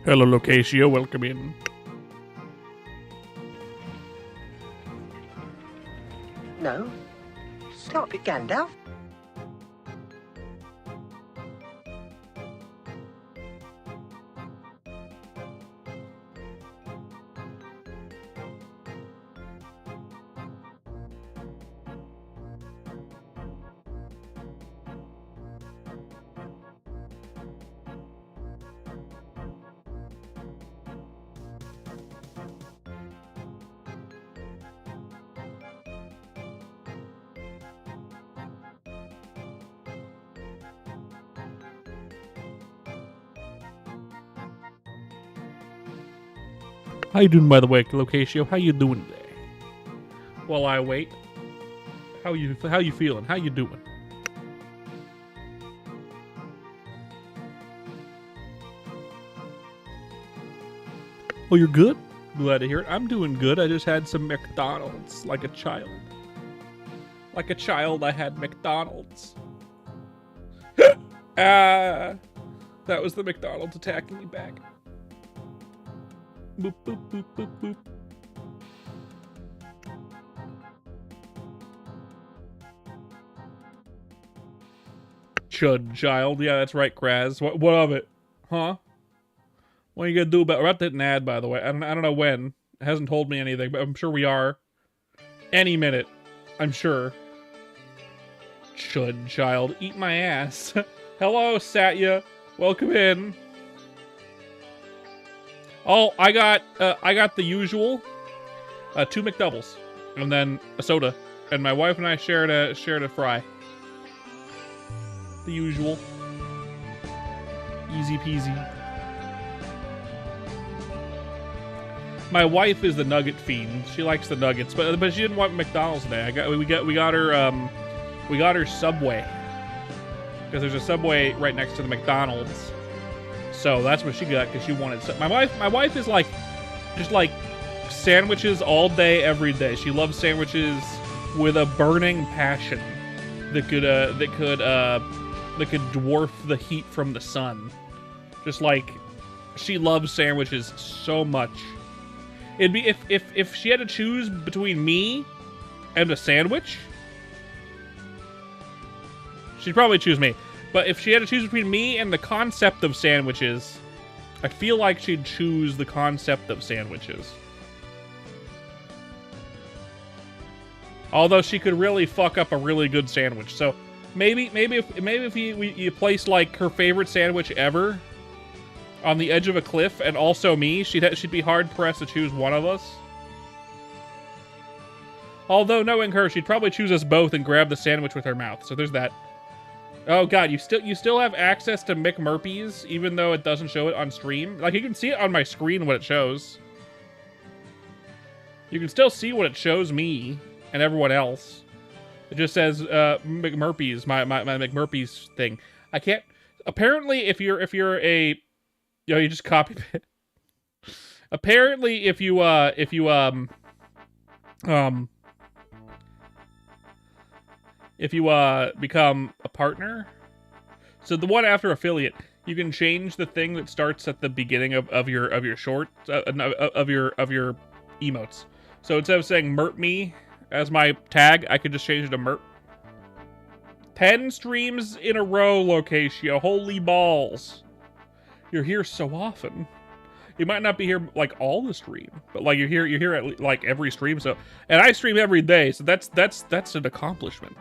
Hello, Locatio. Welcome in. No. Stop it, Gandalf. How you doing, by the way, Locatio? How you doing today? While I wait, how you feeling? How you doing? Oh, you're good? Glad to hear it. I'm doing good. I just had some McDonald's, like a child. Like a child, I had McDonald's. That was the McDonald's attacking me back. Boop, boop, boop, boop, boop. Chud child. Yeah, that's right, Kraz. What of it? Huh? What are you gonna do about it? We're about to hit an ad, by the way. I don't know when. It hasn't told me anything, but I'm sure we are. Any minute. I'm sure. Chud child. Eat my ass. Hello, Satya. Welcome in. Oh, I got the usual, 2 McDoubles, and then a soda, and my wife and I shared a fry. The usual. Easy peasy. My wife is the nugget fiend. She likes the nuggets, but she didn't want McDonald's today. We got her Subway, because there's a Subway right next to the McDonald's. So that's what she got, because she wanted. My wife is like, just like sandwiches all day, every day. She loves sandwiches with a burning passion that could dwarf the heat from the sun. Just like, she loves sandwiches so much. It'd be if she had to choose between me and a sandwich, she'd probably choose me. But if she had to choose between me and the concept of sandwiches, I feel like she'd choose the concept of sandwiches. Although she could really fuck up a really good sandwich. So maybe if you place like her favorite sandwich ever on the edge of a cliff, and also me, she'd be hard pressed to choose one of us. Although knowing her, she'd probably choose us both and grab the sandwich with her mouth. So there's that. Oh god, you still have access to McMurpies, even though it doesn't show it on stream. Like, you can see it on my screen what it shows. You can still see what it shows me and everyone else. It just says McMurpies, my McMurpies thing. I can't. Apparently, if you're a, you just copy it. Apparently, if you become a partner, so the one after affiliate, you can change the thing that starts at the beginning of your short of your emotes. So instead of saying Mert me as my tag, I could just change it to Mert. 10 streams in a row, Locatio. Holy balls! You're here so often. You might not be here like all the stream, but like you're here at like every stream. So, and I stream every day, so that's an accomplishment.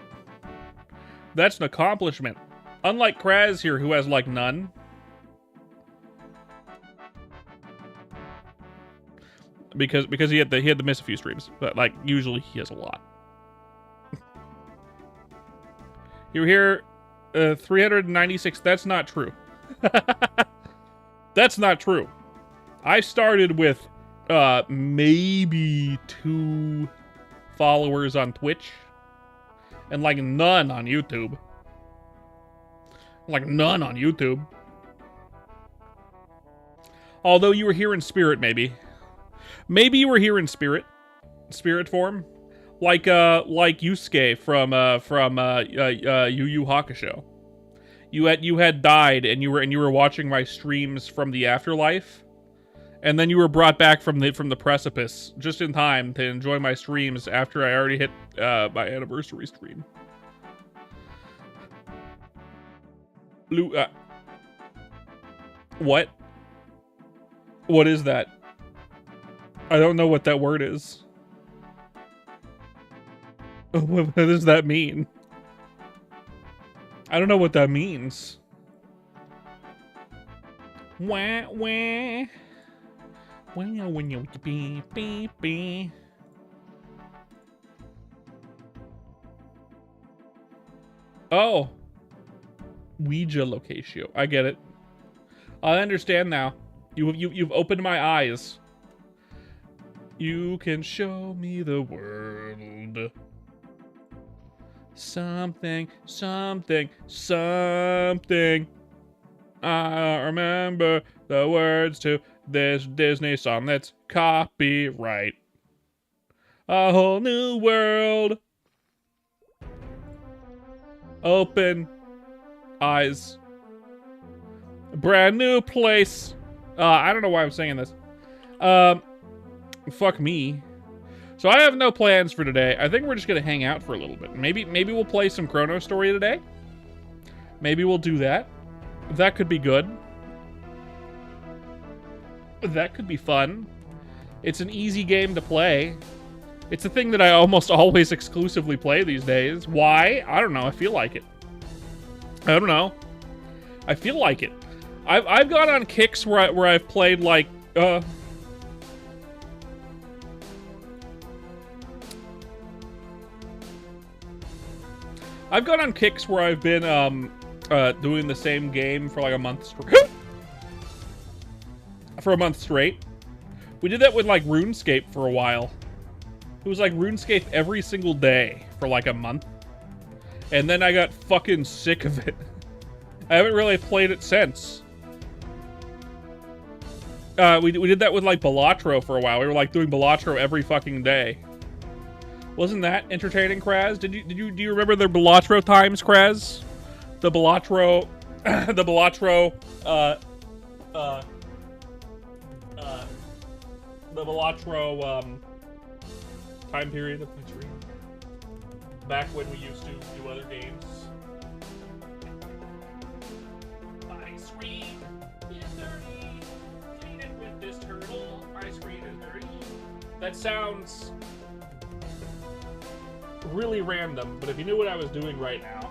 That's an accomplishment. Unlike Kraz here, who has like none. Because he had to miss a few streams, but like usually he has a lot. You're here 396. That's not true. That's not true. I started with maybe 2 followers on Twitch and like none on YouTube. Like none on YouTube. Although you were here in spirit, maybe. Maybe you were here in spirit form, like Yusuke from Yu Yu Hakusho. You had died and you were watching my streams from the afterlife, And then you were brought back from the precipice just in time to enjoy my streams after I already hit my anniversary stream. What? What is that? I don't know what that word is. What does that mean? I don't know what that means. Wah, wah. When you beep, beep, beep. Oh. Ouija locatio. I get it. I understand now. You've opened my eyes. You can show me the world. Something, something, something. I remember the words to this Disney song that's copyright. A whole new world. Open eyes. A brand new place. I don't know why I'm saying this. Fuck me. So I have no plans for today. I think we're just gonna hang out for a little bit. Maybe we'll play some ChronoStory today. Maybe we'll do that. That could be good. That could be fun. It's an easy game to play. It's a thing that I almost always exclusively play these days. Why? I don't know. I feel like it. I don't know. I feel like it. I've gone on kicks where I've played like I've gone on kicks where I've been doing the same game for like a month straight. For a month straight. We did that with like RuneScape for a while. It was like RuneScape every single day for like a month. And then I got fucking sick of it. I haven't really played it since. We did that with like Balatro for a while. We were like doing Balatro every fucking day. Wasn't that entertaining, Kraz? Do you remember the Balatro times, Kraz? The Balatro, the Balatro, the Balatro, time period of my stream. Back when we used to do other games. My screen is dirty. Clean it with this turtle. My screen is dirty. That sounds really random, but if you knew what I was doing right now,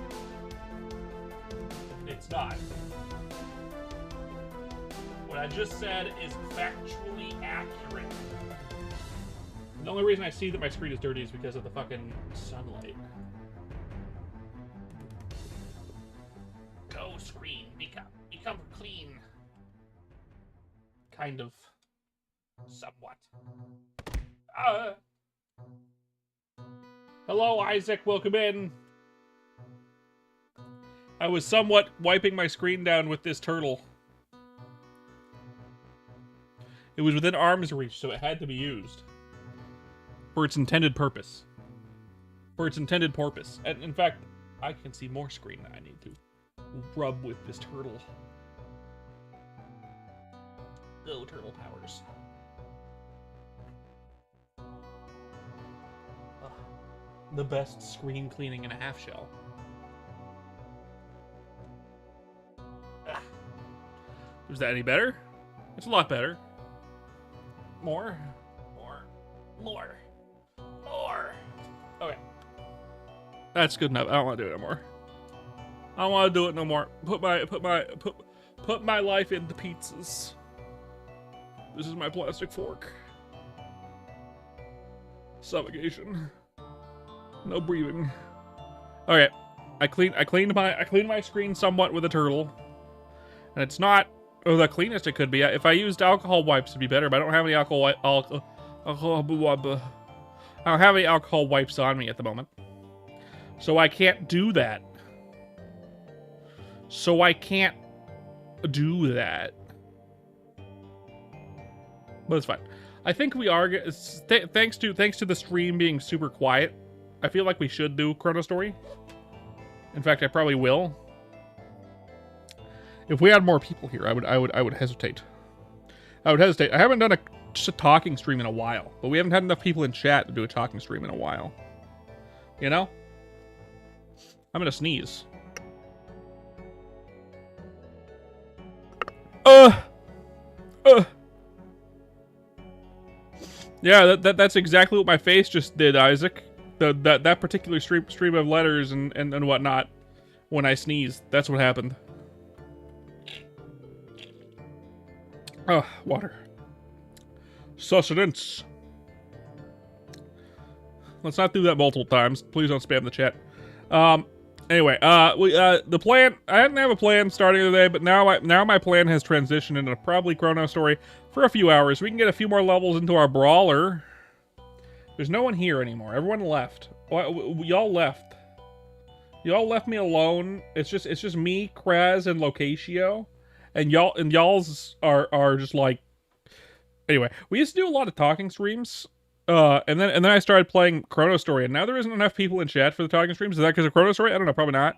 it's not. What I just said is factually accurate. The only reason I see that my screen is dirty is because of the fucking sunlight. Go screen, become clean. Kind of. Somewhat. Hello, Isaac. Welcome in. I was somewhat wiping my screen down with this turtle. It was within arm's reach, so it had to be used. For its intended purpose. For its intended purpose. And in fact, I can see more screen that I need to rub with this turtle. Go, turtle powers. The best screen cleaning in a half shell. Is that any better? It's a lot better. More. Okay. That's good enough. I don't want to do it anymore. I don't want to do it no more. Put my life into pizzas. This is my plastic fork. Suffocation. No breathing. Okay. I cleaned my screen somewhat with a turtle. And it's not the cleanest it could be. If I used alcohol wipes it'd be better, but I don't have any I don't have any alcohol wipes on me at the moment. So I can't do that. But it's fine. I think we are thanks to the stream being super quiet. I feel like we should do ChronoStory. In fact, I probably will. If we had more people here, I would hesitate. I would hesitate. I haven't done just a talking stream in a while, but we haven't had enough people in chat to do a talking stream in a while. You know? I'm gonna sneeze. Yeah, that's exactly what my face just did, Isaac. That particular stream of letters and whatnot. When I sneezed, that's what happened. Oh, water. Sustenance. Let's not do that multiple times. Please don't spam the chat. Anyway, the plan. I didn't have a plan starting the day, but now my plan has transitioned into probably ChronoStory for a few hours. We can get a few more levels into our brawler. There's no one here anymore. Everyone left. Y'all left. Y'all left me alone. It's just me, Kraz, and Locatio, and y'all's are just like. Anyway, we used to do a lot of talking streams. And then I started playing ChronoStory, and now there isn't enough people in chat for the talking streams. Is that because of ChronoStory? I don't know, probably not.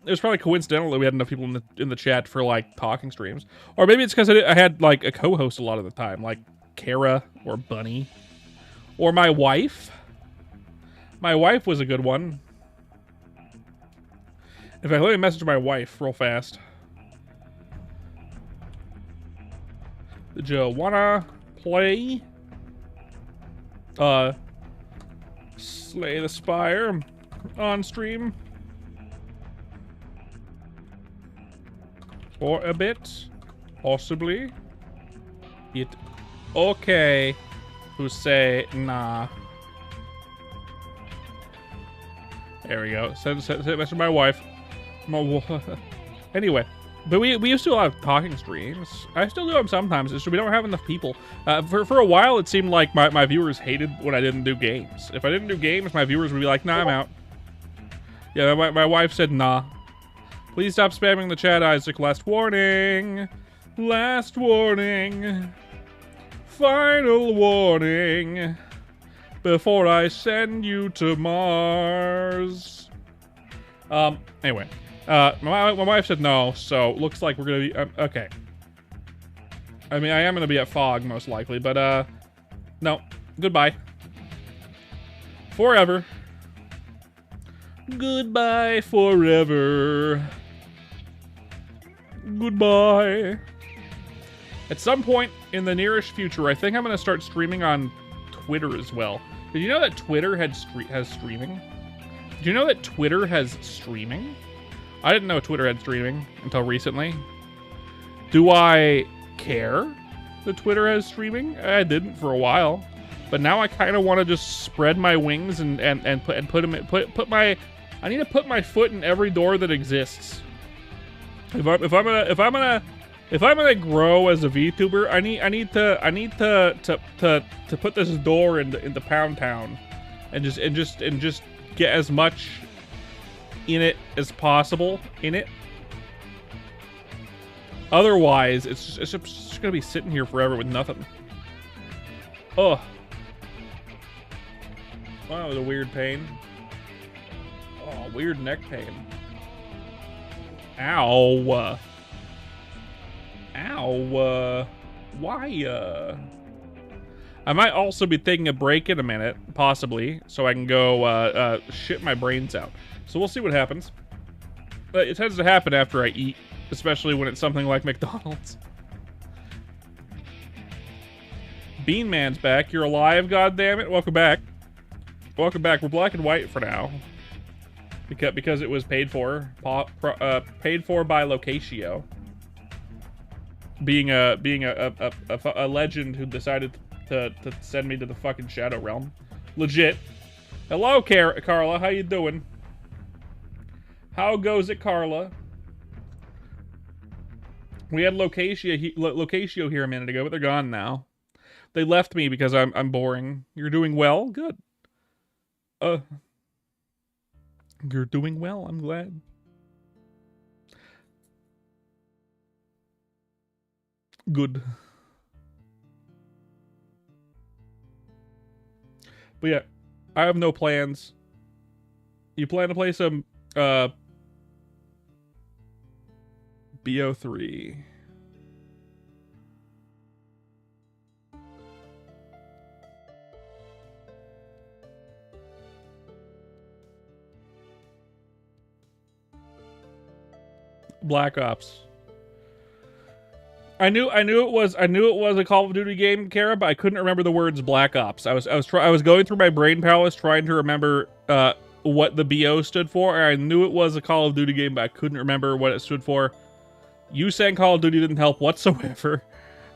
It was probably coincidental that we had enough people in the chat for like talking streams, or maybe it's because I had like a co-host a lot of the time, like Kara or Bunny, or my wife. My wife was a good one. In fact, let me message my wife real fast. Did you wanna play? Slay the Spire on stream for a bit, possibly. It okay to say nah. There we go. Send message to my wife. Anyway. But we used to do a lot of talking streams. I still do them sometimes. It's just we don't have enough people. For a while, it seemed like my viewers hated when I didn't do games. If I didn't do games, my viewers would be like, nah, I'm out. Yeah, my wife said, nah. Please stop spamming the chat, Isaac. Last warning. Last warning. Final warning. Before I send you to Mars. Anyway. My wife said no, so looks like we're gonna be, okay. I mean, I am gonna be at Fog, most likely, but, no. Goodbye. Forever. Goodbye forever. Goodbye. At some point in the nearest future, I think I'm gonna start streaming on Twitter as well. Did you know that Twitter has streaming? Did you know that Twitter has streaming? I didn't know Twitter had streaming until recently. Do I care that Twitter has streaming? I didn't for a while, but now I kind of want to just spread my wings and put my. I need to put my foot in every door that exists. If I'm gonna grow as a VTuber, I need to put this door into Pound Town, and just get as much in it as possible in it. Otherwise, it's just gonna be sitting here forever with nothing. Ugh. Wow, that was a weird pain. Oh, weird neck pain. Ow. Ow. Why? I might also be taking a break in a minute, possibly, so I can go shit my brains out. So we'll see what happens. But it tends to happen after I eat, especially when it's something like McDonald's. Bean Man's back. You're alive, goddammit. Welcome back. Welcome back. We're black and white for now. Because it was paid for. Paid for by Locatio. Being a legend who decided to send me to the fucking Shadow Realm. Legit. Hello, Carla. How you doing? How goes it, Carla? We had Locatio here a minute ago, but they're gone now. They left me because I'm boring. You're doing well? Good. You're doing well. I'm glad. Good. But yeah, I have no plans. You plan to play some BO3. Black Ops. I knew it was a Call of Duty game, Kara, but I couldn't remember the words Black Ops. I was going through my brain palace trying to remember what the BO stood for. And I knew it was a Call of Duty game, but I couldn't remember what it stood for. You saying Call of Duty didn't help whatsoever,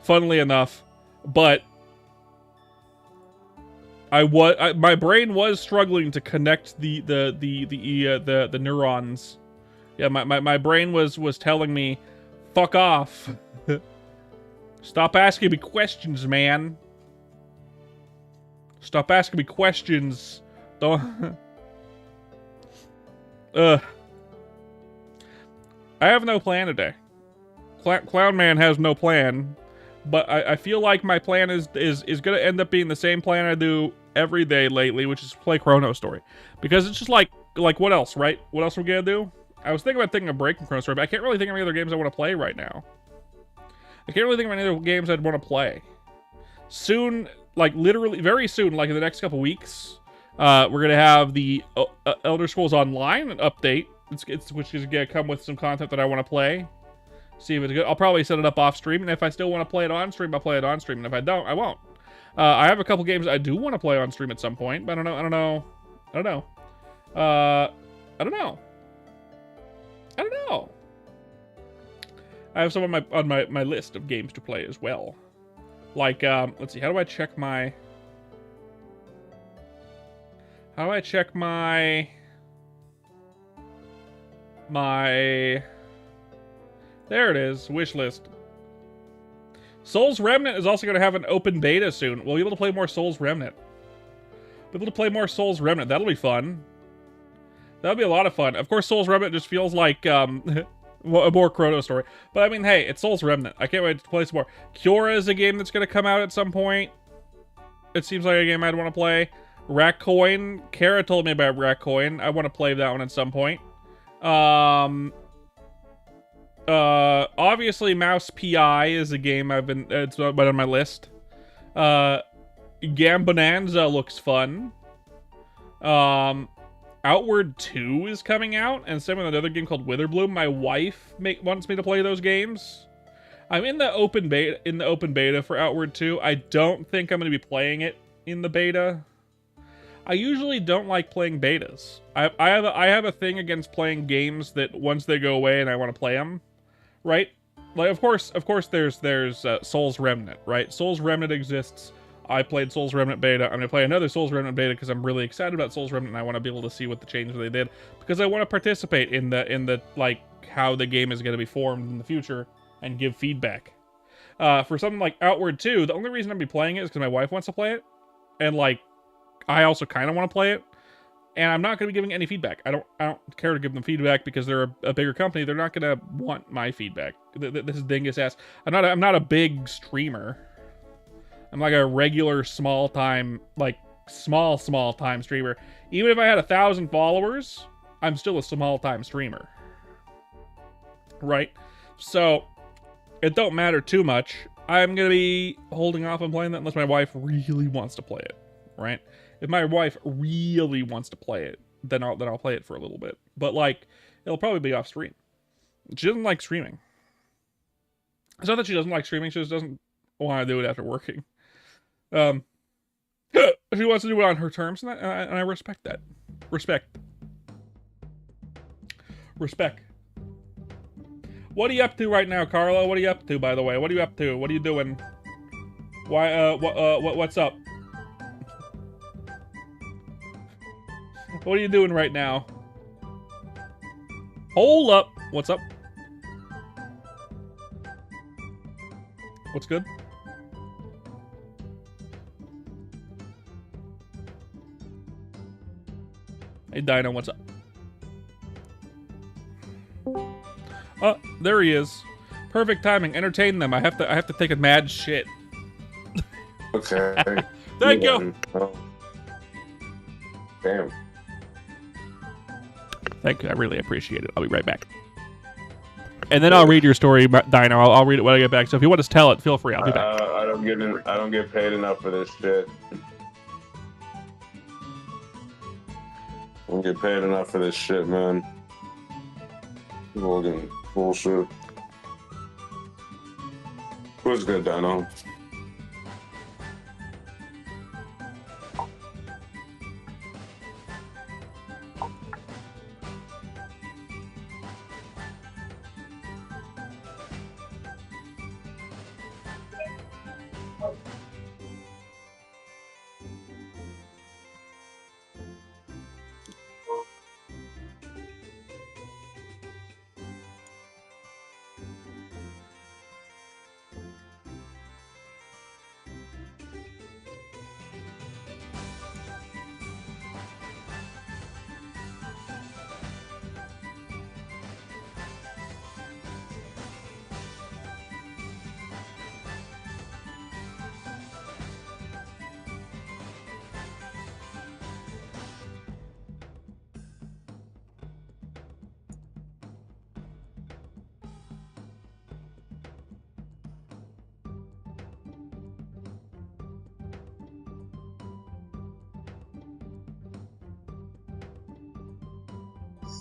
funnily enough, but my brain was struggling to connect the neurons. Yeah, my brain was telling me, fuck off. Stop asking me questions, man. Stop asking me questions. Don't. I have no plan today. Clown Man has no plan, but I feel like my plan is gonna end up being the same plan I do every day lately, which is play ChronoStory, because it's just like what else, right? What else are we gonna do? I was thinking about taking a break from ChronoStory, but I can't really think of any other games I want to play right now. I can't really think of any other games I'd want to play. Soon, like literally very soon, like in the next couple weeks, we're gonna have the Elder Scrolls Online update. Which is gonna come with some content that I want to play. See if it's good. I'll probably set it up off stream, and if I still want to play it on stream, I'll play it on stream. And if I don't, I won't. I have a couple games I do want to play on stream at some point, but I don't know. I have some on my list of games to play as well. Like, let's see, how do I check my... There it is, wish list. Souls Remnant is also going to have an open beta soon. We'll be able to play more Souls Remnant. That'll be fun. That'll be a lot of fun. Of course, Souls Remnant just feels like a more ChronoStory. But I mean, hey, it's Souls Remnant. I can't wait to play some more. Cura is a game that's going to come out at some point. It seems like a game I'd want to play. Rackcoin. Kara told me about Rackcoin. I want to play that one at some point. Obviously Mouse PI is a game it's been on my list. Gambonanza looks fun. Outward 2 is coming out, and same with another game called Witherbloom. My wife wants me to play those games. I'm in the open beta for Outward 2. I don't think I'm going to be playing it in the beta. I usually don't like playing betas. I have a thing against playing games that once they go away and I want to play them, right? Like of course there's Souls Remnant, right? Souls Remnant exists. I played Souls Remnant beta. I'm gonna play another Souls Remnant beta because I'm really excited about Souls Remnant and I want to be able to see what the changes they did, because I want to participate in the like how the game is going to be formed in the future and give feedback. For something like Outward 2, the only reason I'd be playing it is because my wife wants to play it, and like I also kind of want to play it, and I'm not going to be giving any feedback. I don't care to give them feedback because they're a bigger company. They're not going to want my feedback. This is dingus ass. I'm not a big streamer. I'm like a regular small time streamer. Even if I had 1,000 followers, I'm still a small time streamer. Right? So it don't matter too much. I'm going to be holding off on playing that unless my wife really wants to play it. Right? If my wife really wants to play it, then I'll play it for a little bit. But like, it'll probably be off stream. She doesn't like streaming. It's not that she doesn't like streaming, she just doesn't want to do it after working. She wants to do it on her terms, and I respect that. Respect. What are you up to right now, Carlo? What are you up to, by the way? What are you up to? What are you doing? Why? What's up? What are you doing right now? Hold up. What's up? What's good? Hey, Dino, what's up? Oh, there he is. Perfect timing. Entertain them. I have to take a mad shit. Okay. Thank you. Oh. Damn. Thank you. I really appreciate it. I'll be right back. And then I'll read your story, Dino. I'll read it when I get back. So if you want to tell it, feel free. I'll be back. I don't get paid enough for this shit. I don't get paid enough for this shit, man. People can Bullshit. What's good, Dino?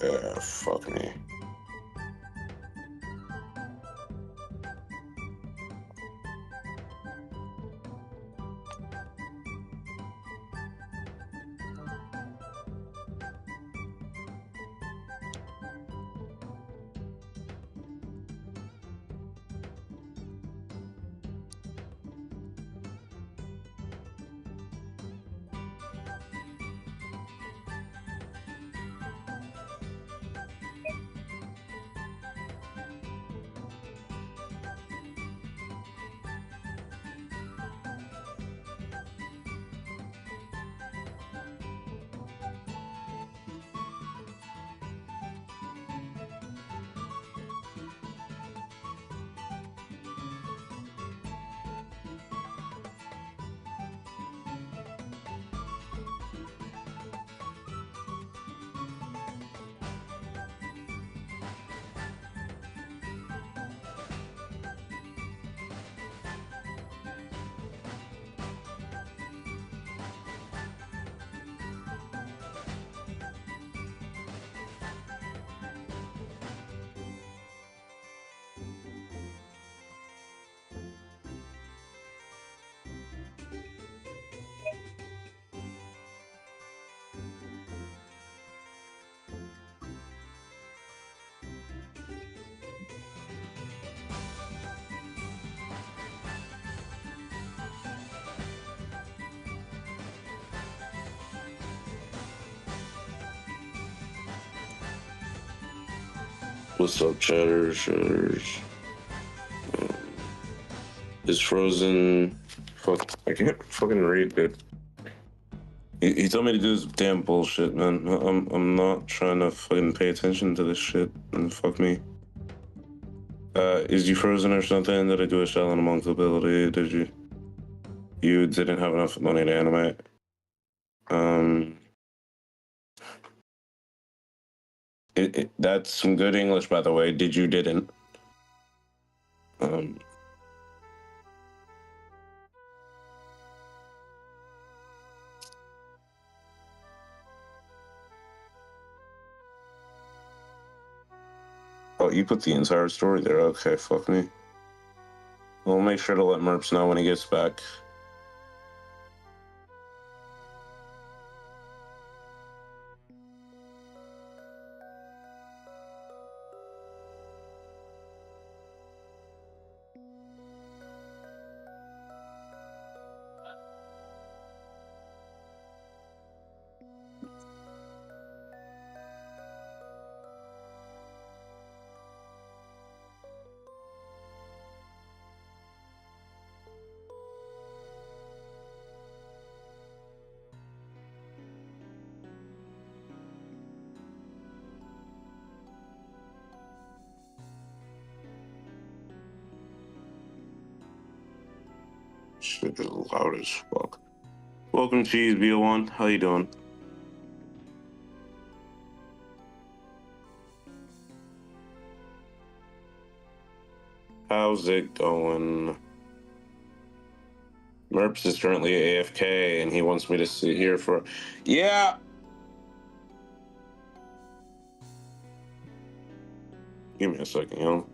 Yeah, fuck me. What's up, chatters? Is Frozen... Fuck, I can't fucking read it. He told me to do this damn bullshit, man. I'm not trying to fucking pay attention to this shit, and fuck me. Is you frozen or something? Did I do a shell and a monk ability? Did you? You didn't have enough money to animate. That's some good English, by the way. Did you didn't? Oh, you put the entire story there. Okay, fuck me. We'll make sure to let Merps know when he gets back. Shit is loud as fuck. Welcome, Cheese B01. How you doing? How's it going? Merps is currently AFK, and he wants me to sit here for... Yeah! Give me a second, yo.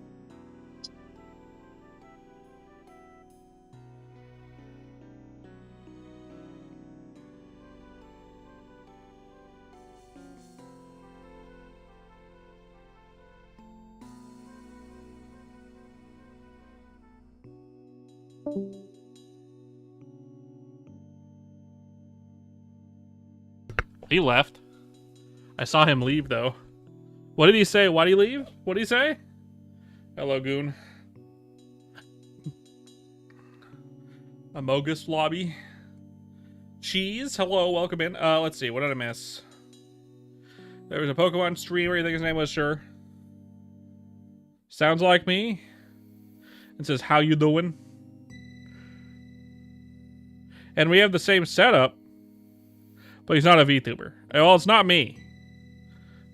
He left. I saw him leave, though. What did he say? Why did he leave? What did he say? Hello, Goon. Amogus lobby. Cheese, hello, welcome in. Let's see, what did I miss? There was a Pokemon streamer, you think his name was? Sure. Sounds like me. It says, how you doing? And we have the same setup, but he's not a VTuber. Well, it's not me.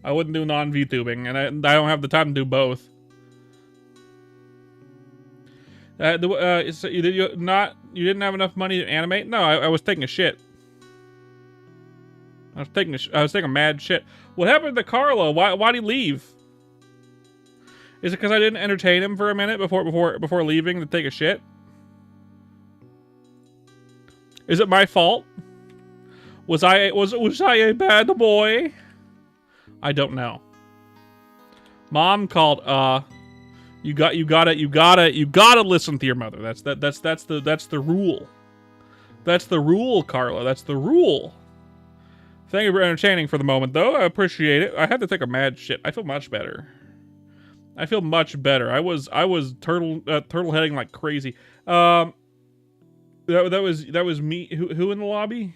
I wouldn't do non-VTubing, and I don't have the time to do both. So you didn't have enough money to animate? No, I was taking a shit. I was taking a mad shit. What happened to Carlo? Why'd he leave? Is it because I didn't entertain him for a minute before leaving to take a shit? Is it my fault? Was I a bad boy? I don't know. Mom called. You gotta listen to your mother. That's the rule. That's the rule, Carlo. That's the rule. Thank you for entertaining for the moment, though. I appreciate it. I had to take a mad shit. I feel much better. I feel much better. I was turtle heading like crazy. That was me. Who in the lobby?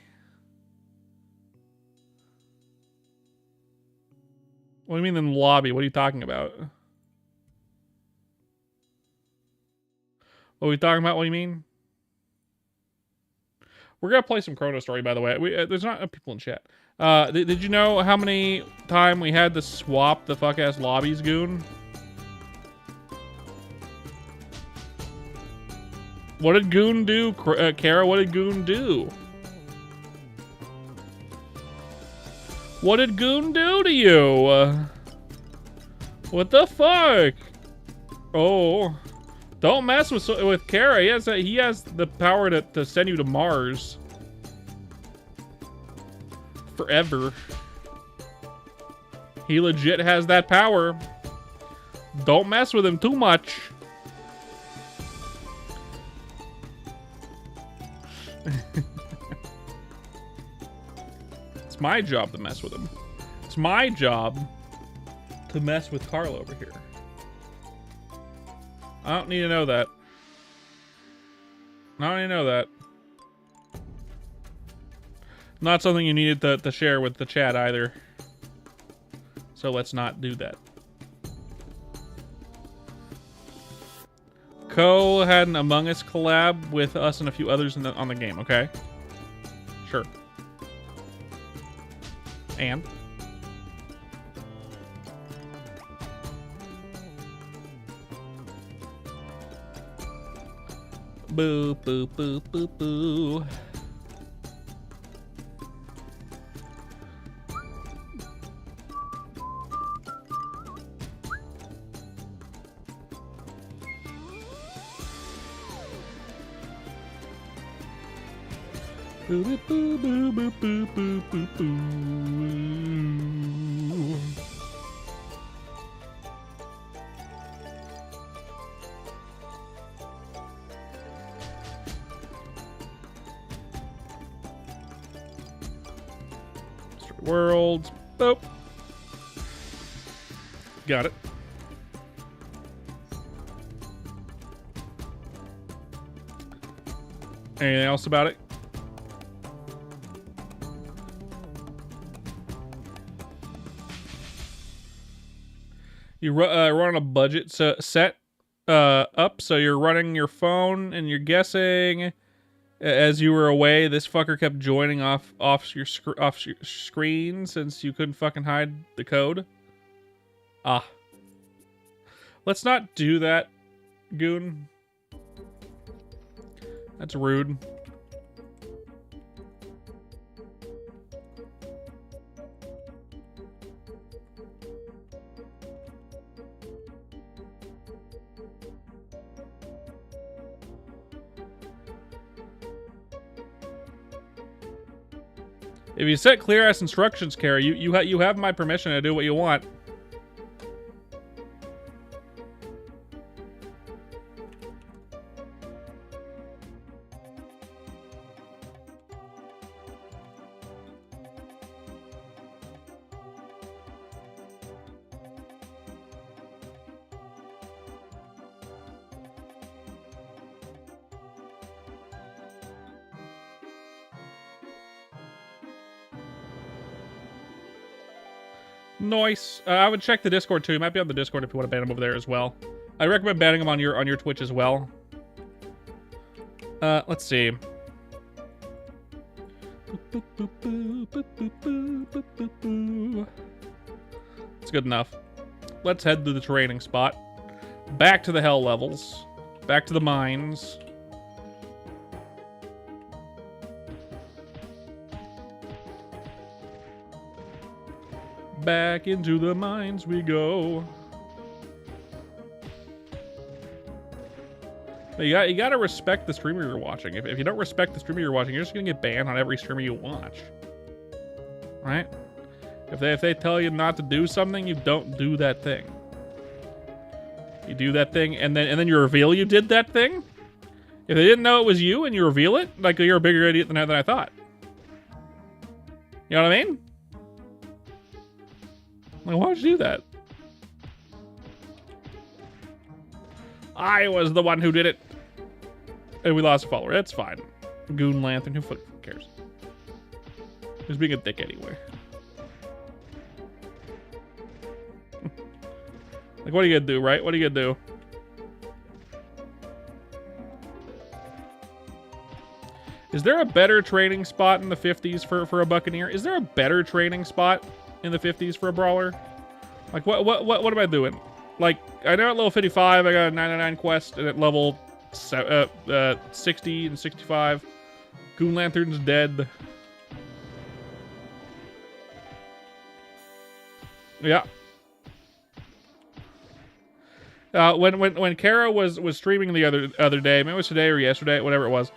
What do you mean in the lobby? What are you talking about? What are we talking about? What do you mean? We're gonna play some ChronoStory, by the way. There's not people in chat. Did you know how many time we had to swap the fuck ass lobbies, Goon? What did Goon do, Kara? What did Goon do? What did Goon do to you? What the fuck? Oh, don't mess with Kara. He has the power to send you to Mars forever. He legit has that power. Don't mess with him too much. It's my job to mess with him. It's my job to mess with Carl over here. I don't need to know that. I don't need to know that. Not something you needed to share with the chat either. So let's not do that. Co had an Among Us collab with us and a few others on the game, okay? Sure. And? Boo, boo, boo, boo, boo. Boo, boo, boo, boo, boo, boo, boo, boo, boo. Worlds. Boop. Got it. Anything else about it? You run on a budget set up, so you're running your phone and you're guessing. As you were away, this fucker kept joining off your screen since you couldn't fucking hide the code. Ah. Let's not do that, Goon. That's rude. If you set clear-ass instructions, Kara, you have my permission to do what you want. Nice. I would check the Discord too. He might be on the Discord if you want to ban him over there as well. I recommend banning him on your Twitch as well. Let's see. It's good enough. Let's head to the training spot. Back to the hell levels. Back to the mines. Back into the mines we go. You gotta respect the streamer you're watching. If you don't respect the streamer you're watching, you're just gonna get banned on every streamer you watch. Right? If they tell you not to do something, you don't do that thing. You do that thing, and then you reveal you did that thing. If they didn't know it was you and you reveal it, like, you're a bigger idiot than I thought. You know what I mean? Like, why would you do that? I was the one who did it. And we lost a follower. That's fine. Goon Lantern, who fucking cares? Who's being a dick anyway? Like, what are you gonna do, right? What are you gonna do? Is there a better training spot in the 50s for a Buccaneer? Is there a better training spot in the 50s for a brawler? Like, what am I doing? Like, I know at level 55 I got a 99 quest, and at level 60 and 65 Goon Lantern's dead. Yeah. When Kara was streaming the other day, maybe it was today or yesterday, whatever it was,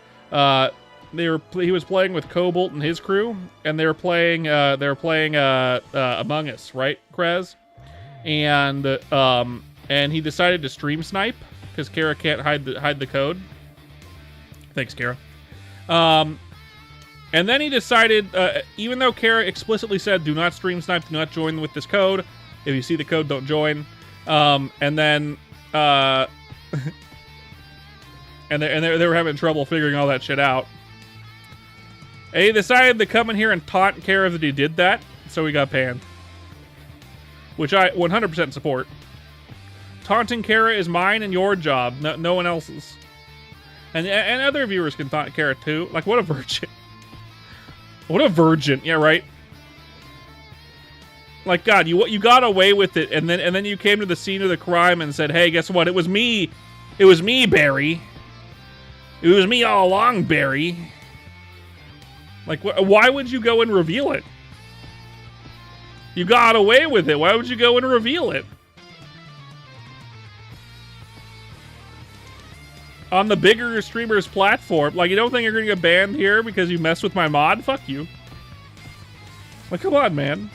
he was playing with Cobalt and his crew, and they were playing Among Us, right, Krez? And he decided to stream snipe because Kara can't hide the code. Thanks, Kara. And then he decided, even though Kara explicitly said, "Do not stream snipe, do not join with this code. If you see the code, don't join." And then and they were having trouble figuring all that shit out. And he decided to come in here and taunt Kara that he did that, so he got banned. Which I 100% support. Taunting Kara is mine and your job, no one else's. And other viewers can taunt Kara too. Like, what a virgin. What a virgin. Yeah, right? Like, God, you got away with it, and then you came to the scene of the crime and said, "Hey, guess what? It was me. It was me, Barry. It was me all along, Barry." Like, why would you go and reveal it? You got away with it. Why would you go and reveal it? On the bigger streamers platform. Like, you don't think you're going to get banned here because you messed with my mod? Fuck you. Like, come on, man.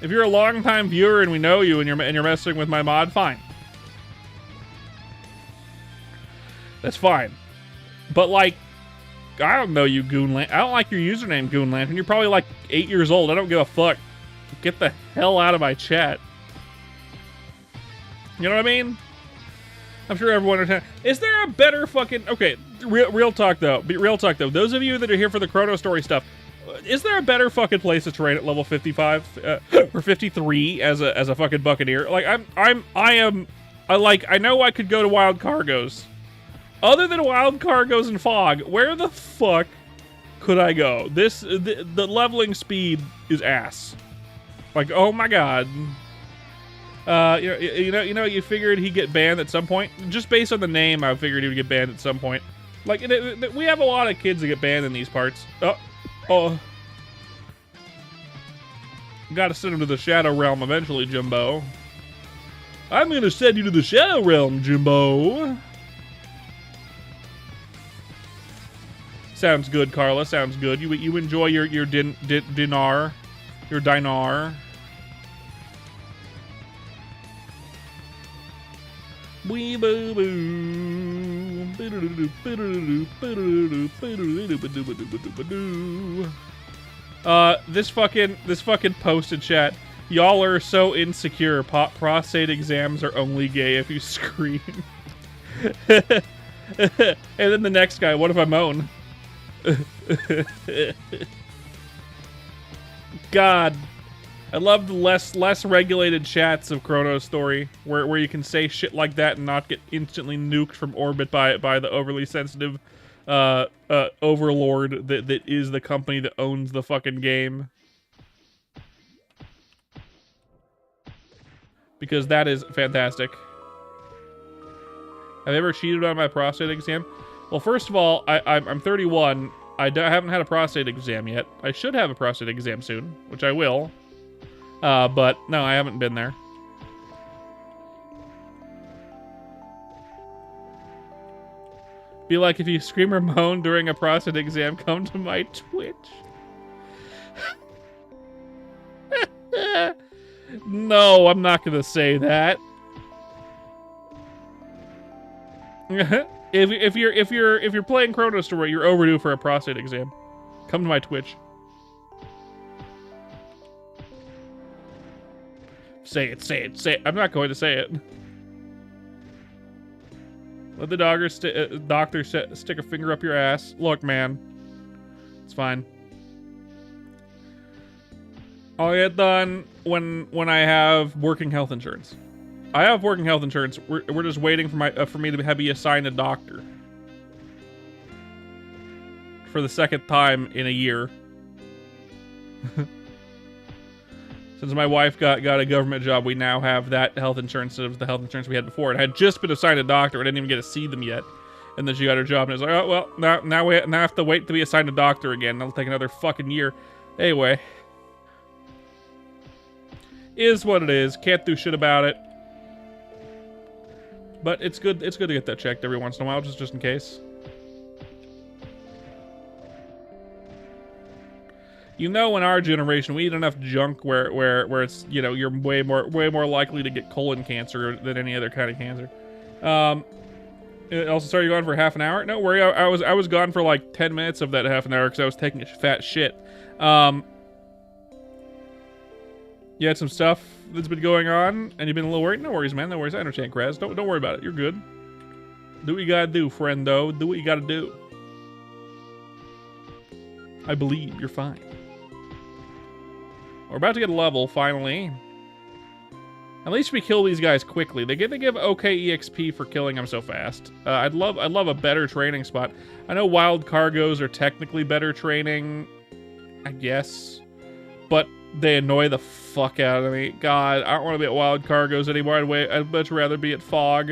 If you're a long-time viewer and we know you and you're messing with my mod, fine. That's fine. But, like, I don't know you, Goon Lantern. I don't like your username, Goon Lantern. You're probably like 8 years old. I don't give a fuck. Get the hell out of my chat. You know what I mean? I'm sure everyone understands. Is there a better fucking... Okay, real talk though. Real talk though. Those of you that are here for the ChronoStory stuff, is there a better fucking place to train at level 55 or 53 as a fucking Buccaneer? Like, I know I could go to Wild Cargoes. Other than Wild Cargoes and Fog, where the fuck could I go? The leveling speed is ass. Like, oh my god. You figured he'd get banned at some point. Just based on the name, I figured he would get banned at some point. Like, we have a lot of kids that get banned in these parts. Oh. Gotta send him to the Shadow Realm eventually, Jimbo. I'm gonna send you to the Shadow Realm, Jimbo. Sounds good, Carla. Sounds good. You enjoy your dinar, your dinar. Wee boo boo. This fucking posted chat. Y'all are so insecure. Prostate exams are only gay if you scream. And then the next guy, what if I moan? God, I love the less regulated chats of ChronoStory, where you can say shit like that and not get instantly nuked from orbit by the overly sensitive overlord that is the company that owns the fucking game. Because that is fantastic. Have I ever cheated on my prostate exam? Well, first of all, I'm 31. I haven't had a prostate exam yet. I should have a prostate exam soon, which I will. But no, I haven't been there. Be like, if you scream or moan during a prostate exam, come to my Twitch. No, I'm not gonna say that. If you're playing ChronoStory, you're overdue for a prostate exam. Come to my Twitch. Say it, say it, say it. I'm not going to say it. Let the doctor stick a finger up your ass. Look, man. It's fine. I'll get done when I have working health insurance. I have working health insurance. We're just waiting for me to be assigned a doctor. For the second time in a year. Since my wife got a government job, we now have that health insurance instead of the health insurance we had before. And I had just been assigned a doctor. I didn't even get to see them yet. And then she got her job, and it was like, oh, well, now we have to wait to be assigned a doctor again. That'll take another fucking year. Anyway. Is what it is. Can't do shit about it. But it's good to get that checked every once in a while, just in case. You know, in our generation, we eat enough junk where it's, you know, you're way more likely to get colon cancer than any other kind of cancer. It also started going for half an hour. No worry, I was gone for like 10 minutes of that half an hour because I was taking a fat shit. You had some stuff that's been going on, and you've been a little worried. No worries, man. No worries. I understand, Kraz. Don't worry about it. You're good. Do what you gotta do, friendo. Do what you gotta do. I believe you're fine. We're about to get a level, finally. At least we kill these guys quickly. They give okay EXP for killing them so fast. I'd love a better training spot. I know wild cargoes are technically better training, I guess, but they annoy the fuck out of me. God, I don't want to be at wild cargoes anymore. I'd much rather be at fog.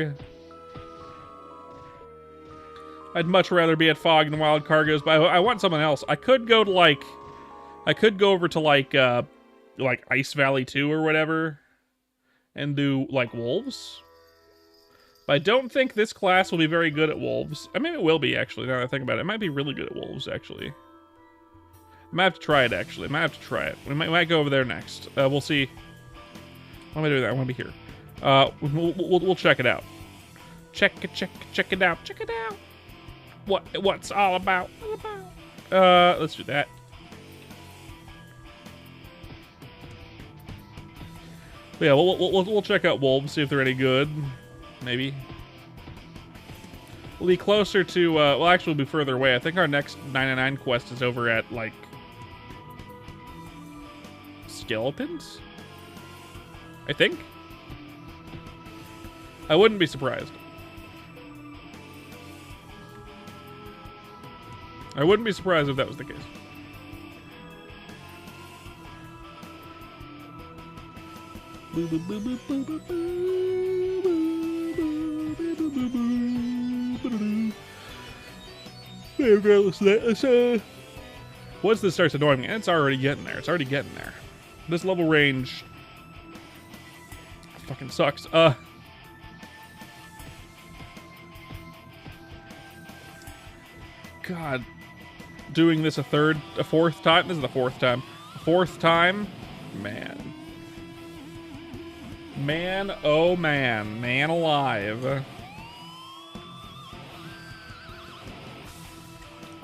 I'd much rather be at fog than wild cargoes, but I want someone else. I could go to over to like Ice Valley 2 or whatever and do like wolves. But I don't think this class will be very good at wolves. I mean, it will be, actually, now that I think about it. It might be really good at wolves, actually. I might have to try it, actually. I might have to try it. We might go over there next. We'll see. Why am I doing that? I want to be here. We'll check it out. Check it out. Check it out. What's all about? Let's do that. But yeah, we'll check out wolves, see if they're any good. Maybe. We'll be closer to, well, actually we'll be further away. I think our next 99 quest is over at, like, Skeletons? I think? I wouldn't be surprised. I wouldn't be surprised if that was the case. Once this starts annoying me, it's already getting there. It's already getting there. This level range fucking sucks. God. doing this a fourth time. This is the fourth time. Fourth time, man. Man, oh man. Man alive.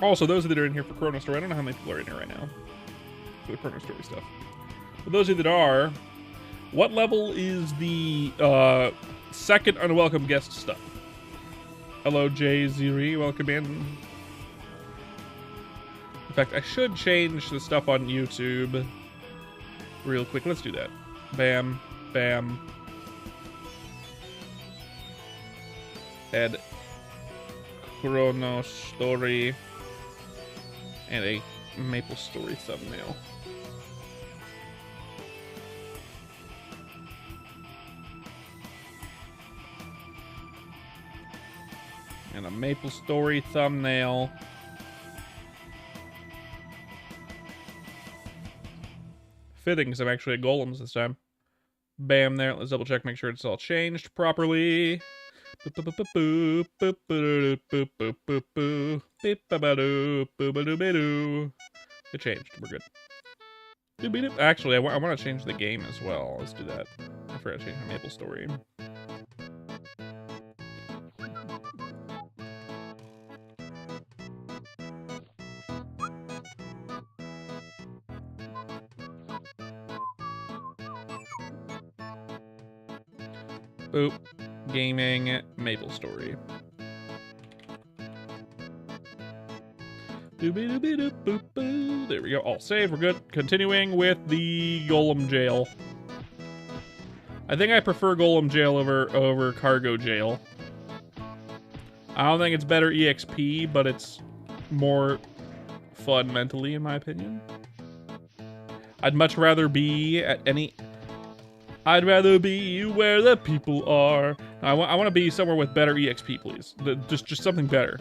Also, those that are in here for ChronoStory, I don't know how many people are in here right now for the ChronoStory stuff. For those of you that are, what level is the second unwelcome guest stuff? Hello, Jay Ziri, welcome in. In fact, I should change the stuff on YouTube real quick. Let's do that. Bam, bam. Add ChronoStory and a Maple Story thumbnail. And a Maple Story thumbnail. Fitting, because I'm actually at Golems this time. Bam, there. Let's double check, make sure it's all changed properly. It changed. We're good. Actually, I want to change the game as well. Let's do that. I forgot to change my Maple Story. Boop. Gaming, Maple Story. There we go. All saved. We're good. Continuing with the Golem Jail. I think I prefer Golem Jail over Cargo Jail. I don't think it's better EXP, but it's more fun mentally, in my opinion. I'd much rather be at any... I'd rather be where the people are. I want to be somewhere with better EXP, please. Just something better.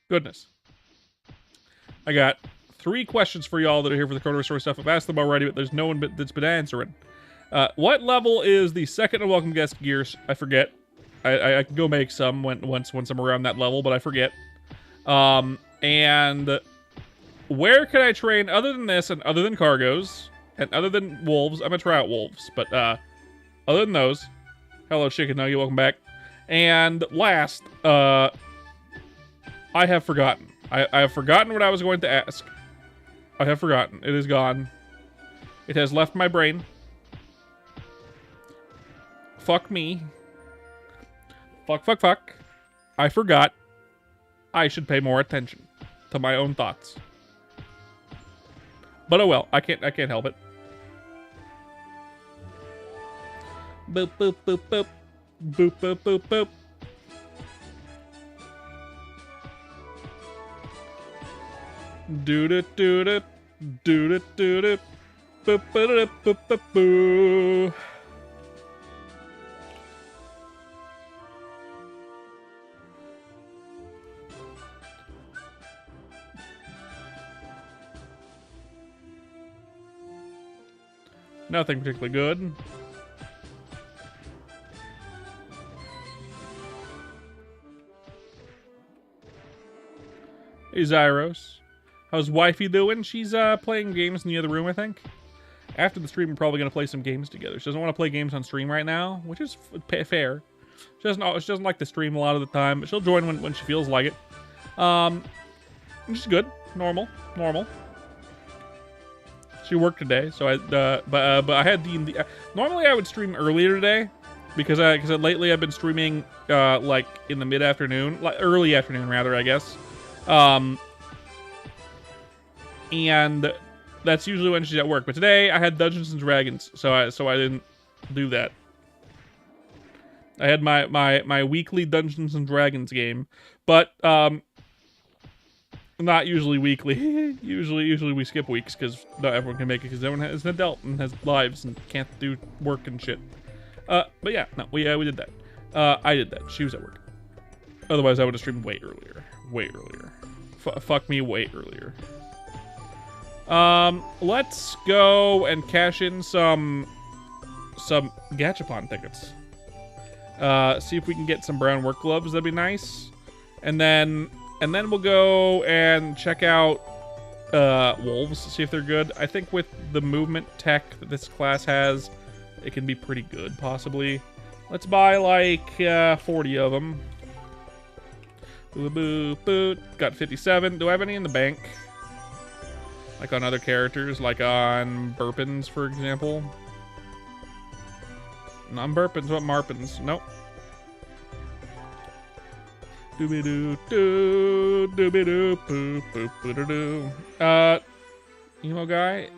Goodness. I got 3 questions for y'all that are here for the ChronoStory stuff. I've asked them already, but there's no one that's been answering. What level is the second unwelcome guest gears? I forget. I can go make some once I'm around that level, but I forget. And where can I train other than this and other than cargos and other than wolves? I'm gonna try out wolves, but other than those, hello Chicken Nugget, welcome back. And last, I have forgotten. I have forgotten what I was going to ask. I have forgotten. It is gone. It has left my brain. Fuck me. Fuck. I forgot. I should pay more attention to my own thoughts. But oh well, I can't help it. Boop boop boop boop. Boop boop boop boop. Do-do-do-do, do-do-do-do, boop-ba-da-boop-ba-boo. Nothing particularly good. Hey, Zyros. How's wifey doing? She's playing games in the other room, I think. After the stream, we're probably going to play some games together. She doesn't want to play games on stream right now, which is fair. She doesn't like to stream a lot of the time, but she'll join when she feels like it. Which is good. Normal. She worked today, so but I had D&D. Normally I would stream earlier today, because lately I've been streaming like in the mid-afternoon, like early afternoon rather, I guess. And that's usually when she's at work. But today I had Dungeons and Dragons, so I didn't do that. I had my weekly Dungeons and Dragons game, but not usually weekly. usually we skip weeks because not everyone can make it because everyone is an adult and has lives and can't do work and shit. But yeah, no, we did that. I did that. She was at work. Otherwise, I would have streamed way earlier. Fuck me, way earlier. Let's go and cash in some Gachapon tickets. See if we can get some brown work gloves. That'd be nice. And then we'll go and check out wolves, see if they're good. I think with the movement tech that this class has, it can be pretty good, possibly. Let's buy like 40 of them. Boo boo boo. Got 57. Do I have any in the bank? Like on other characters, like on Burpins, for example. Not Burpins, what Marpins? Nope. Doobie-doo, doobie-doo, boop, boop, boop-doo. Emo guy?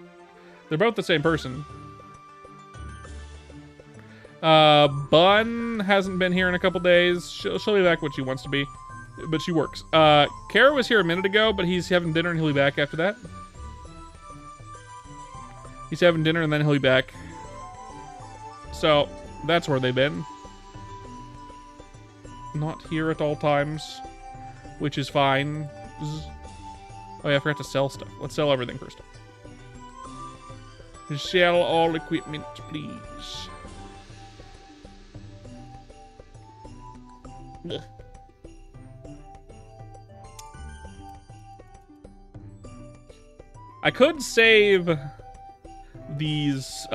They're both the same person. Bun hasn't been here in a couple days. She'll be back when she wants to be, but she works. Kara was here a minute ago, but he's having dinner and he'll be back after that. He's having dinner and then he'll be back. So, that's where they've been. Not here at all times, which is fine. Oh yeah, I forgot to sell stuff. Let's sell everything first. Sell all equipment, please. Ugh. I could save these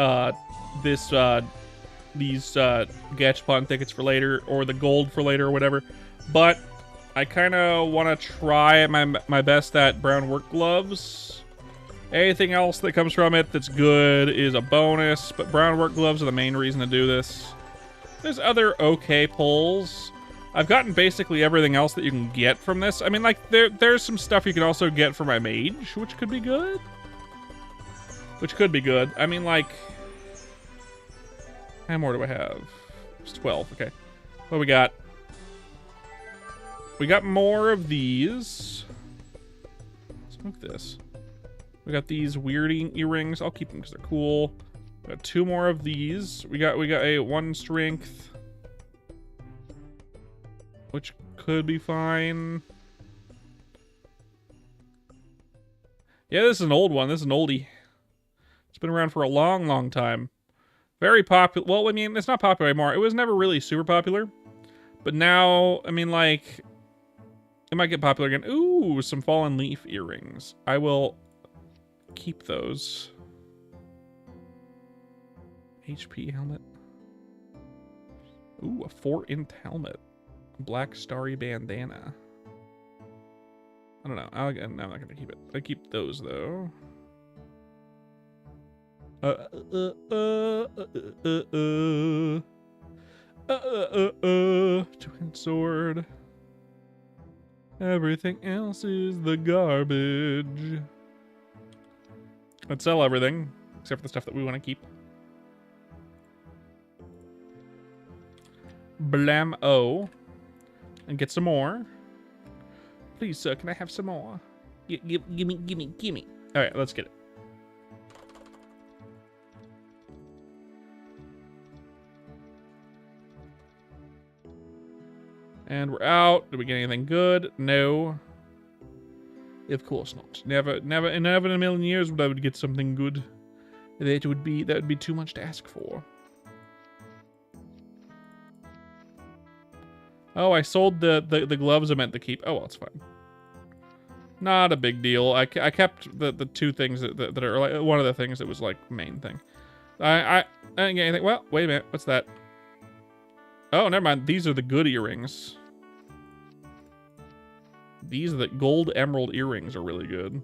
Gachapon tickets for later, or the gold for later, or whatever, but I kind of want to try my best at brown work gloves. Anything else that comes from it that's good is a bonus, but brown work gloves are the main reason to do this. There's other okay pulls. I've gotten basically everything else that you can get from this. I mean, like, there's some stuff you can also get for my mage, which could be good. I mean, like, how more do I have? It's 12, okay. What do we got? We got more of these. Smoke this. We got these weird earrings. I'll keep them because they're cool. We got 2 more of these. We got a 1 strength, which could be fine. Yeah, this is an old one. This is an oldie. It's been around for a long, long time. Very popular. Well, I mean, it's not popular anymore. It was never really super popular. But now, I mean, like, it might get popular again. Ooh, some fallen leaf earrings. I will keep those. HP helmet. Ooh, a 4-inch helmet. Black starry bandana. I don't know. I'm not going to keep it. I keep those, though. Twin sword. Everything else is the garbage. Let's sell everything, except for the stuff that we want to keep. Blam-o. And get some more. Please, sir, can I have some more? Gimme. All right, let's get it. And we're out. Did we get anything good? No. Of course not. Never in a million years would I would get something good. That would be too much to ask for. Oh, I sold the gloves I meant to keep. Oh, well, it's fine. Not a big deal. I kept the 2 things that are like one of the things that was like main thing. I didn't get anything. Well, wait a minute. What's that? Oh, never mind. These are the good earrings. These, the gold emerald earrings are really good.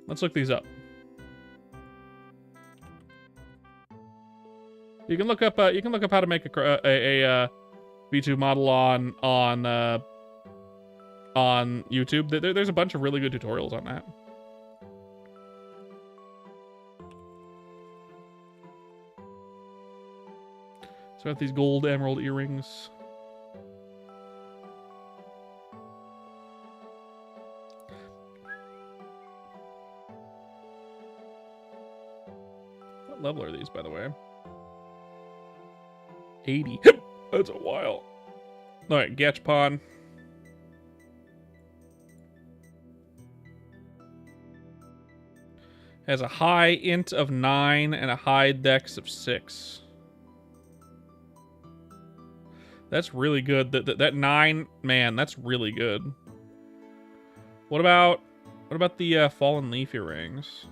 Let's look these up. You can look up how to make a V2 model on YouTube. There's a bunch of really good tutorials on that. So I got these gold emerald earrings. What level are these, by the way? 80. That's a while. All right, Gachpon. Has a high int of 9 and a high dex of 6. That's really good. That 9, man, that's really good. What about the fallen leaf earrings?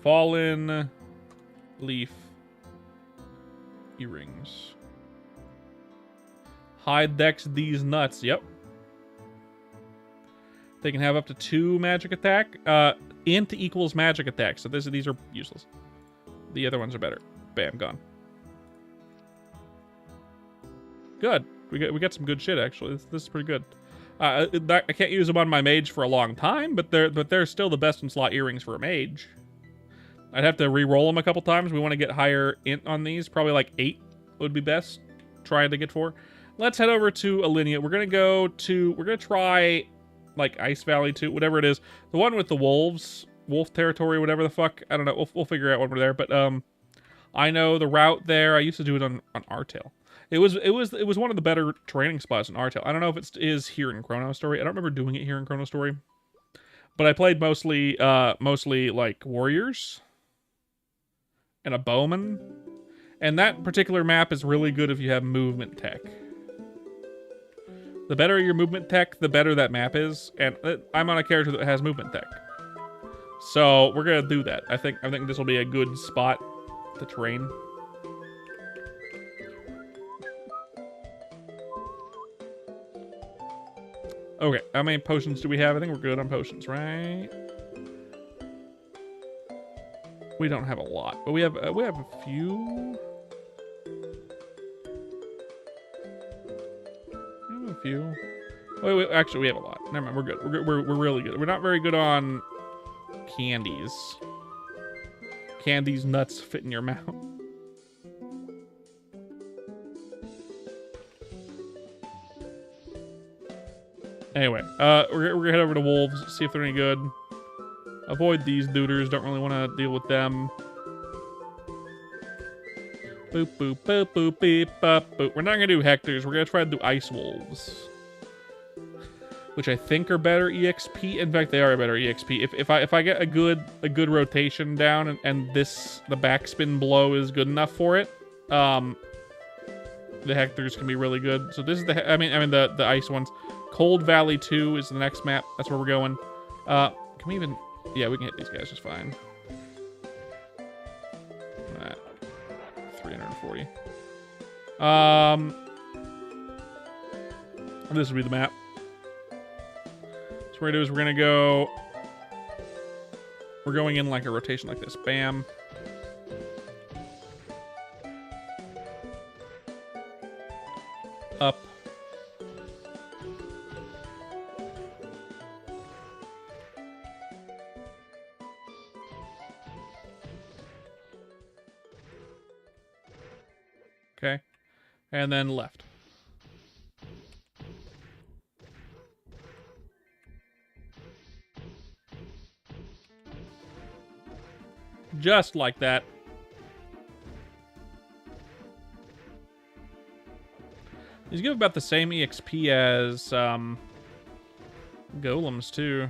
Fallen leaf earrings. High dex these nuts. Yep. They can have up to 2 magic attack. Int equals magic attack. So these are useless. The other ones are better. Bam, gone. Good. We got some good shit actually. This is pretty good. I can't use them on my mage for a long time, but they're still the best in slot earrings for a mage. I'd have to re-roll them a couple times. We want to get higher int on these. Probably like 8 would be best. Trying to get 4. Let's head over to Alinea. We're gonna try like Ice Valley 2, whatever it is. The one with the wolves, wolf territory, whatever the fuck. I don't know. We'll figure out when we're there. But I know the route there. I used to do it on Artail. It was one of the better training spots in Artail. I don't know if it is here in ChronoStory. I don't remember doing it here in ChronoStory. But I played mostly like warriors and a bowman. And that particular map is really good if you have movement tech. The better your movement tech, the better that map is. And I'm on a character that has movement tech. So we're gonna do that. I think this will be a good spot to train. Okay, how many potions do we have? I think we're good on potions, right? We don't have a lot, but we have a few. We have a few. Wait, actually, we have a lot. Never mind, we're good. We're really good. We're not very good on candies. Candies, nuts fit in your mouth. Anyway, we're gonna head over to wolves, see if they're any good. Avoid these duders. Don't really want to deal with them. Boop, boop, boop, boop, beep, boop, boop. We're not going to do Hectors. We're going to try to do Ice Wolves. Which I think are better EXP. In fact, they are a better EXP. If I get a good rotation down and the backspin blow is good enough for it, the Hectors can be really good. So this is the ice ones. Cold Valley 2 is the next map. That's where we're going. Can we even... Yeah, we can hit these guys just fine. 340. This will be the map. So what we're gonna do is we're going in like a rotation like this. Bam. Up. Okay. And then left. Just like that. These give about the same EXP as golems too.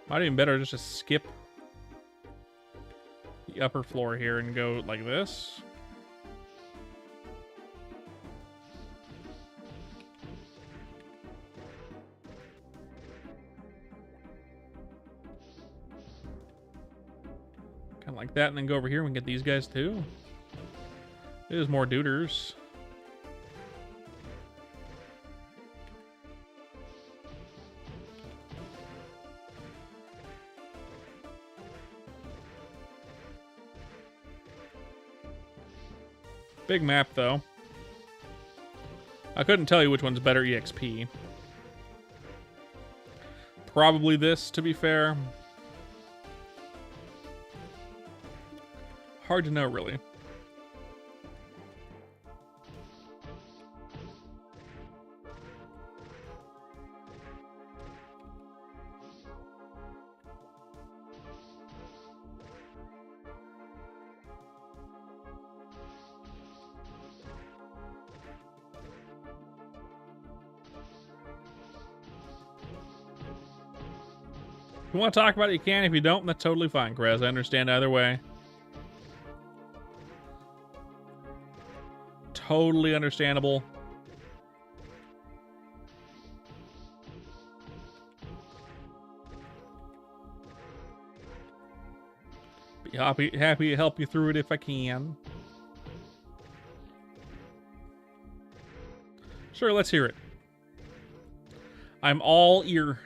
Might even better just to skip the upper floor here and go like this. Kind of like that, and then go over here and get these guys too. There's more duders. Big map, though. I couldn't tell you which one's better EXP. Probably this, to be fair. Hard to know, really. If you want to talk about it, you can. If you don't, that's totally fine, Krez. I understand either way. Totally understandable. Be happy to help you through it if I can. Sure, let's hear it. I'm all ear.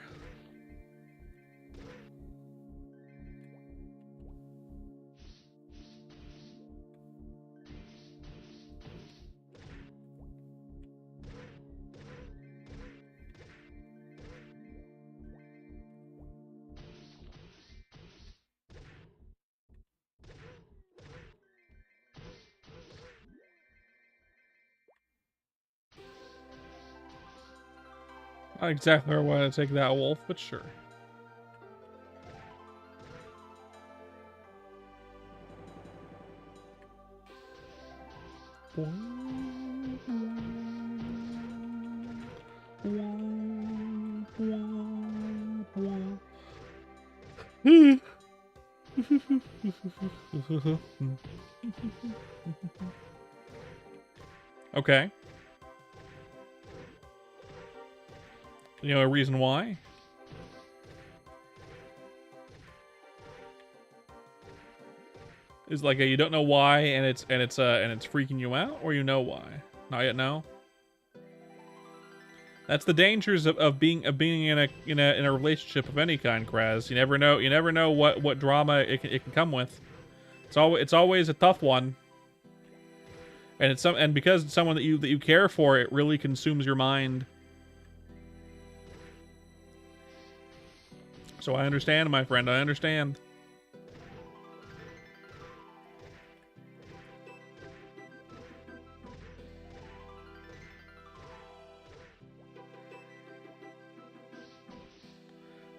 Not exactly where I want to take that wolf, but sure. Okay. You know a reason why? Is like you don't know why, and it's freaking you out, or you know why? Not yet. No. That's the dangers of being in a relationship of any kind, Kraz. You never know. You never know what drama it can come with. It's always a tough one. And because it's someone that you care for, it really consumes your mind. So I understand, my friend. I understand.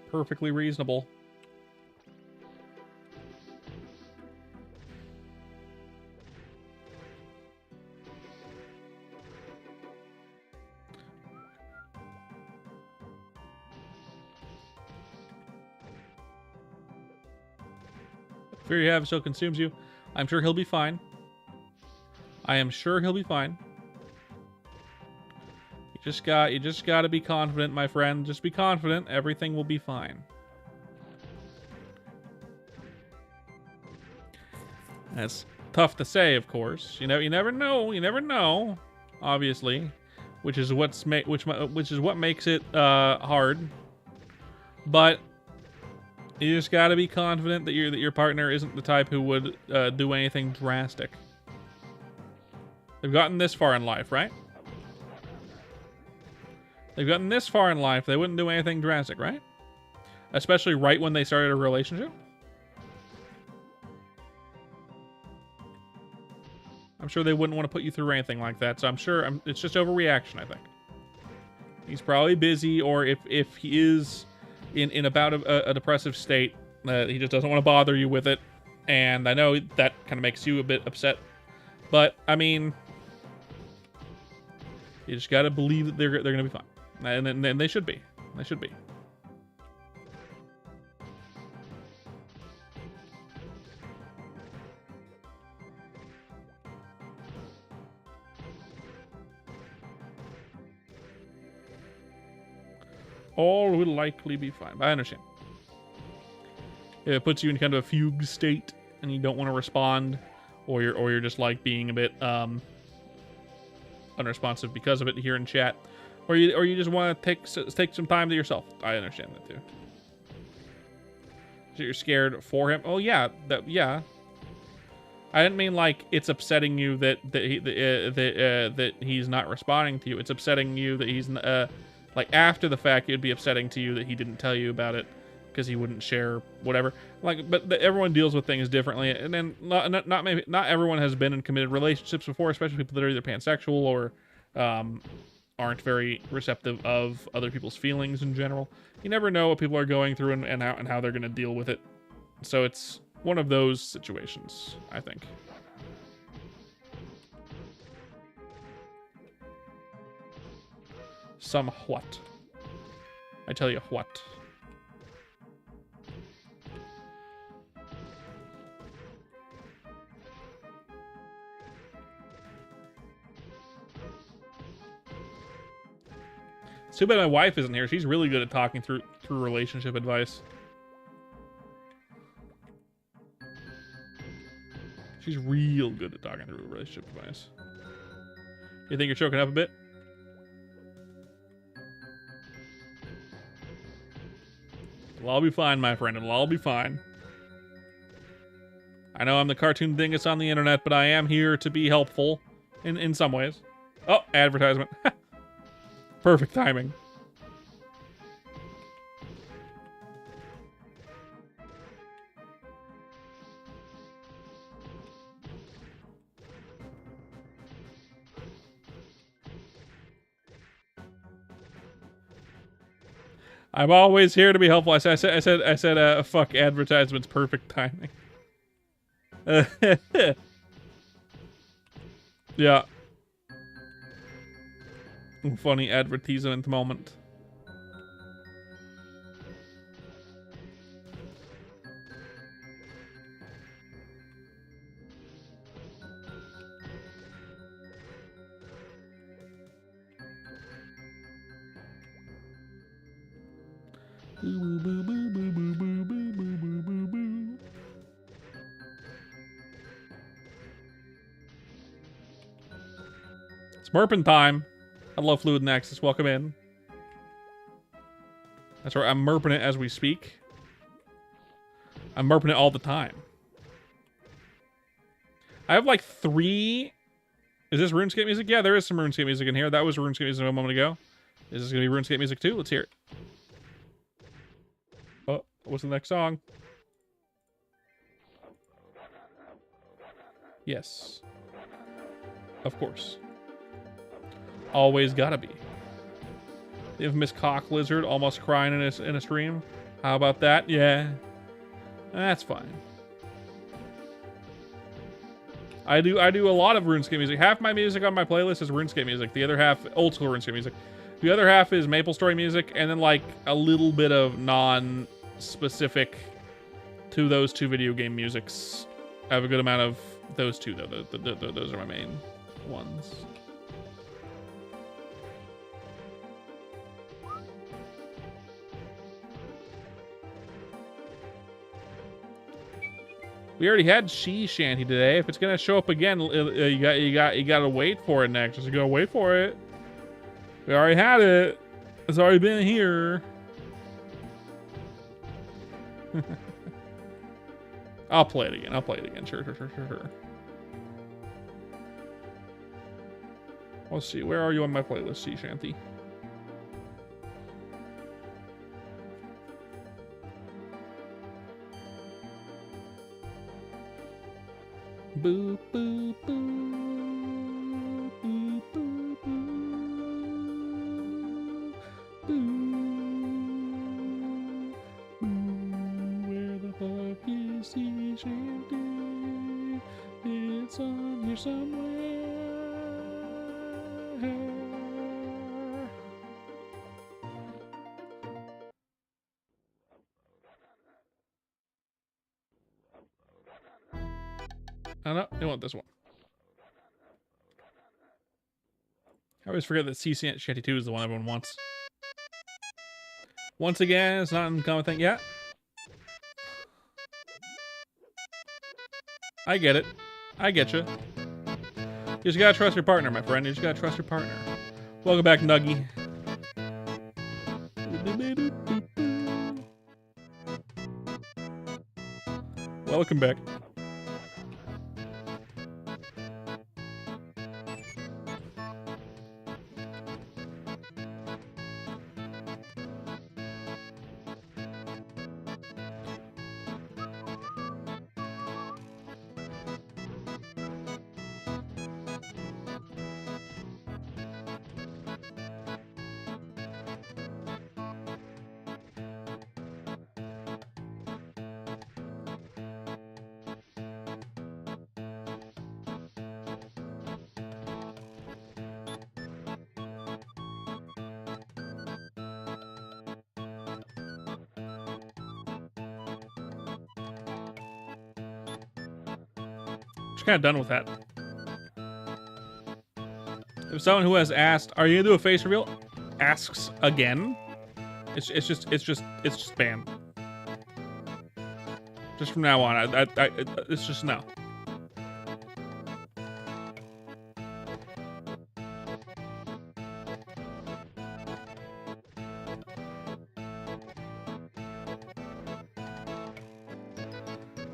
Perfectly reasonable. Fear you have still consumes you. I'm sure he'll be fine. I am sure he'll be fine. You just got to be confident, my friend. Just be confident. Everything will be fine. That's tough to say, of course. You never know. You never know. Obviously, which is what makes it hard. But you just got to be confident that your partner isn't the type who would do anything drastic. They've gotten this far in life, right? They've gotten this far in life, they wouldn't do anything drastic, right? Especially right when they started a relationship. I'm sure they wouldn't want to put you through anything like that, so I'm sure it's just overreaction, I think. He's probably busy, or if he is in about a depressive state, he just doesn't want to bother you with it. And I know that kind of makes you a bit upset. But, I mean, you just got to believe that they're going to be fine. And they should be. They should be. All will likely be fine. But I understand. If it puts you in kind of a fugue state, and you don't want to respond, or you're just like being a bit unresponsive because of it here in chat, or you just want to take some time to yourself. I understand that too. So you're scared for him. Oh yeah, yeah. I didn't mean like it's upsetting you that he's not responding to you. It's upsetting you that he's like after the fact. It'd be upsetting to you that he didn't tell you about it because he wouldn't share whatever. Like, but everyone deals with things differently, and then not everyone has been in committed relationships before, especially people that are either pansexual or aren't very receptive of other people's feelings in general. You never know what people are going through and how they're going to deal with it. So it's one of those situations, I think. Somewhat. I tell you what. It's too bad my wife isn't here. She's really good at talking through relationship advice. She's real good at talking through relationship advice. You think you're choking up a bit? It'll all be fine, my friend. It'll all be fine. I know I'm the cartoon dingus on the internet, but I am here to be helpful in some ways. Oh, advertisement. Perfect timing. I'm always here to be helpful. I said, fuck advertisements. Perfect timing. Yeah. Funny advertisement moment. Boo, boo, boo, boo, boo, boo, boo, boo, boo, boo, boo. It's Merpin time. I love Fluid Nexus. Welcome in. That's right. I'm merping it as we speak. I'm merping it all the time. I have like 3. Is this RuneScape music? Yeah, there is some RuneScape music in here. That was RuneScape music a moment ago. Is this going to be RuneScape music too? Let's hear it. Oh, what's the next song? Yes. Of course. Always gotta be. The infamous cock lizard almost crying in a stream. How about that? Yeah. That's fine. I do a lot of RuneScape music. Half my music on my playlist is RuneScape music. The other half, old school RuneScape music. The other half is MapleStory music, and then like a little bit of non-specific to those 2 video game musics. I have a good amount of those 2 though. Those are my main ones. We already had She Shanty today. If it's gonna show up again, you gotta wait for it next. Just gotta wait for it. We already had it. It's already been here. I'll play it again. I'll play it again. Sure. Let's see. Where are you on my playlist, Sea Shanty? Boo, boo, boo. Boo, boo, boo. Boo. Boo. Where the fuck is Sea Shanty? It's on here somewhere. Oh no, I want this one. I always forget that Sea Shanty 2 is the one everyone wants. Once again, it's not an uncommon thing yet. I get it. I get you. You just gotta trust your partner, my friend. You just gotta trust your partner. Welcome back, Nuggy. Welcome back. Just kind of done with that. If someone who has asked, "Are you gonna do a face reveal?" asks again, it's just spam. Just from now on, it's just no.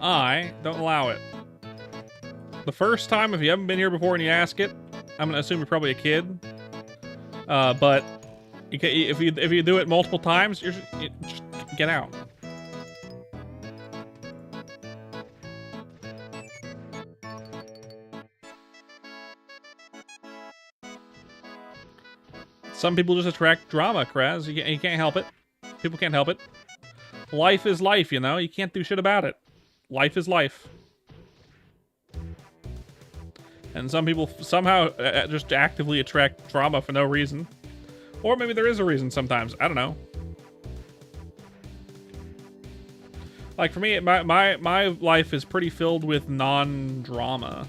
I don't allow it. The first time, if you haven't been here before and you ask it, I'm gonna assume you're probably a kid. But if you do it multiple times, you just get out. Some people just attract drama, Kraz. You can't help it. People can't help it. Life is life, you know? You can't do shit about it. Life is life. And some people somehow just actively attract drama for no reason. Or maybe there is a reason sometimes. I don't know. Like for me, my life is pretty filled with non-drama.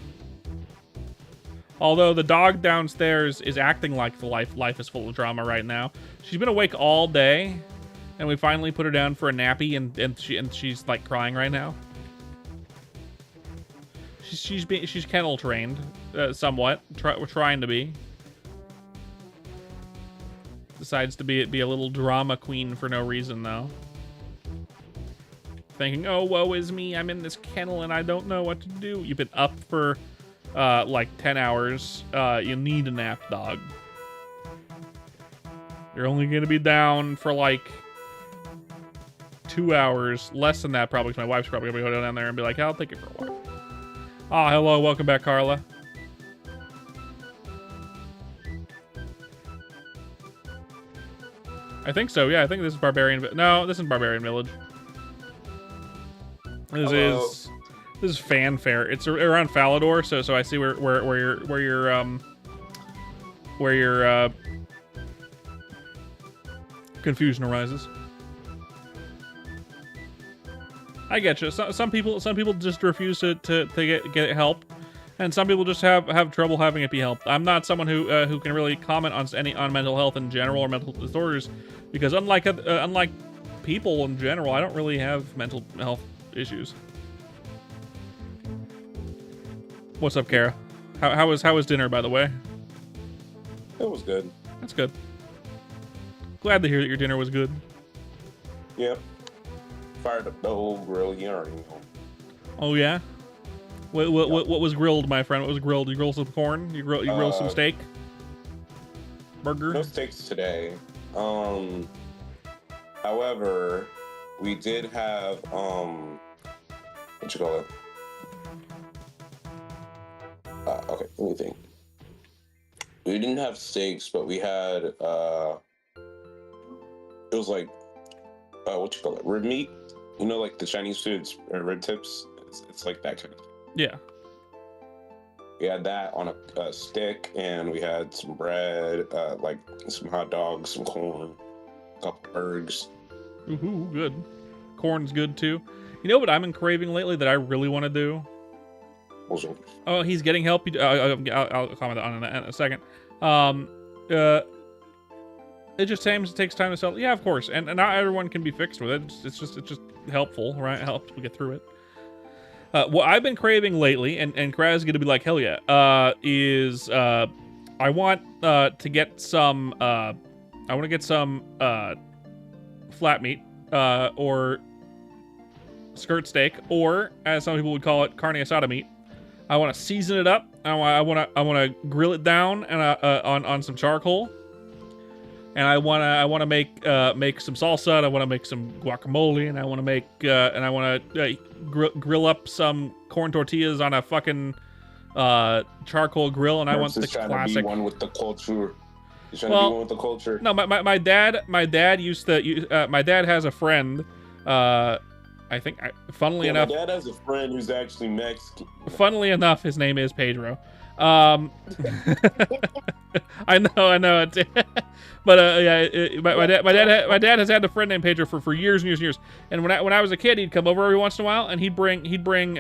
Although the dog downstairs is acting like the life is full of drama right now. She's been awake all day, and we finally put her down for a nappy, and she's like crying right now. She's kennel trained, somewhat. We're trying to be. Decides to be a little drama queen for no reason though. Thinking, oh, woe is me, I'm in this kennel and I don't know what to do. You've been up for like 10 hours. You need a nap, dog. You're only gonna be down for like 2 hours. Less than that probably, 'cause my wife's probably gonna go down there and be like, I'll take it for a while. Ah, hello, welcome back, Carla. I think so, yeah, I think this is Barbarian. No, this isn't Barbarian Village. This is Fanfare. It's around Falador, so I see where your confusion arises. I get you. Some people just refuse to get help, and some people just have trouble having it be helped. I'm not someone who can really comment on mental health in general or mental disorders, because unlike people in general, I don't really have mental health issues. What's up, Kara? How was dinner, by the way? It was good. That's good. Glad to hear that your dinner was good. Yep. Fired up the whole grill, you already know. Oh yeah. What was grilled, my friend? What was grilled? You grilled some corn? You grilled some steak? Burger? No steaks today. However, we did have what you call it? Okay, let me think. We didn't have steaks, but we had it was like what you call it? Rib meat. You know, like the Chinese foods, rib tips. It's like that kind of thing. Yeah. We had that on a stick, and we had some bread, like some hot dogs, some corn, a couple burgers. Ooh, good. Corn's good too. You know what I'm craving lately that I really want to do? Also, Oh, he's getting help. I'll comment on it in a second. It just takes time to sell. Yeah, of course, and not everyone can be fixed with it. It's just helpful, right? It helps people get through it. What I've been craving lately, and Kraz is gonna be like, hell yeah, is I want to get some flat meat, or skirt steak, or as some people would call it, carne asada meat. I want to season it up. I want to grill it down and on some charcoal. And I want to make some salsa. And I want to make some guacamole, and I want to grill up some corn tortillas on a fucking charcoal grill. And I want the classic. To be one with the culture. He's trying to be one with the culture. No, my dad used to. My dad has a friend. I think, funnily enough, my dad has a friend who's actually Mexican. Funnily enough, his name is Pedro. I know. But yeah, my dad has had a friend named Pedro for years and years and years. And when I was a kid, he'd come over every once in a while, and he'd bring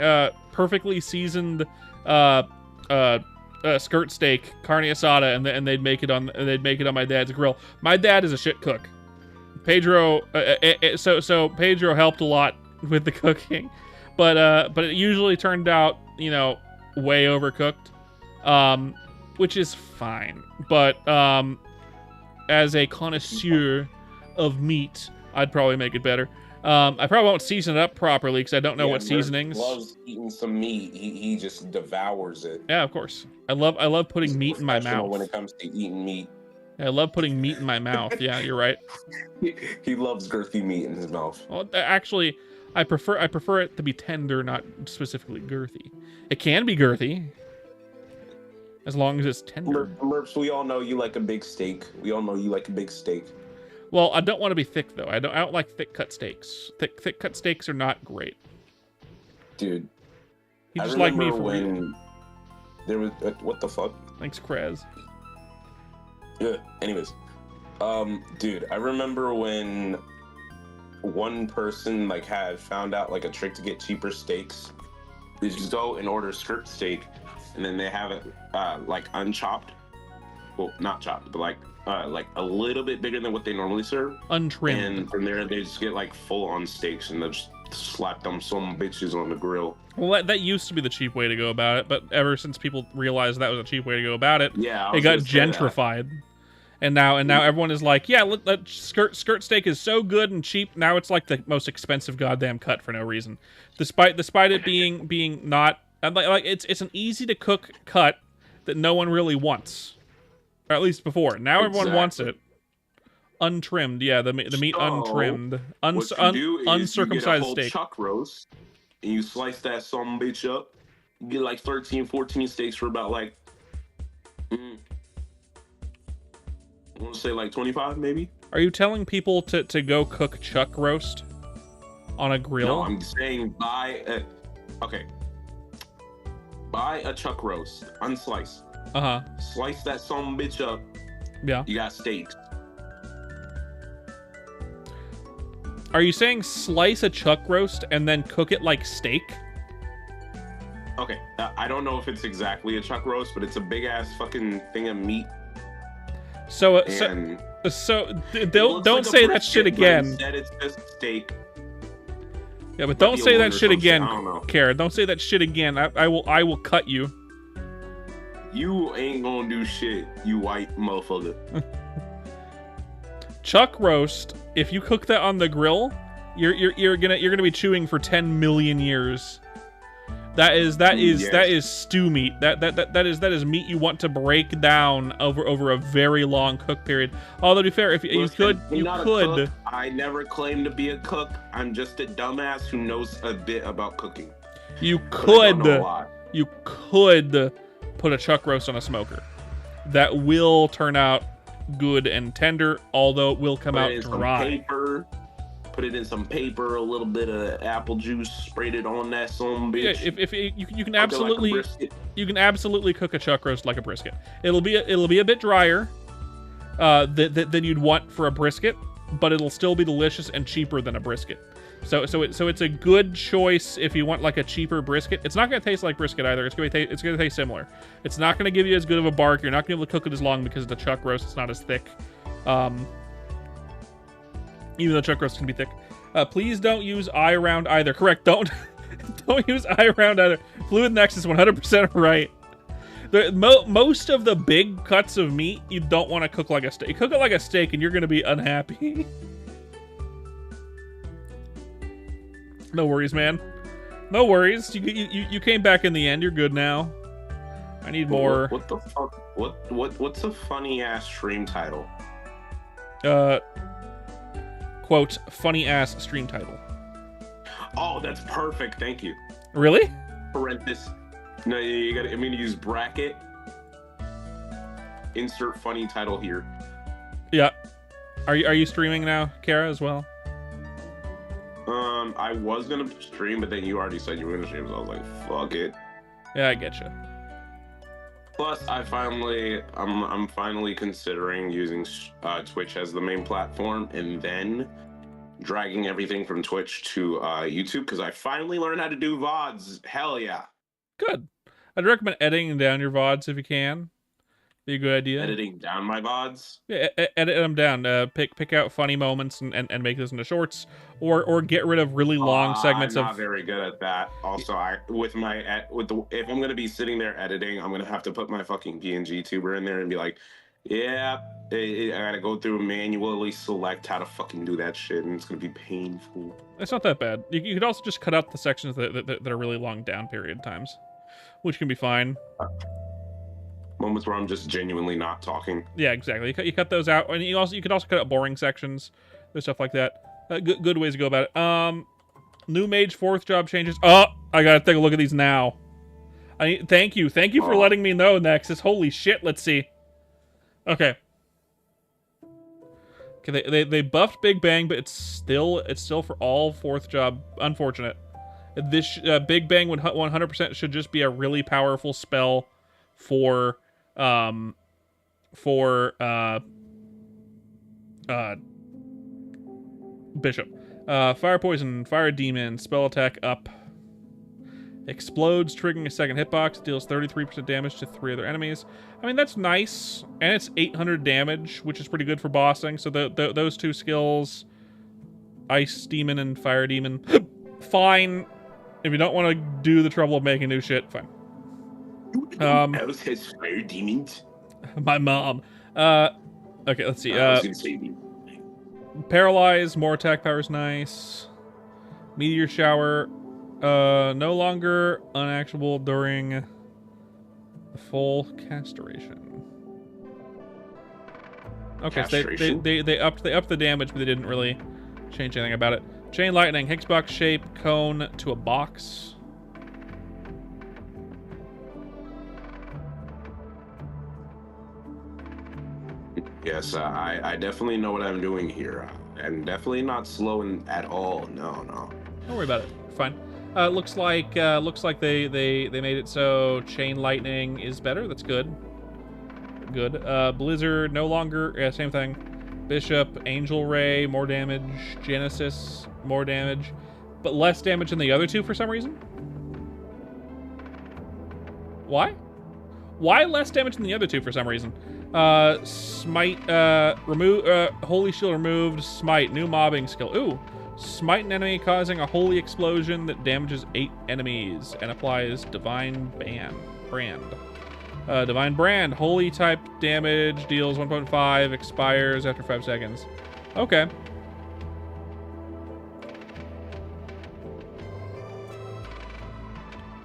perfectly seasoned skirt steak, carne asada, and they'd make it on my dad's grill. My dad is a shit cook. Pedro, so Pedro helped a lot with the cooking, but it usually turned out, way overcooked, which is fine. But as a connoisseur of meat, I'd probably make it better. I probably won't season it up properly because I don't know what seasonings. Loves eating some meat. He just devours it. Yeah, of course. I love putting meat in my mouth. When it comes to eating meat. I love putting meat in my mouth. Yeah, you're right. He loves girthy meat in his mouth. Well, actually, I prefer it to be tender, not specifically girthy. It can be girthy, as long as it's tender. Merps, we all know you like a big steak. Well, I don't want to be thick though. I don't like thick cut steaks. Thick cut steaks are not great. Dude, you just like me for when real. There was what the fuck? Thanks, Kraz. Yeah. Anyways, dude, I remember when one person had found out a trick to get cheaper steaks. They just go and order skirt steak, and then they have it unchopped. Well, not chopped, but a little bit bigger than what they normally serve. Untrimmed. And from there, they just get full on steaks, and they just slap them some bitches on the grill. Well, that used to be the cheap way to go about it, but ever since people realized that was a cheap way to go about it, yeah, it got gentrified. And now everyone is like, yeah, that skirt steak is so good and cheap. Now it's like the most expensive goddamn cut for no reason, despite it being not it's an easy to cook cut that no one really wants, or at least before. Now everyone wants it untrimmed. Yeah, the meat untrimmed, uncircumcised steak. Chuck roast, and you slice that some bitch up. You get 13, 14 steaks for about I want to say 25 maybe. Are you telling people to go cook chuck roast on a grill? No, I'm saying buy a chuck roast, unsliced. Slice that some bitch up. Yeah. You got steaks. Are you saying slice a chuck roast and then cook it like steak? Okay, I don't know if it's exactly a chuck roast, but it's a big ass fucking thing of meat. So don't say that shit again. Instead, it's just steak. Yeah, but don't say that shit again, Kara. Don't say that shit again. I will cut you. You ain't gonna do shit, you white motherfucker. Chuck roast. If you cook that on the grill, you're gonna be chewing for 10 million years. That is stew meat. That is meat you want to break down over a very long cook period. Although to be fair, if you could. I never claimed to be a cook. I'm just a dumbass who knows a bit about cooking. You could put a chuck roast on a smoker. That will turn out good and tender, although it will come out dry. Put it in some paper, a little bit of apple juice, sprayed it on that some bitch. Yeah, if you can absolutely cook a chuck roast like a brisket. It'll be a bit drier than you'd want for a brisket, but it'll still be delicious and cheaper than a brisket. So it's a good choice if you want a cheaper brisket. It's not gonna taste like brisket either. It's gonna taste similar. It's not gonna give you as good of a bark. You're not gonna be able to cook it as long because the chuck roast is not as thick. Even though chuck roast can be thick. Please don't use eye round either. Correct. Don't Don't use eye around either. Fluid Nexus, 100% right. Most of the big cuts of meat, you don't want to cook like a steak. You cook it like a steak and you're going to be unhappy. No worries, man. No worries. You came back in the end. You're good now. I need more. What the fuck? What's a funny ass stream title? Quote, funny ass stream title. Oh, that's perfect. Thank you. Really? Parenthesis. No, you gotta. I'm gonna use bracket. Insert funny title here. Yeah. Are you streaming now, Kara, as well? I was gonna stream, but then you already said you were gonna stream, so I was like, fuck it. Yeah, I get you. Plus, I'm finally considering using Twitch as the main platform, and then dragging everything from Twitch to YouTube, because I finally learned how to do VODs. Hell yeah. Good. I'd recommend editing down your VODs if you can. Be a good idea. Editing down my VODs? Yeah, edit them down. Pick out funny moments and make those into shorts, or get rid of really long segments. I'm not very good at that. Also, if I'm gonna be sitting there editing, I'm gonna have to put my fucking PNG tuber in there and be like, yeah, I gotta go through and manually select how to fucking do that shit, and it's gonna be painful. It's not that bad. You could also just cut out the sections that are really long down period times, which can be fine. Moments where I'm just genuinely not talking. Yeah, exactly. You cut those out, and you could also cut out boring sections, and stuff like that. Good ways to go about it. New mage 4th job changes. Oh, I gotta take a look at these now. Thank you for letting me know, Nexus. Holy shit, let's see. Okay. Okay, they buffed Big Bang, but it's still for all 4th job. Unfortunate. This Big Bang 100% should just be a really powerful spell for Bishop. Fire Poison, Fire Demon, spell attack up. Explodes, triggering a second hitbox, deals 33% damage to 3 other enemies. I mean, that's nice, and it's 800 damage, which is pretty good for bossing. So those two skills, Ice Demon and Fire Demon, fine. If you don't want to do the trouble of making new shit, fine. Else has Fire Demons? My mom. Okay, let's see. I was gonna say Paralyze, more attack power is nice. Meteor Shower, no longer unactionable during the full castration. Okay, Castration? so they upped the damage, but they didn't really change anything about it. Chain Lightning, Hexbox shape, cone to a box. Yes, I definitely know what I'm doing here. And definitely not slowing at all. No. Don't worry about it. Fine. Looks like they made it so Chain Lightning is better. That's good. Good. Blizzard no longer. Yeah, same thing. Bishop, Angel Ray, more damage. Genesis, more damage, but less damage than the other two for some reason. Why? Why less damage than the other two for some reason? Smite, Holy Shield removed. Smite, new mobbing skill. Ooh. Smite an enemy causing a holy explosion that damages 8 enemies and applies Divine Brand. Divine Brand, holy type damage, deals 1.5, expires after 5 seconds. Okay. Is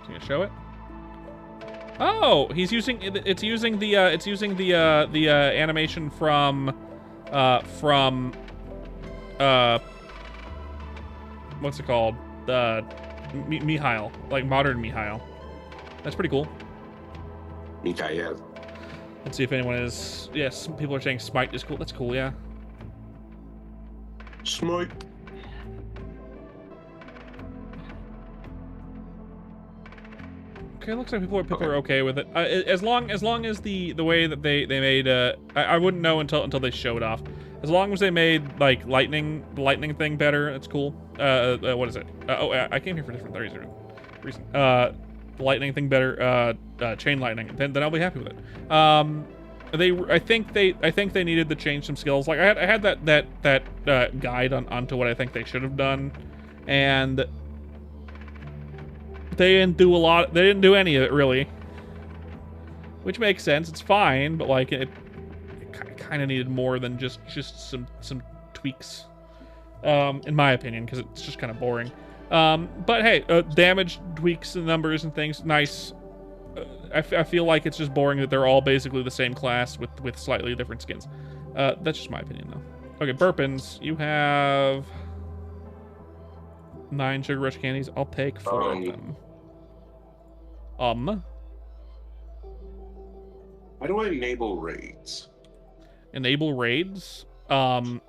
he gonna show it? Oh, it's using the animation from what's it called? Mihail, like modern Mihail. That's pretty cool. Okay, yeah. Let's see if anyone is. Yes, people are saying Smite is cool. That's cool, yeah. Smite. Okay, looks like people are okay with it. As long as the way that they made I wouldn't know until they showed off. As long as they made like the lightning thing better, that's cool. What is it? I came here for different reason. The lightning thing better. Chain lightning. Then I'll be happy with it. I think they needed to change some skills. Like I had that guide onto what I think they should have done, and they didn't do a lot. They didn't do any of it really, which makes sense. It's fine, but like it kind of needed more than just some tweaks, in my opinion, because it's just kind of boring. But hey, damage tweaks and numbers and things, nice. I feel like it's just boring that they're all basically the same class with slightly different skins. That's just my opinion, though. Okay, Burpins, you have 9 Sugar Rush candies. I'll take 4 of them. How do I enable raids? Enable raids? Because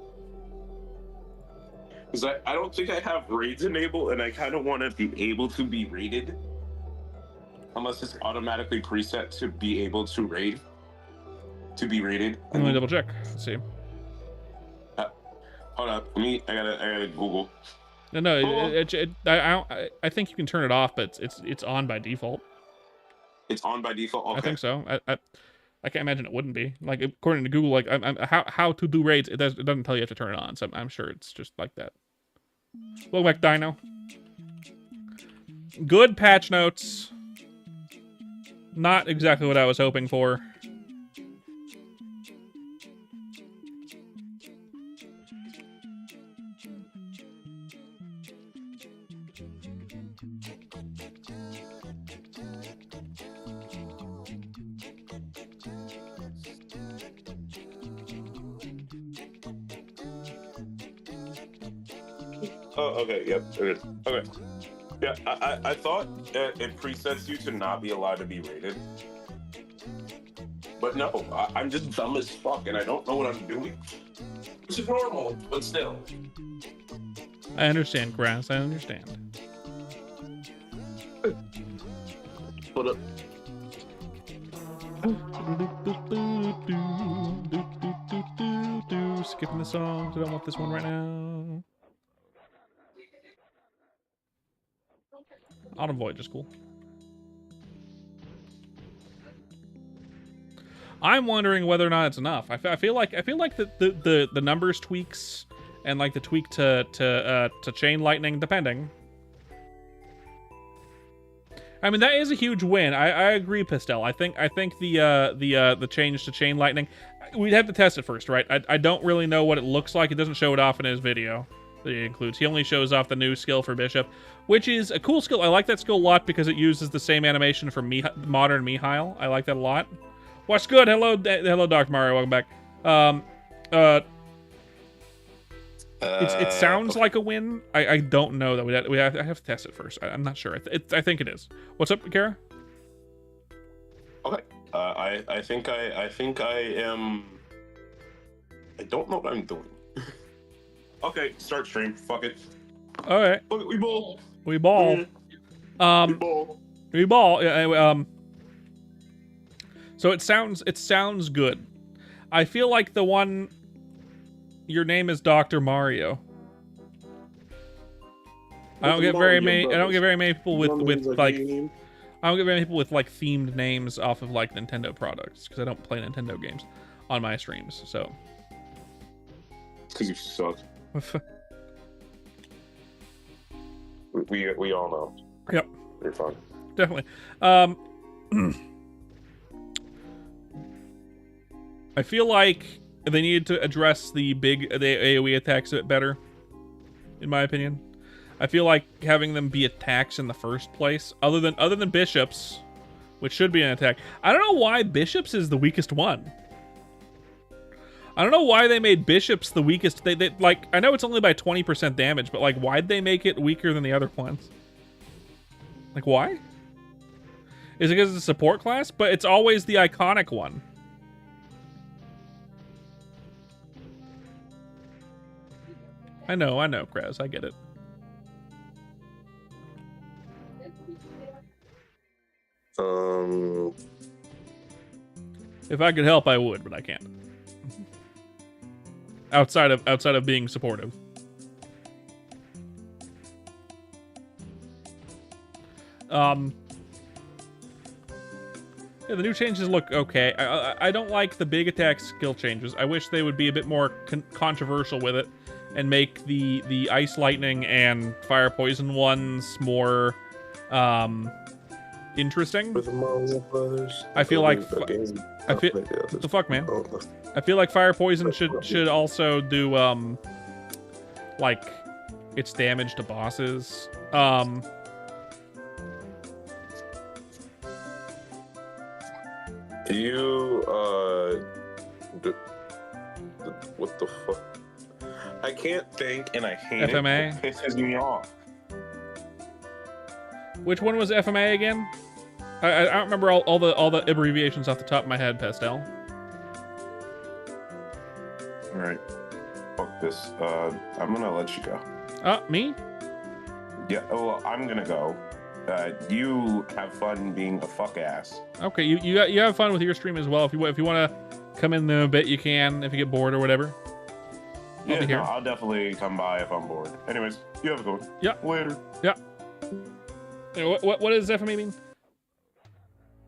I don't think I have raids enabled, and I kind of want to be able to be raided. Unless it's automatically preset to be able to raid. To be raided. Let me double check. Let's see. Hold up. I gotta Google. No, I think you can turn it off, but it's on by default. It's on by default? Okay. I think so. I can't imagine it wouldn't be. Like, according to Google, like how to do raids, it doesn't tell you have to turn it on, so I'm sure it's just like that. Welcome back, Dino. Good patch notes. Not exactly what I was hoping for. Oh, okay, yep. Okay. Yeah, I thought it presets you to not be allowed to be rated. But no, I'm just dumb as fuck and I don't know what I'm doing. Which is normal, but still. I understand, Grass. I understand. Hold up. Skipping the songs. I don't want this one right now. Autumn Voyage is cool. I'm wondering whether or not it's enough. I feel like the numbers tweaks and like the tweak to chain lightning, depending. I mean, that is a huge win. I agree, Pistel. I think the change to chain lightning, we'd have to test it first, right? I don't really know what it looks like. It doesn't show it off in his video that he includes. He only shows off the new skill for Bishop, which is a cool skill. I like that skill a lot because it uses the same animation from modern Mihail. I like that a lot. What's good? Hello, Dr. Mario. Welcome back. It sounds like a win. I don't know though. I have to test it first. I'm not sure. I think it is. What's up, Kara? Okay. I think I am. I don't know what I'm doing. Okay, start stream. Fuck it. All right. We ball. We ball. We ball. We ball. So it sounds good. I feel like the one. Your name is Dr. Mario. I don't get very many people with like. I don't get very many people with like themed names off of like Nintendo products because I don't play Nintendo games on my streams. So. Because you suck. we all know. Yep. You're fine. Definitely. I feel like they needed to address the AoE attacks a bit better, in my opinion. I feel like having them be attacks in the first place, other than Bishops, which should be an attack. I don't know why Bishops is the weakest one. I don't know why they made Bishops the weakest. They like, I know it's only by 20% damage, but like, why'd they make it weaker than the other ones? Like, why? Is it because it's a support class? But it's always the iconic one. I know, Kraz. I get it. If I could help, I would, but I can't. Outside of being supportive. Yeah, the new changes look okay. I don't like the big attack skill changes. I wish they would be a bit more controversial with it and make the ice lightning and fire poison ones more interesting. For the Mario Brothers. I feel like I feel what the fuck, man. I feel like fire poison should also do like its damage to bosses. You what the fuck? I can't think, and I hate FMA? it. It pisses me off. Which one was FMA again? I don't remember all the abbreviations off the top of my head, Pastel. All right, fuck this. I'm gonna let you go. Me? Yeah. Well, I'm gonna go. You have fun being a fuck ass. Okay, you have fun with your stream as well. If you want to come in a bit, you can. If you get bored or whatever. I'll be here. No, I'll definitely come by if I'm bored. Anyways, you have a good one. Yeah. Later. Yeah. What does FMA mean?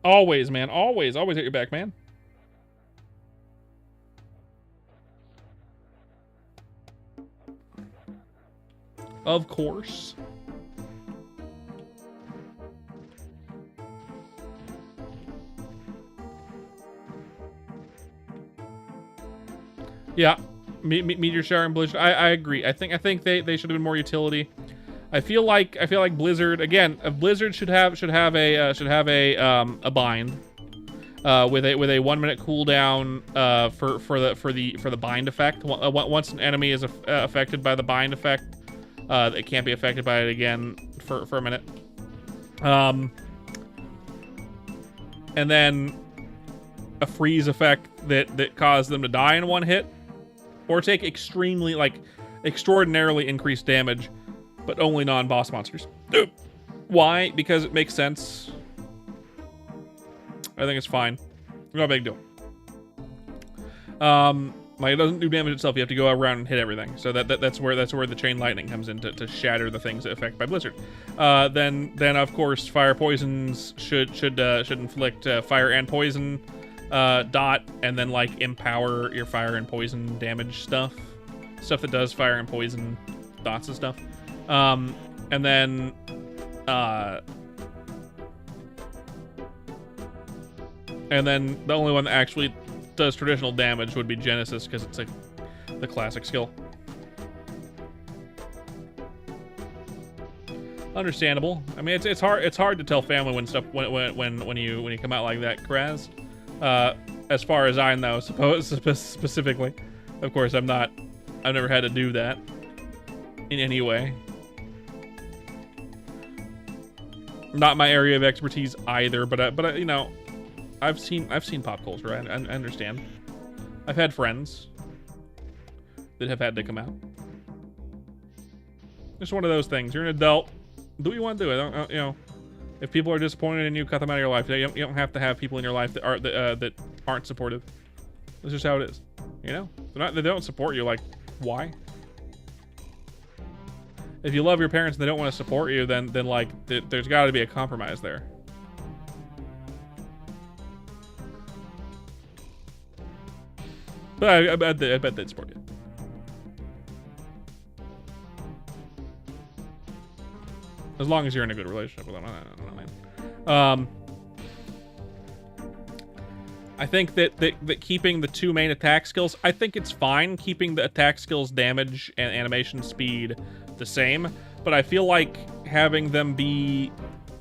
Always, man. Always at your back, man. Of course. Yeah, Meteor Shower and Blizzard. I agree. I think they should have been more utility. I feel like Blizzard again. Blizzard should have a bind with a 1 minute cooldown for the bind effect. Once an enemy is affected by the bind effect, it can't be affected by it again for a minute. And then a freeze effect that caused them to die in one hit, or take extraordinarily increased damage, but only non-boss monsters. Why? Because it makes sense. I think it's fine. No big deal. Like, it doesn't do damage itself. You have to go around and hit everything. So that's where the chain lightning comes in to shatter the things that affect by Blizzard. Then of course fire poisons should inflict fire and poison dot, and then like empower your fire and poison damage stuff that does fire and poison dots and stuff. And then the only one that actually does traditional damage would be Genesis, because it's the classic skill. Understandable. I mean, it's hard to tell family when you come out like that, Kraz. As far as I know, specifically. Of course, I've never had to do that in any way. Not my area of expertise either, but you know, I've seen pop culture. I understand. I've had friends that have had to come out. Just one of those things. You're an adult. Do what you want to do. You know, if people are disappointed in you, cut them out of your life. You don't have to have people in your life that aren't supportive. That's just how it is. You know, they don't support you. Like, why? If you love your parents and they don't want to support you, then like there's got to be a compromise there. But I bet they'd support you. As long as you're in a good relationship with them. I don't know, man. I think that keeping the two main attack skills, I think it's fine keeping the attack skills damage and animation speed the same, but I feel like having them be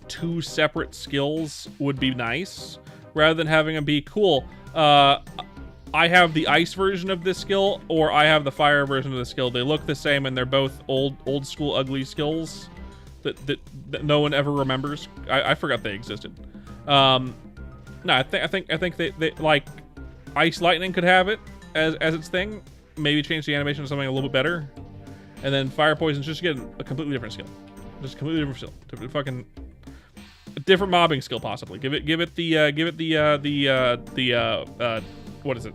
two separate skills would be nice, rather than having them be cool. I have the ice version of this skill, or I have the fire version of the skill. They look the same, and they're both old school ugly skills that no one ever remembers. I forgot they existed. No, I think they like Ice Lightning could have it as its thing. Maybe change the animation to something a little bit better, and then Fire Poison just get a completely different skill. Just a completely different skill. Fucking a different mobbing skill possibly. Give it the what is it?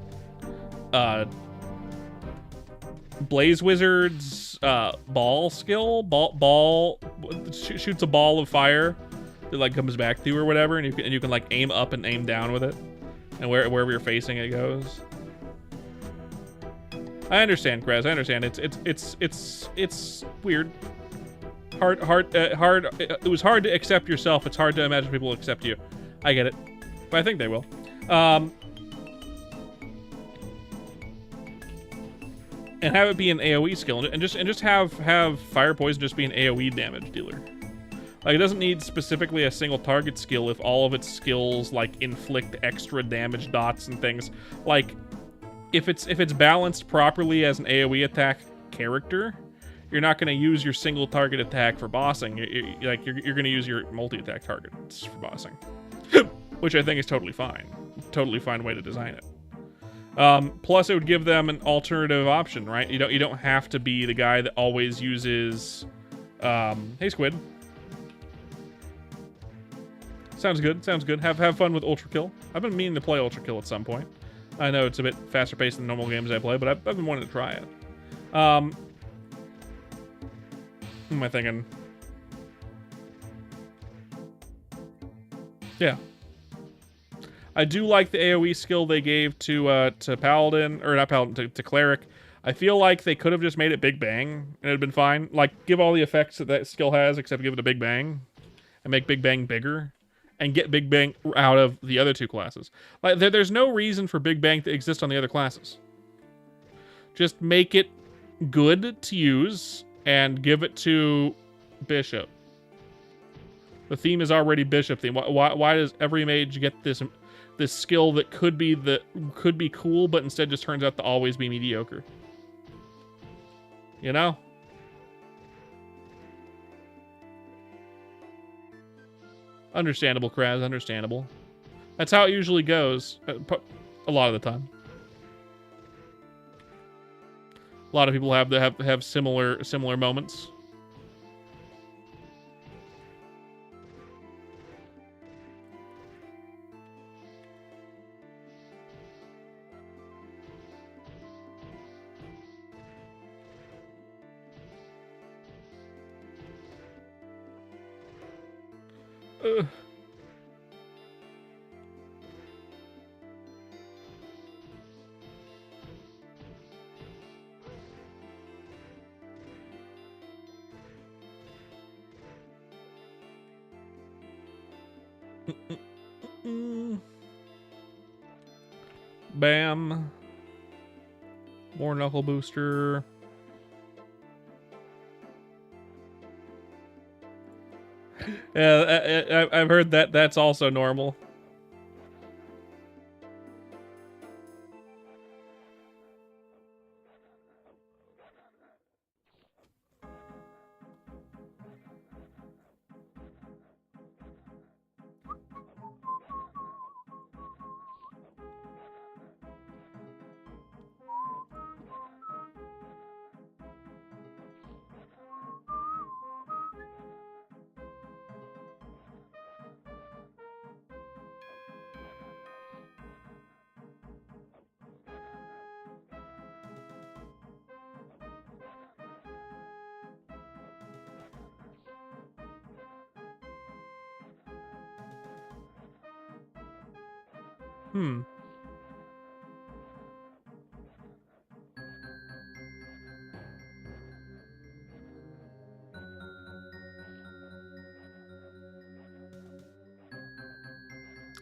Blaze Wizard's ball skill. Ball shoots a ball of fire that like comes back to you or whatever, and you can like aim up and aim down with it, and wherever you're facing it goes. I understand, Kraz. I understand. It's weird. hard. It was hard to accept yourself. It's hard to imagine people will accept you. I get it, but I think they will. And have it be an AOE skill, and just have fire poison just be an AOE damage dealer. Like, it doesn't need specifically a single target skill if all of its skills like inflict extra damage dots and things. Like, if it's balanced properly as an AOE attack character, you're not going to use your single target attack for bossing. You're going to use your multi-attack targets for bossing, which I think is totally fine. Totally fine way to design it. Plus, it would give them an alternative option, right? You don't have to be the guy that always uses. Hey, Squid. Sounds good. Sounds good. Have fun with Ultra Kill. I've been meaning to play Ultra Kill at some point. I know it's a bit faster paced than normal games I play, but I've been wanting to try it. Who am I thinking? Yeah. I do like the AoE skill they gave to Paladin, or not Paladin, to Cleric. I feel like they could have just made it Big Bang, and it'd been fine. Like, give all the effects that skill has, except give it a Big Bang, and make Big Bang bigger, and get Big Bang out of the other two classes. Like, there's no reason for Big Bang to exist on the other classes. Just make it good to use, and give it to Bishop. The theme is already Bishop theme. Why does every mage get this skill that could be cool, but instead just turns out to always be mediocre? You know? Understandable, Kraz. Understandable. That's how it usually goes. A lot of the time. A lot of people have similar moments. Bam. More knuckle booster. Yeah, I've heard that's also normal. Hmm.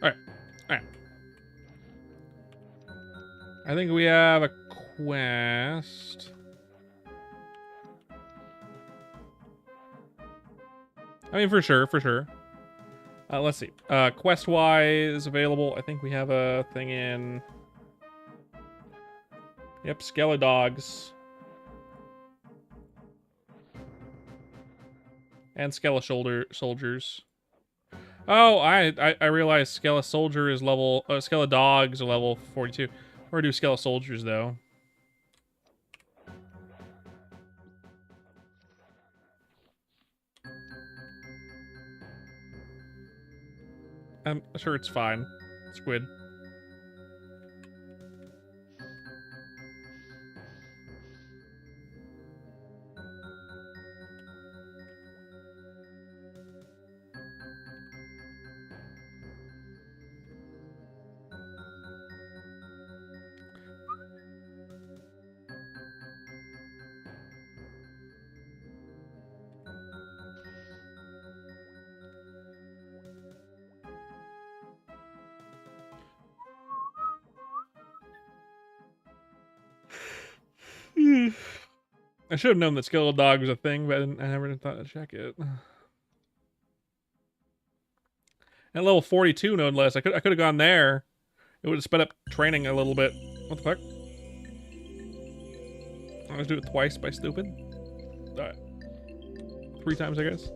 Alright. Alright. I think we have a quest. I mean, for sure, for sure. Let's see. Quest-wise available. I think we have a thing in... Yep, Skeledogs. And Soldiers. Oh, I realized Soldier is level... Skeledogs are level 42. Or do Soldiers, though. I'm sure it's fine. Squid. I should have known that skeletal dog was a thing, but I never thought to check it. At level 42, no less. I could have gone there. It would have sped up training a little bit. What the fuck? I always do it twice by stupid. Alright. 3 times, I guess.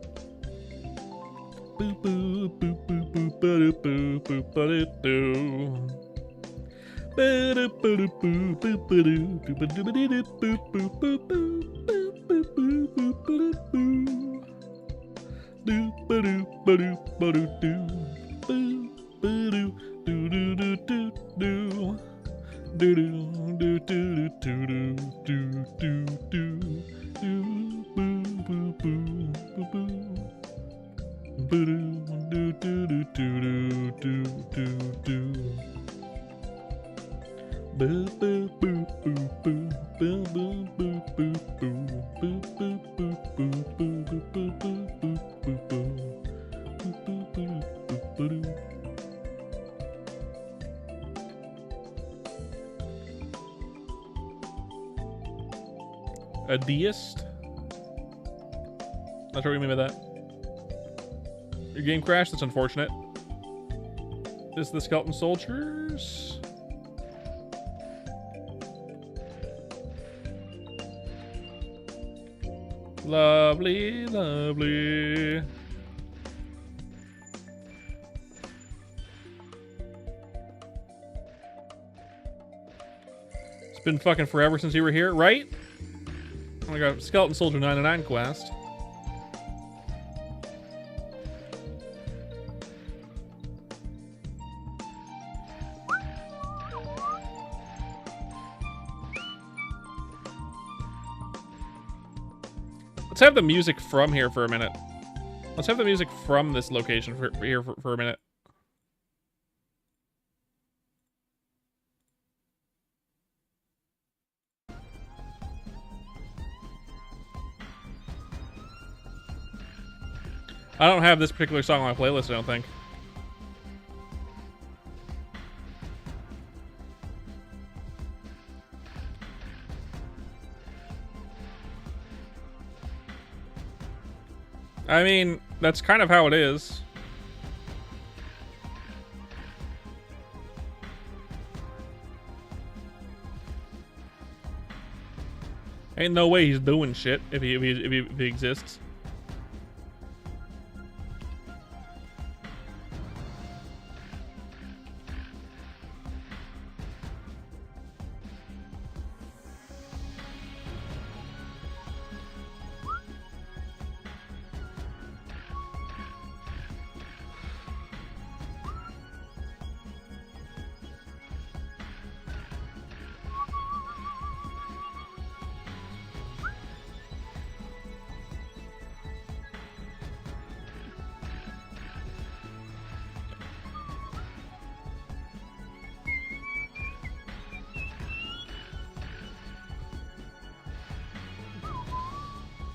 Boop boop boop boop boop boop boop boop boop boop. A deist? Not sure what you mean by that. Your game crashed? That's unfortunate. This is the skeleton soldiers? Lovely, lovely. It's been fucking forever since you were here, right? Oh my god, Skeleton Soldier 99 quest. Let's have the music from here for a minute. Let's have the music from this location for a minute. I don't have this particular song on my playlist, I don't think. I mean, that's kind of how it is. Ain't no way he's doing shit if he exists.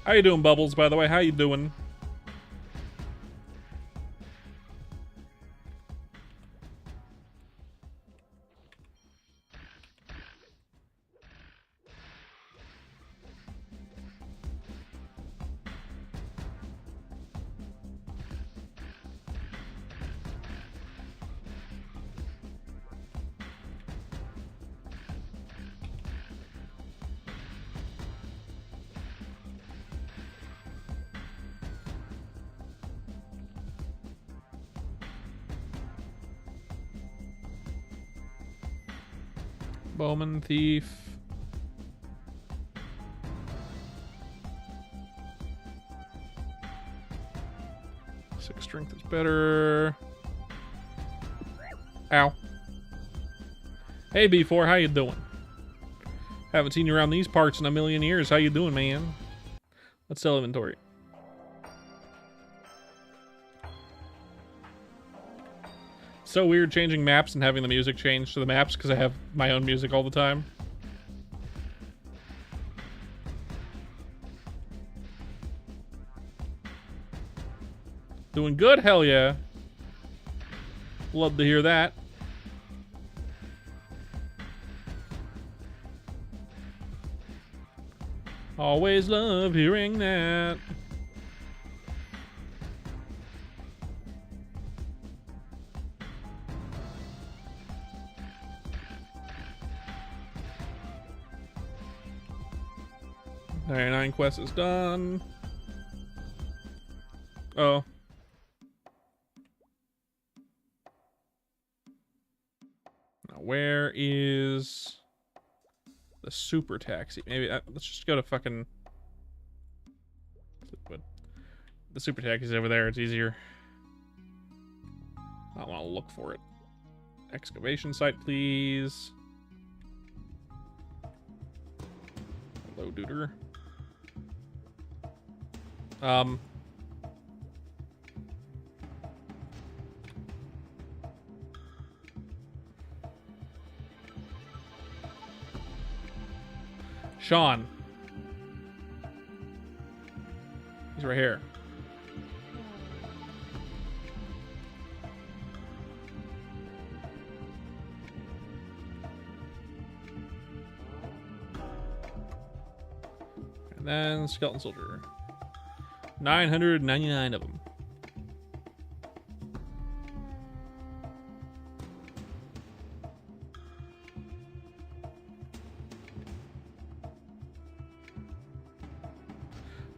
How you doing, Bubbles, by the way? How you doing? Bowman Thief. Six strength is better. Ow. Hey B4, how you doing? Haven't seen you around these parts in a million years. How you doing, man? Let's sell inventory. So weird changing maps and having the music change to the maps because I have my own music all the time. Doing good? Hell yeah. Love to hear that. Always love hearing that. Alright, 9 quests is done. Oh. Now where is the super taxi? Maybe let's just go to fucking. The super taxi's over there. It's easier. I want to look for it. Excavation site, please. Hello, duder. Sean. He's right here. And then Skeleton Soldier. 999 of them.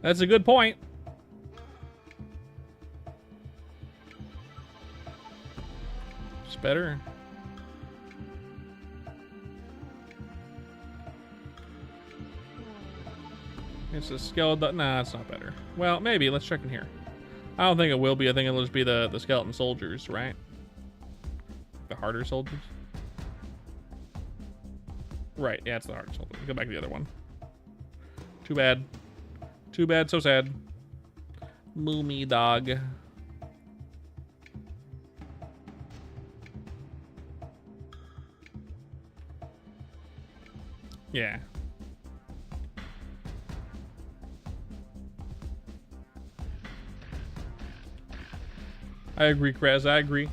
That's a good point. It's better. It's a skeleton. Nah, it's not better. Well, maybe. Let's check in here. I don't think it will be. I think it'll just be the skeleton soldiers, right? The harder soldiers? Right, yeah, it's the harder soldiers. Go back to the other one. Too bad. Too bad, so sad. Moomy dog. Yeah. I agree, Krez. I agree.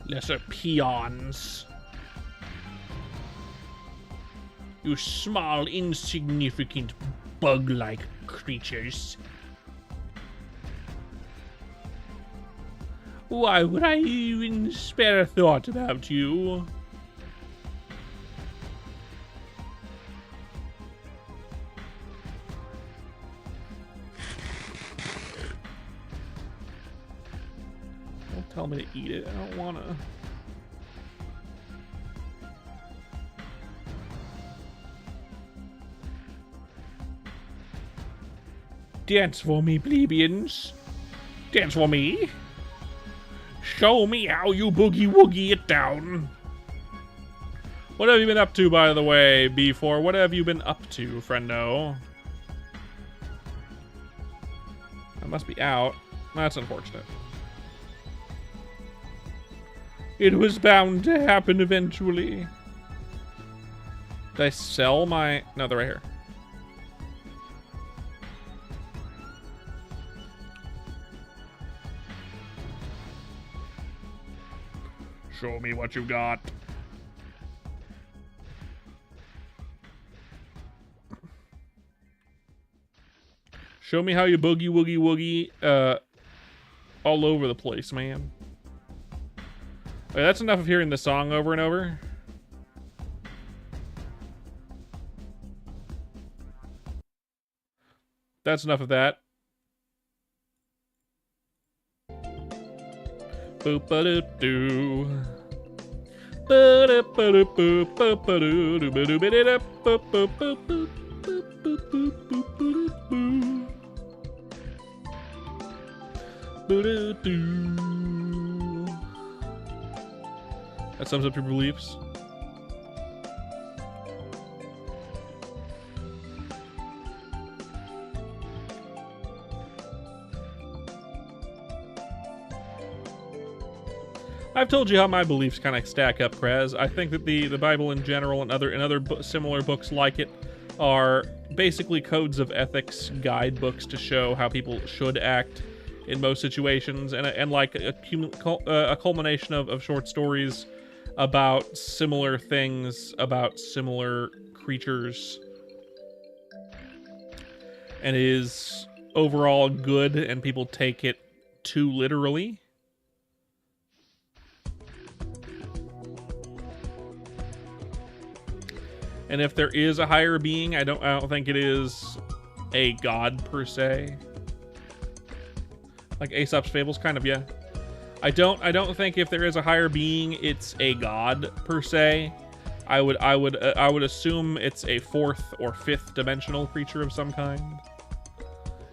Lesser peons. You small, insignificant, bug-like creatures. Why would I even spare a thought about you? Don't tell me to eat it. I don't wanna. Dance for me, plebeians. Dance for me. Show me how you boogie-woogie it down. What have you been up to, by the way, B4? What have you been up to, friendo? I must be out. That's unfortunate. It was bound to happen eventually. Did I sell my... No, they're right here. Show me what you got. Show me how you boogie woogie woogie all over the place, man. Okay, that's enough of hearing the song over and over. That's enough of that. Boop-a-doo-doo. That sums up your beliefs. I've told you how my beliefs kind of stack up, Kraz. I think that the Bible in general and other similar books like it are basically codes of ethics, guidebooks to show how people should act in most situations, and like a culmination of short stories about similar things, about similar creatures, and is overall good, and people take it too literally. And if there is a higher being, I don't think it is a god per se. Like Aesop's Fables, kind of, yeah. I don't think if there is a higher being, it's a god per se. I would assume it's a fourth or fifth dimensional creature of some kind.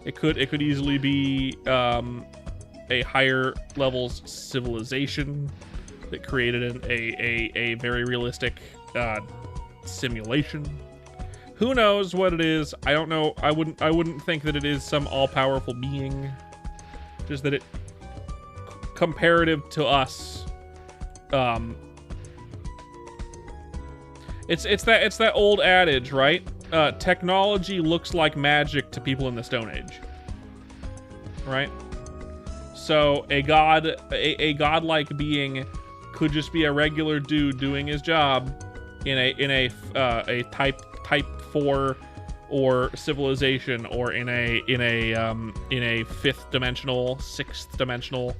It could easily be a higher levels civilization that created a very realistic simulation. Who knows what it is? I don't know. I wouldn't think that it is some all-powerful being. Just that it, comparative to us, it's that old adage, right? Technology looks like magic to people in the Stone Age, right? So a godlike being could just be a regular dude doing his job in a type 4 or civilization, or in a fifth dimensional, sixth dimensional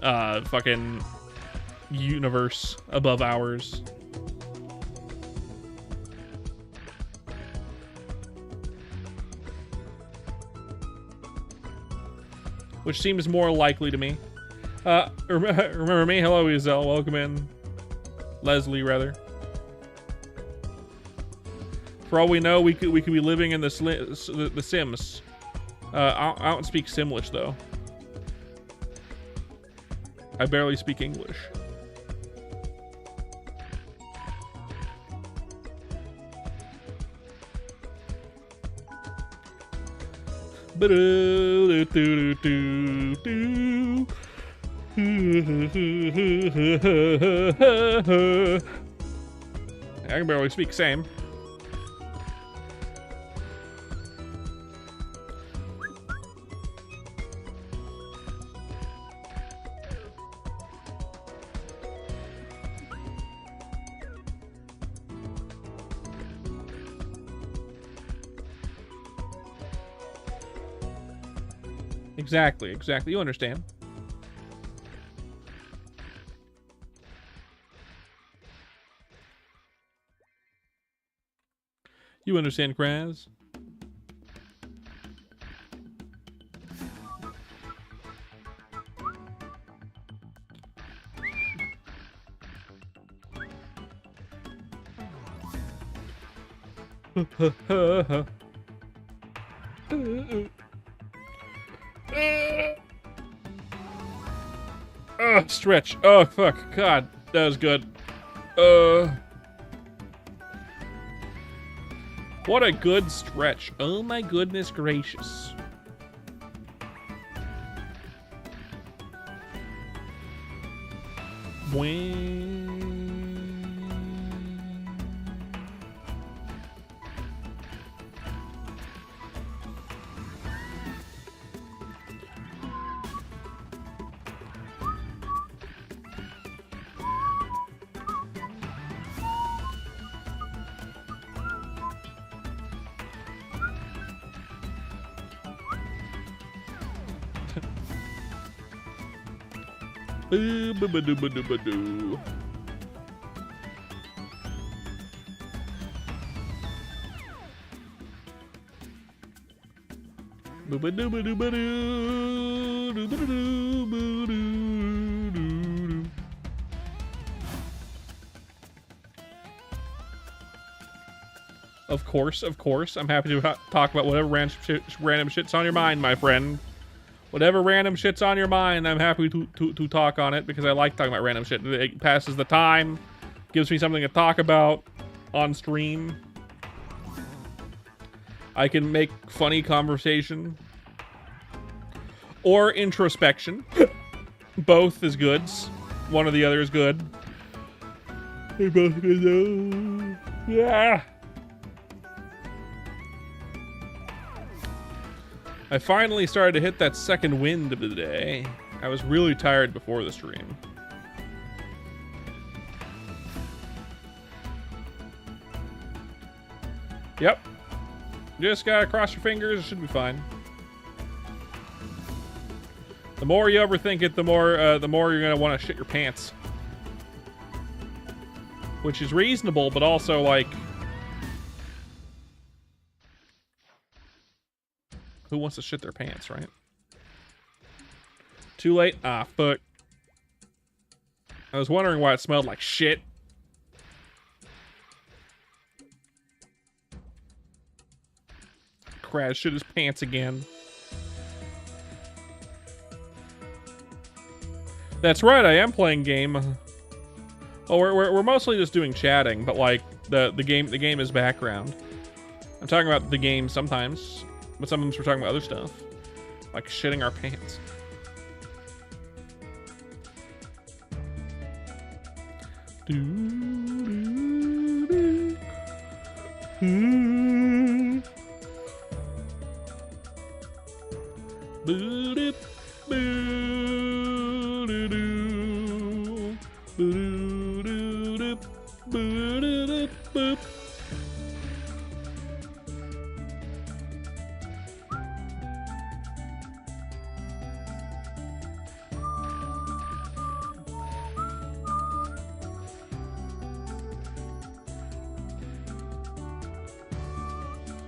fucking universe above ours. Which seems more likely to me. Remember me? Hello, Ezel. Welcome in. Leslie, rather. For all we know, we could be living in the Sims. I don't speak Simlish though. I barely speak English. I can barely speak same. Exactly. You understand. You understand, Kraz? Stretch. Oh, fuck. God, that was good. What a good stretch. Oh my goodness gracious. Boo-ba-doo-ba-doo-ba-doo. Boo-ba-doo-ba-doo-ba-doo. Doo-ba-doo-ba-doo-ba-doo. Of course. I'm happy to talk about whatever random shit's on your mind, my friend. Whatever random shit's on your mind, I'm happy to talk on it because I like talking about random shit. It passes the time, gives me something to talk about on stream. I can make funny conversation or introspection. Both is good. One or the other is good. They're both good though. Yeah. I finally started to hit that second wind of the day. I was really tired before the stream. Yep. Just gotta cross your fingers, it should be fine. The more you overthink it, the more you're gonna want to shit your pants. Which is reasonable, but also like, who wants to shit their pants, right? Too late? Ah, fuck. I was wondering why it smelled like shit. Kraz shit his pants again. That's right, I am playing game. Oh, we're mostly just doing chatting, but like the game is background. I'm talking about the game sometimes, but sometimes we're talking about other stuff, like shitting our pants.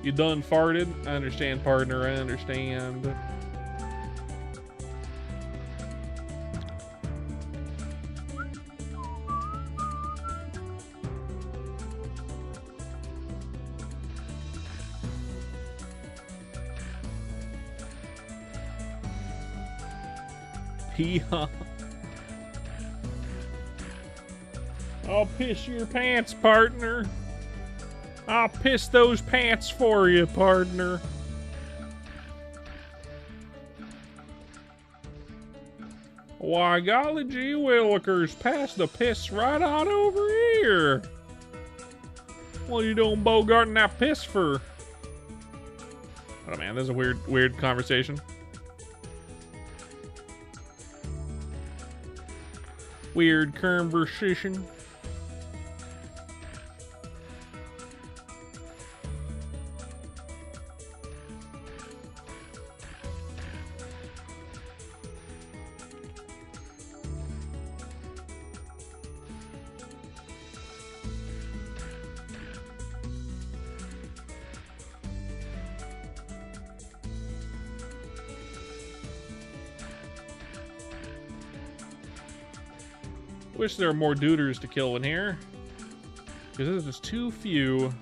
You done farted? I understand, partner, I understand. Hee-haw. I'll piss your pants, partner. I'll piss those pants for you, partner. Why, golly gee willikers, pass the piss right on over here. What are you doing bogarting that piss for? Oh man, this is a weird conversation. Weird conversation. Wish there were more duders to kill in here, because this is just too few.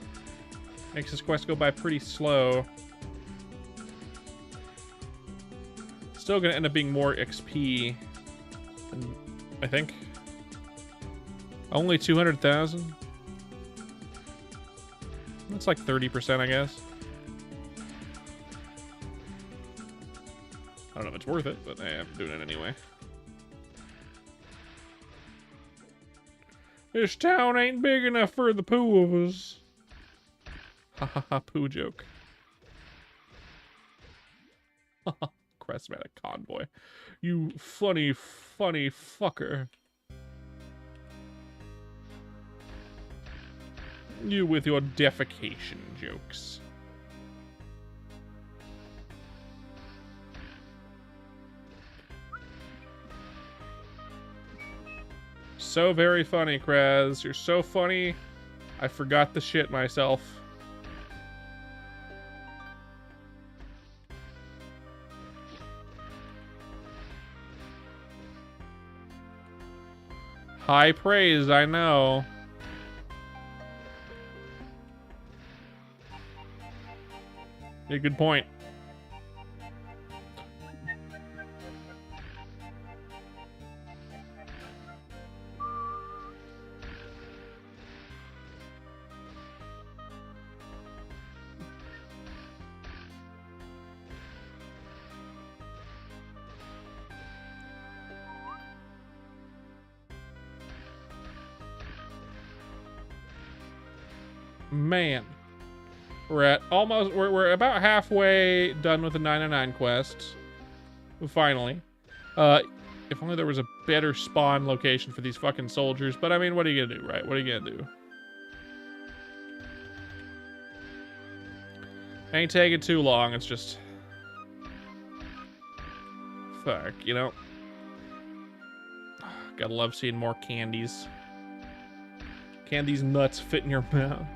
Makes this quest go by pretty slow. Still gonna end up being more XP, I think. Only 200,000. That's like 30%, I guess. I don't know if it's worth it, but I'm doing it anyway. This town ain't big enough for the poo of us. Ha ha ha, poo joke. Ha ha, Crestmatic convoy. You funny fucker. You with your defecation jokes. So very funny, Kraz. You're so funny, I forgot to shit myself. High praise, I know. Yeah, good point. Man. We're about halfway done with the 909 quests. Finally. If only there was a better spawn location for these fucking soldiers. But I mean, what are you gonna do, right? What are you gonna do? Ain't taking too long. It's just... fuck, you know? Gotta love seeing more candies. Can these nuts fit in your mouth?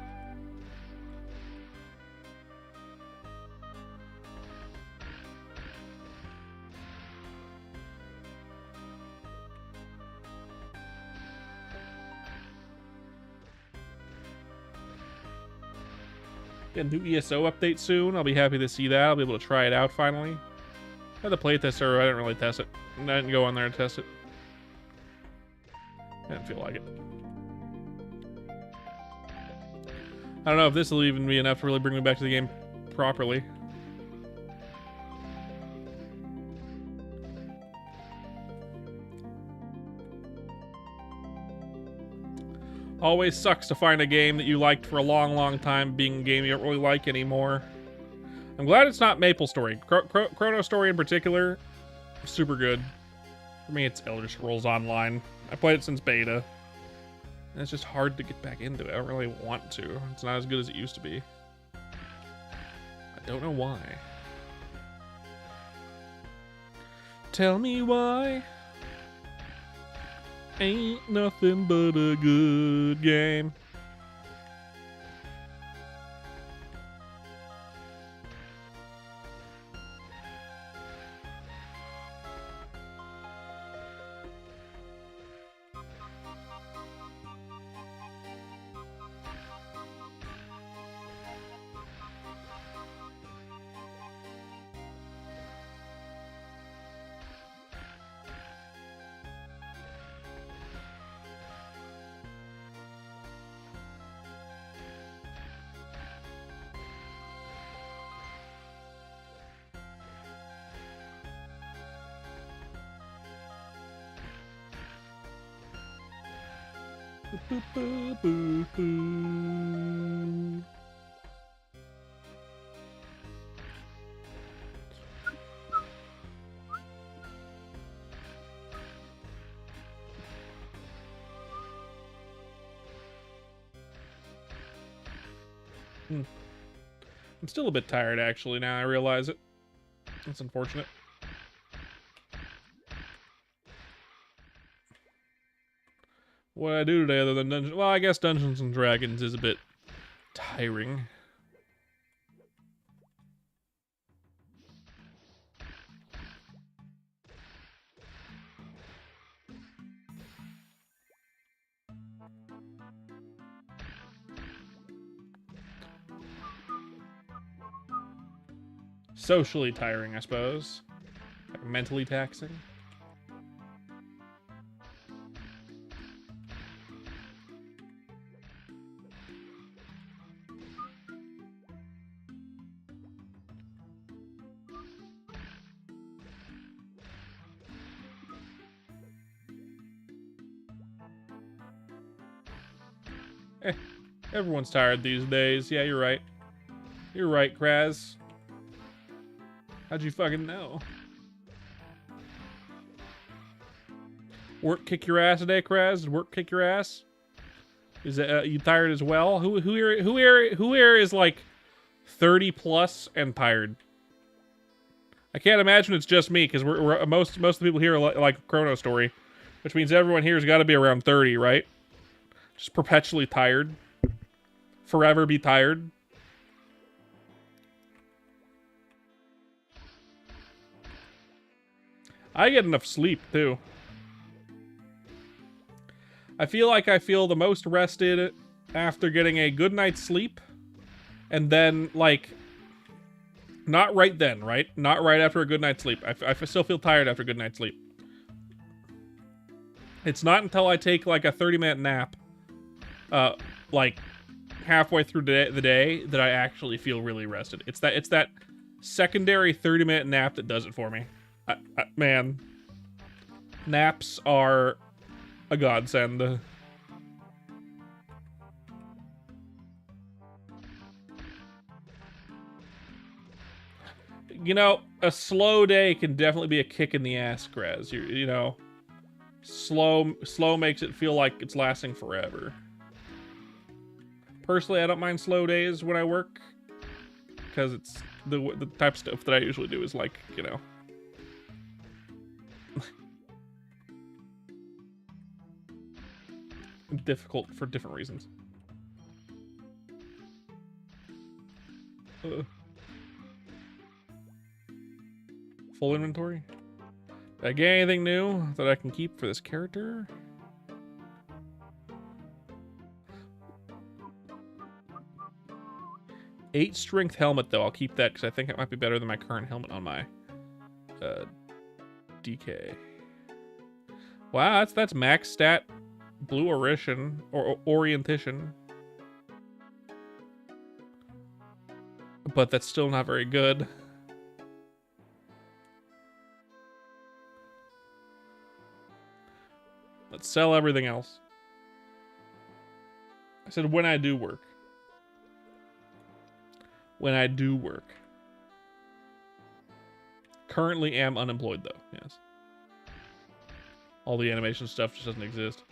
Get a new ESO update soon. I'll be happy to see that. I'll be able to try it out finally. I had the playtest server. I didn't really test it. I didn't go on there and test it. I didn't feel like it. I don't know if this will even be enough to really bring me back to the game properly. Always sucks to find a game that you liked for a long, long time being a game you don't really like anymore. I'm glad it's not MapleStory. ChronoStory in particular, super good. For me, it's Elder Scrolls Online. I played it since beta. And it's just hard to get back into it. I don't really want to. It's not as good as it used to be. I don't know why. Tell me why. Ain't nothing but a good game. Boo, boo, boo, boo. I'm still a bit tired, actually, now I realize it. That's unfortunate. What did I do today other than Dungeons? Well, I guess Dungeons and Dragons is a bit tiring. Socially tiring, I suppose. Like mentally taxing. Everyone's tired these days. Yeah, you're right. You're right, Kraz. How'd you fucking know? Work kick your ass today, Kraz? Did work kick your ass? Is it you tired as well? Who here is like 30 plus and tired? I can't imagine it's just me because we're most of the people here are like ChronoStory, which means everyone here's got to be around 30, right? Just perpetually tired. Forever be tired. I get enough sleep, too. I feel like I feel the most rested after getting a good night's sleep. And then, like, Not right then, right? Not right after a good night's sleep. I still feel tired after a good night's sleep. It's not until I take like a 30-minute nap, like halfway through the day, that I actually feel really rested. It's that secondary 30-minute nap that does it for me. Man, naps are a godsend. You know, a slow day can definitely be a kick in the ass, Graz. You know, slow makes it feel like it's lasting forever. Personally, I don't mind slow days when I work, because it's the type of stuff that I usually do is like, you know, difficult for different reasons. Full inventory. Did I get anything new that I can keep for this character? Eight strength helmet though. I'll keep that because I think it might be better than my current helmet on my DK. Wow, that's max stat blue orition or orientation. But that's still not very good. Let's sell everything else. I said when I do work. When I do work. Currently am unemployed though, yes. All the animation stuff just doesn't exist.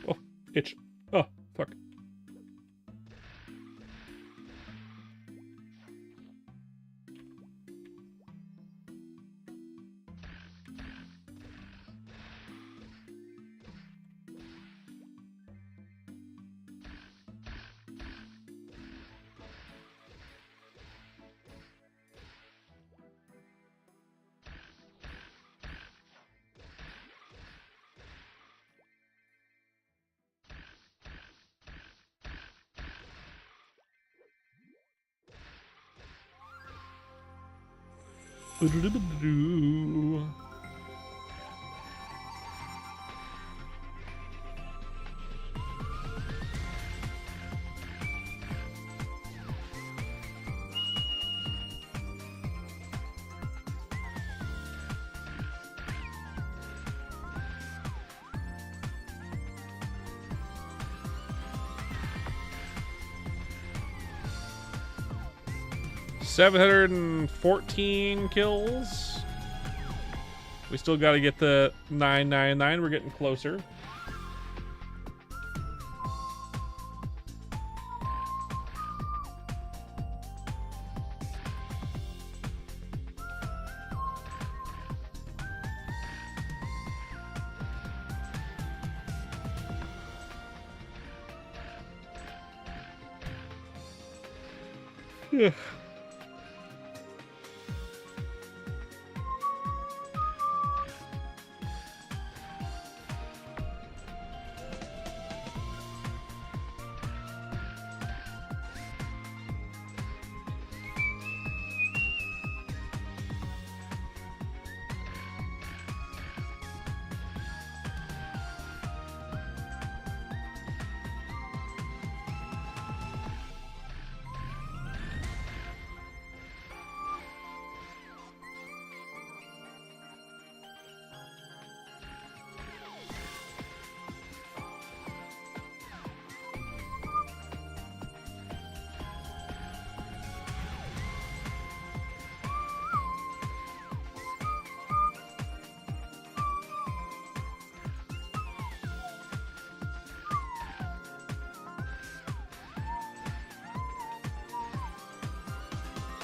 Oh, itch. Oh, fuck. Ba-do-do-ba-do. 714 kills. We still got to get the 999. We're getting closer. Yeah.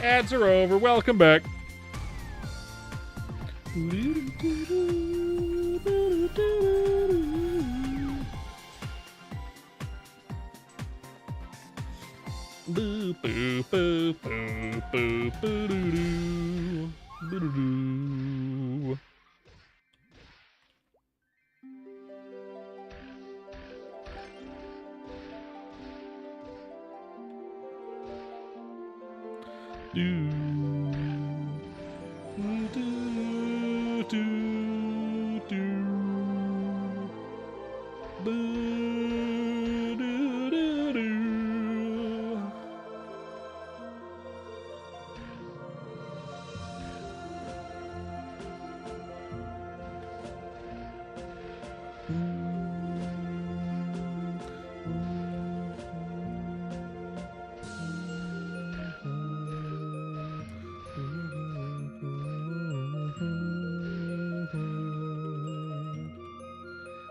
Ads are over. Welcome back. Boo boo boo boo boo boo doo doo. Boo doo doo. Do do do do. Boo do do do.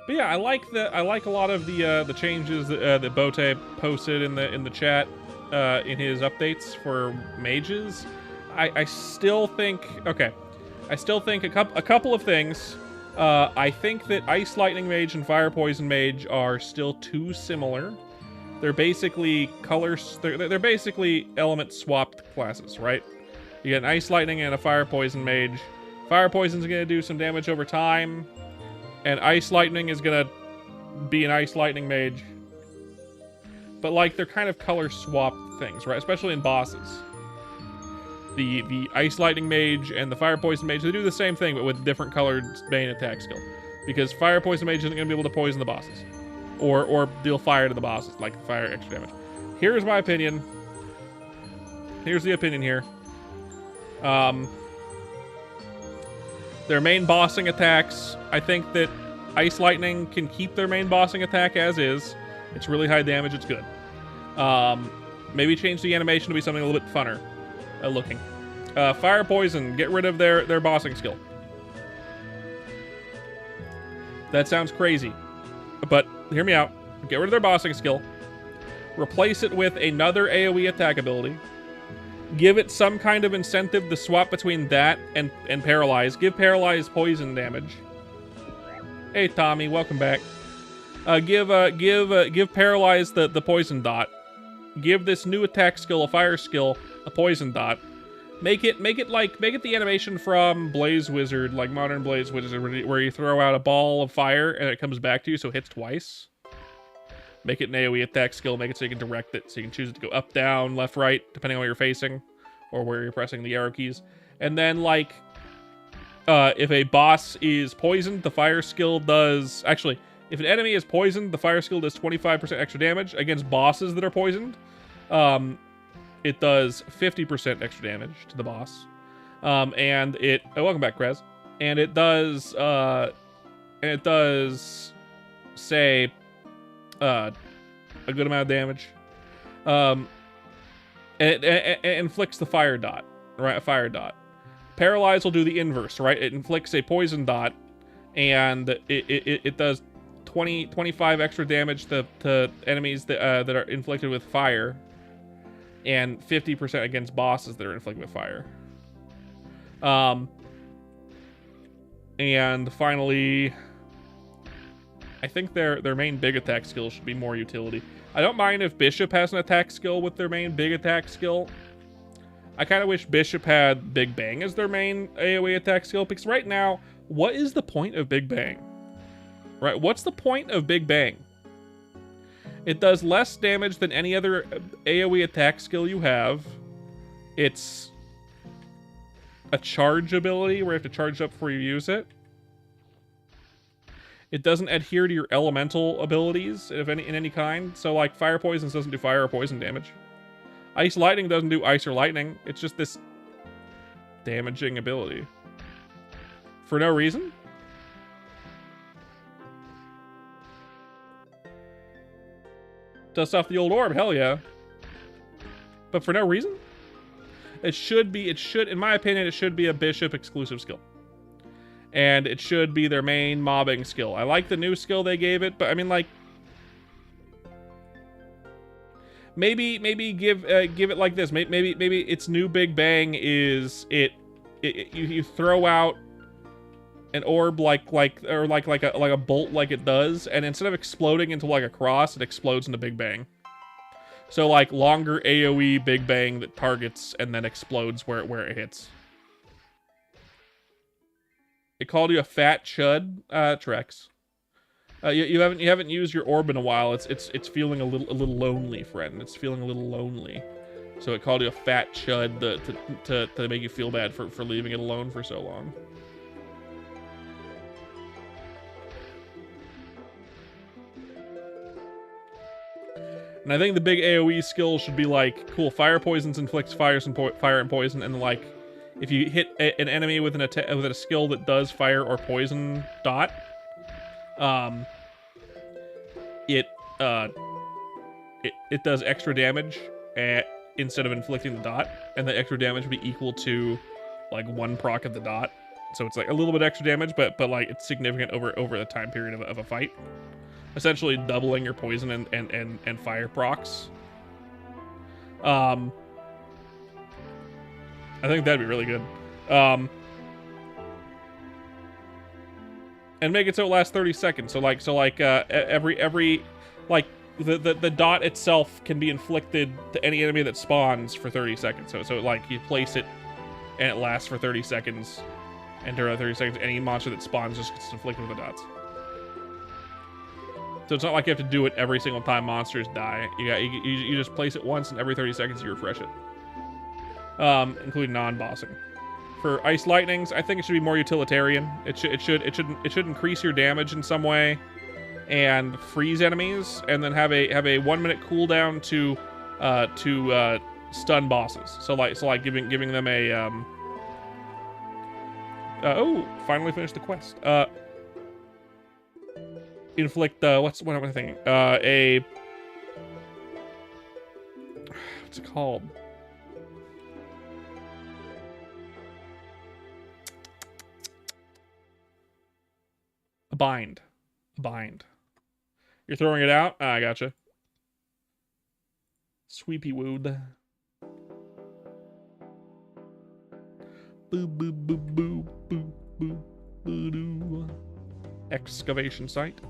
But yeah, I like a lot of the changes that Bote posted in the chat in his updates for mages. I still think I still think a couple of things. I think that Ice Lightning Mage and Fire Poison Mage are still too similar. They're basically colors. They're basically element swapped classes, right? You get an Ice Lightning and a Fire Poison Mage. Fire Poison's gonna do some damage over time, and Ice Lightning is gonna be an Ice Lightning Mage. But like they're kind of color swapped things, right? Especially in bosses. The Ice Lightning Mage and the Fire Poison Mage, they do the same thing, but with different colored main attack skill. Because Fire Poison Mage isn't going to be able to poison the bosses. Or deal fire to the bosses, like fire extra damage. Here's my opinion. Here's the opinion here. Their main bossing attacks, I think that Ice Lightning can keep their main bossing attack as is. It's really high damage, it's good. Maybe change the animation to be something a little bit funner looking. Fire Poison, get rid of their bossing skill. That sounds crazy, but hear me out. Get rid of their bossing skill. Replace it with another AoE attack ability. Give it some kind of incentive to swap between that and Paralyze. Give Paralyze poison damage. Hey Tommy, welcome back. Give Paralyze the poison dot. Give this new attack skill, a fire skill, a poison dot. Make it the animation from Blaze Wizard, like modern Blaze Wizard, where you throw out a ball of fire and it comes back to you, so it hits twice. Make it an AoE attack skill. Make it so you can direct it, so you can choose it to go up, down, left, right, depending on where you're facing, or where you're pressing the arrow keys. And then, like, if a boss is poisoned, the fire skill does... Actually, if an enemy is poisoned, the fire skill does 25% extra damage. Against bosses that are poisoned, it does 50% extra damage to the boss. And it... Oh, welcome back, Krez. And it does... say... a good amount of damage. It inflicts the fire dot, right? A fire dot. Paralyze will do the inverse, right? It inflicts a poison dot, and it does 25 extra damage to enemies that are inflicted with fire, and 50% against bosses that are inflicted with fire. And finally, I think their main big attack skill should be more utility. I don't mind if Bishop has an attack skill with their main big attack skill. I kind of wish Bishop had Big Bang as their main AoE attack skill, because right now, what is the point of Big Bang? Right? What's the point of Big Bang? It does less damage than any other AoE attack skill you have. It's a charge ability where you have to charge up before you use it. It doesn't adhere to your elemental abilities in any kind. So, like, Fire Poisons doesn't do fire or poison damage. Ice Lightning doesn't do ice or lightning. It's just this damaging ability. For no reason? Dust off the old orb, hell yeah. But for no reason? It should, in my opinion, it should be a Bishop exclusive skill. And it should be their main mobbing skill. I like the new skill they gave it, but I mean, like, maybe give it like this. Maybe its new Big Bang is you throw out an orb like a bolt like it does, and instead of exploding into like a cross, it explodes into Big Bang. So like longer AoE Big Bang that targets and then explodes where it hits. It called you a fat chud, Trex. You haven't used your orb in a while. It's feeling a little lonely, friend. It's feeling a little lonely. So it called you a fat chud to make you feel bad for leaving it alone for so long. And I think the big AoE skill should be like, cool, fire poisons inflicts fire and poison, and like, if you hit an enemy with with a skill that does fire or poison dot, it does extra damage instead of inflicting the dot, and the extra damage would be equal to like 1 proc of the dot. So it's like a little bit extra damage, but like it's significant over the time period of a fight. Essentially doubling your poison and fire procs. I think that'd be really good. And make it so it lasts 30 seconds. So every like the dot itself can be inflicted to any enemy that spawns for 30 seconds. So like you place it and it lasts for 30 seconds, and during 30 seconds any monster that spawns just gets inflicted with the dots. So it's not like you have to do it every single time monsters die. You just place it once, and every 30 seconds you refresh it. Including non-bossing. For ice lightnings, I think it should be more utilitarian. It should increase your damage in some way, and freeze enemies, and then have a 1 minute cooldown to stun bosses. So like giving them a oh, finally finished the quest. Inflict what am I thinking? What's it called? A bind. You're throwing it out? I gotcha. Sweepy wood. Boo boo boo boo boo boo boo doo. Excavation site.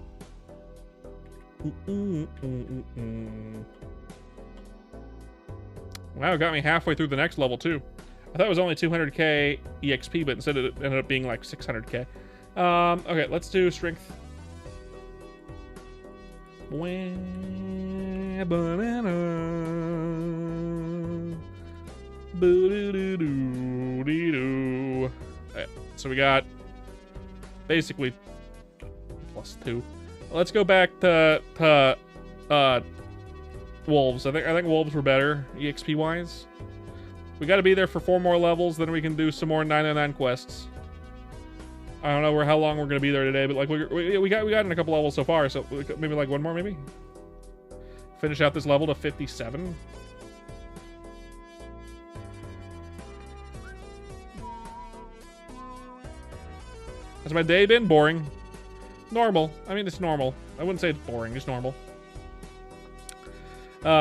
Wow, got me halfway through the next level too. I thought it was only 200k EXP, but instead it ended up being like 600k. Okay, let's do strength. Banana. So we got basically +2. Let's go back to wolves. I think wolves were better EXP wise. We got to be there for 4 more levels, then we can do some more 909 quests. I don't know how long we're gonna be there today, but like we got in a couple levels so far, so maybe like 1 more, maybe. Finish out this level to 57. Has my day been boring? Normal. I mean, it's normal. I wouldn't say it's boring. It's normal.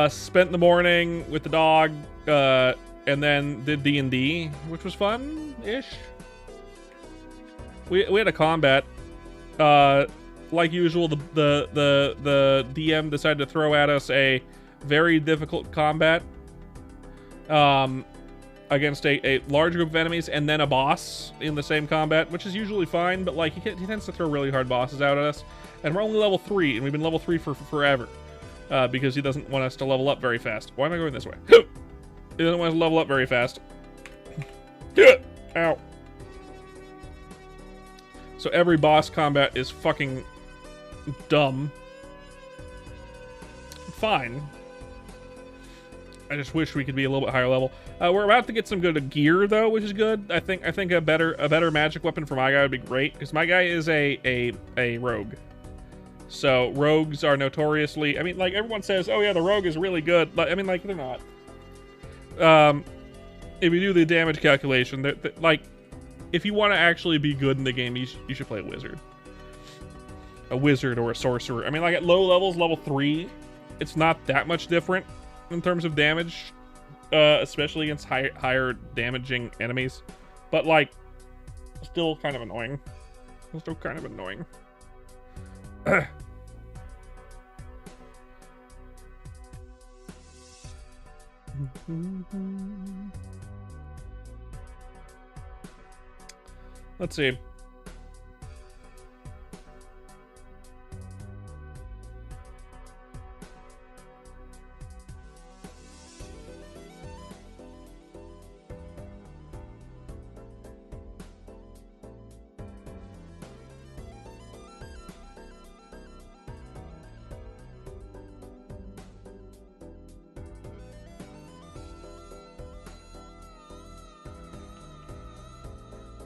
Spent the morning with the dog, and then did D&D, which was fun-ish. We had a combat. Like usual, the DM decided to throw at us a very difficult combat. Against a large group of enemies and then a boss in the same combat, which is usually fine, but like he tends to throw really hard bosses out at us. And we're only level 3, and we've been level 3 for forever. Because he doesn't want us to level up very fast. Why am I going this way? He doesn't want us to level up very fast. Ow. So every boss combat is fucking dumb. Fine. I just wish we could be a little bit higher level. We're about to get some good gear though, which is good. I think a better magic weapon for my guy would be great, because my guy is a rogue. So rogues are notoriously, I mean, like everyone says, oh yeah, the rogue is really good. I mean, like they're not. If you do the damage calculation, like if you want to actually be good in the game, you should play a wizard. A wizard or a sorcerer. I mean, like at low levels, level 3, it's not that much different in terms of damage, especially against higher damaging enemies, but like still kind of annoying. Let's see.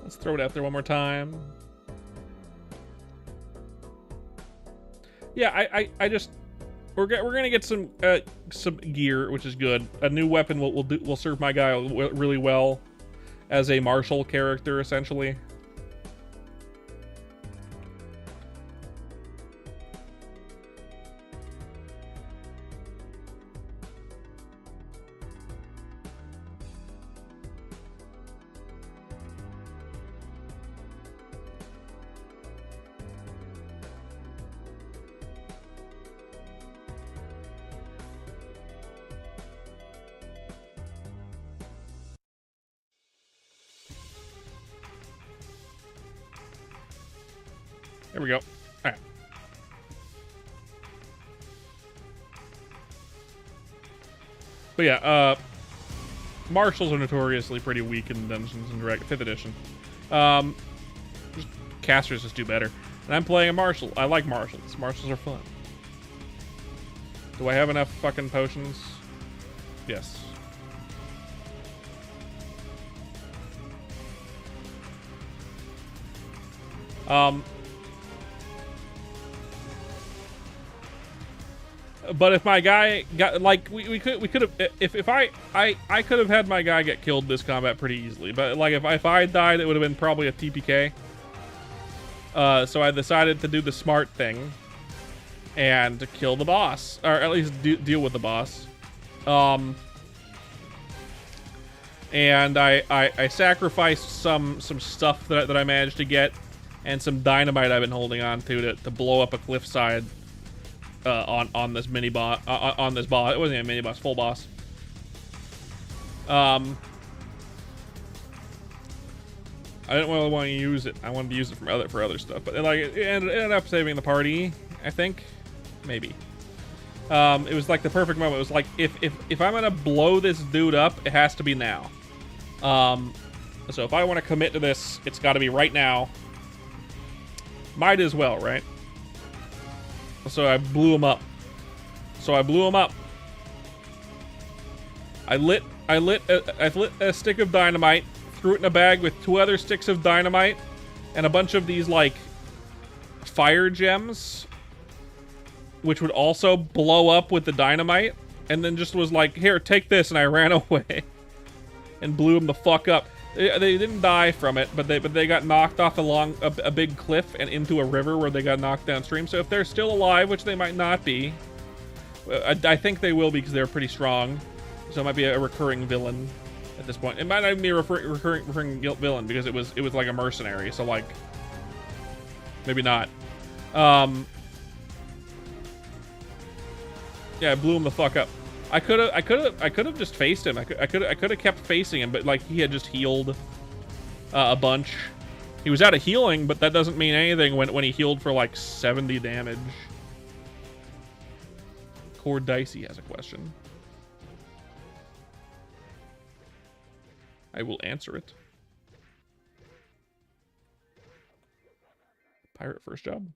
Let's throw it out there one more time. Yeah, I just we're gonna get some gear, which is good. A new weapon will serve my guy really well as a martial character, essentially. There we go. All right. But yeah, marshals are notoriously pretty weak in Dungeons and Dragons 5th edition. Just casters just do better. And I'm playing a marshal. I like marshals. Marshals are fun. Do I have enough fucking potions? Yes. But if my guy got, like, we could have, if I could have had my guy get killed this combat pretty easily, but like if I died, it would have been probably a TPK. So I decided to do the smart thing and to kill the boss, or at least deal with the boss. And I sacrificed some stuff that I managed to get, and some dynamite I've been holding on to blow up a cliffside. On this mini boss, on this boss. It wasn't a mini boss, full boss. I didn't really want to use it. I wanted to use it for other stuff, but like it ended up saving the party. I think, maybe. It was like the perfect moment. It was like if I'm gonna blow this dude up, it has to be now. So if I want to commit to this, it's got to be right now. Might as well, right? So I blew him up. I lit a stick of dynamite, threw it in a bag with 2 other sticks of dynamite, and a bunch of these like fire gems, which would also blow up with the dynamite, and then just was like, here, take this, and I ran away and blew him the fuck up. They didn't die from it, but they got knocked off along a big cliff and into a river where they got knocked downstream. So if they're still alive, which they might not be, I think they will be because they're pretty strong. So it might be a recurring villain at this point. It might not even be a recurring villain because it was like a mercenary. So like, maybe not. Yeah, I blew him the fuck up. I could have just faced him. I could have kept facing him, but like he had just healed a bunch. He was out of healing, but that doesn't mean anything when he healed for like 70 damage. Core Dicey has a question. I will answer it. Pirate first job.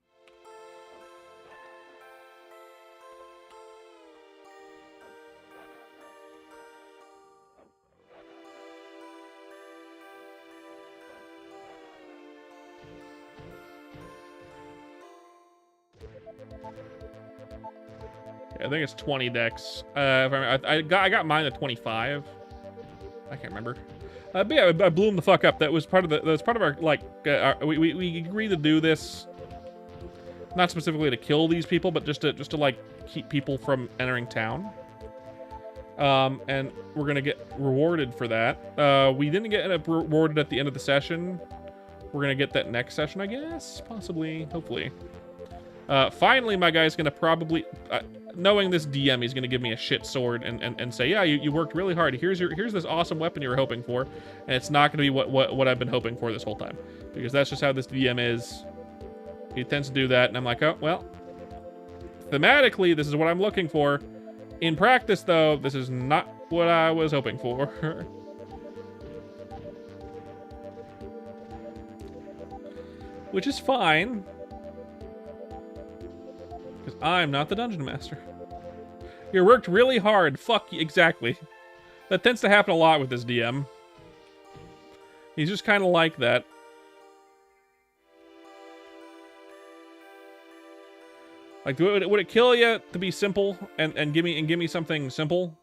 I think it's 20 decks. I got mine at 25. I can't remember. But yeah, I blew him the fuck up. That was part of our like. We agreed to do this, not specifically to kill these people, but just to like keep people from entering town. And we're gonna get rewarded for that. We didn't get rewarded at the end of the session. We're gonna get that next session, I guess, possibly, hopefully. Finally, my guy's gonna probably. knowing this DM, he's gonna give me a shit sword and say, yeah, you worked really hard. Here's this awesome weapon you were hoping for, and it's not gonna be what I've been hoping for this whole time, because that's just how this DM is. He tends to do that, and I'm like, oh well. Thematically, this is what I'm looking for. In practice, though, this is not what I was hoping for. Which is fine. Because I'm not the dungeon master. You worked really hard. Fuck you. Exactly. That tends to happen a lot with this DM. He's just kind of like that. Like, would it kill you to be simple and give me something simple?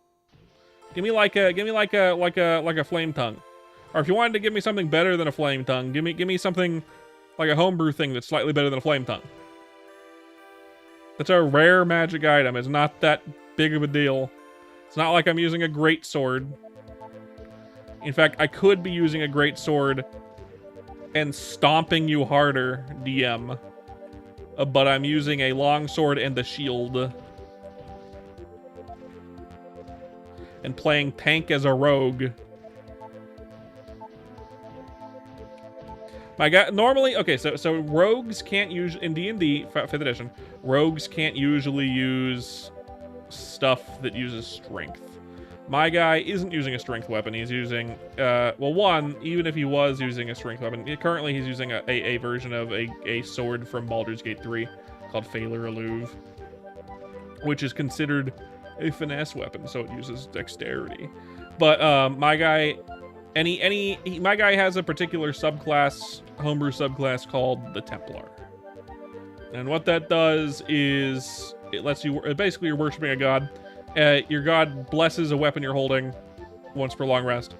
Give me like a flame tongue, or if you wanted to give me something better than a flame tongue, give me something like a homebrew thing that's slightly better than a flame tongue. That's a rare magic item. It's not that big of a deal. It's not like I'm using a great sword. In fact, I could be using a great sword and stomping you harder, DM. But I'm using a long sword and a shield. And playing tank as a rogue. My guy, normally, okay, so rogues can't use, in D&D, 5th edition, rogues can't usually use stuff that uses strength. My guy isn't using a strength weapon. He's using, well, one, even if he was using a strength weapon, currently he's using a version of a sword from Baldur's Gate 3 called Phalar Eluve, which is considered a finesse weapon, so it uses dexterity. But my guy, my guy has a particular subclass, homebrew subclass called the Templar. And what that does is it lets you, basically you're worshiping a god. Your god blesses a weapon you're holding once per long rest,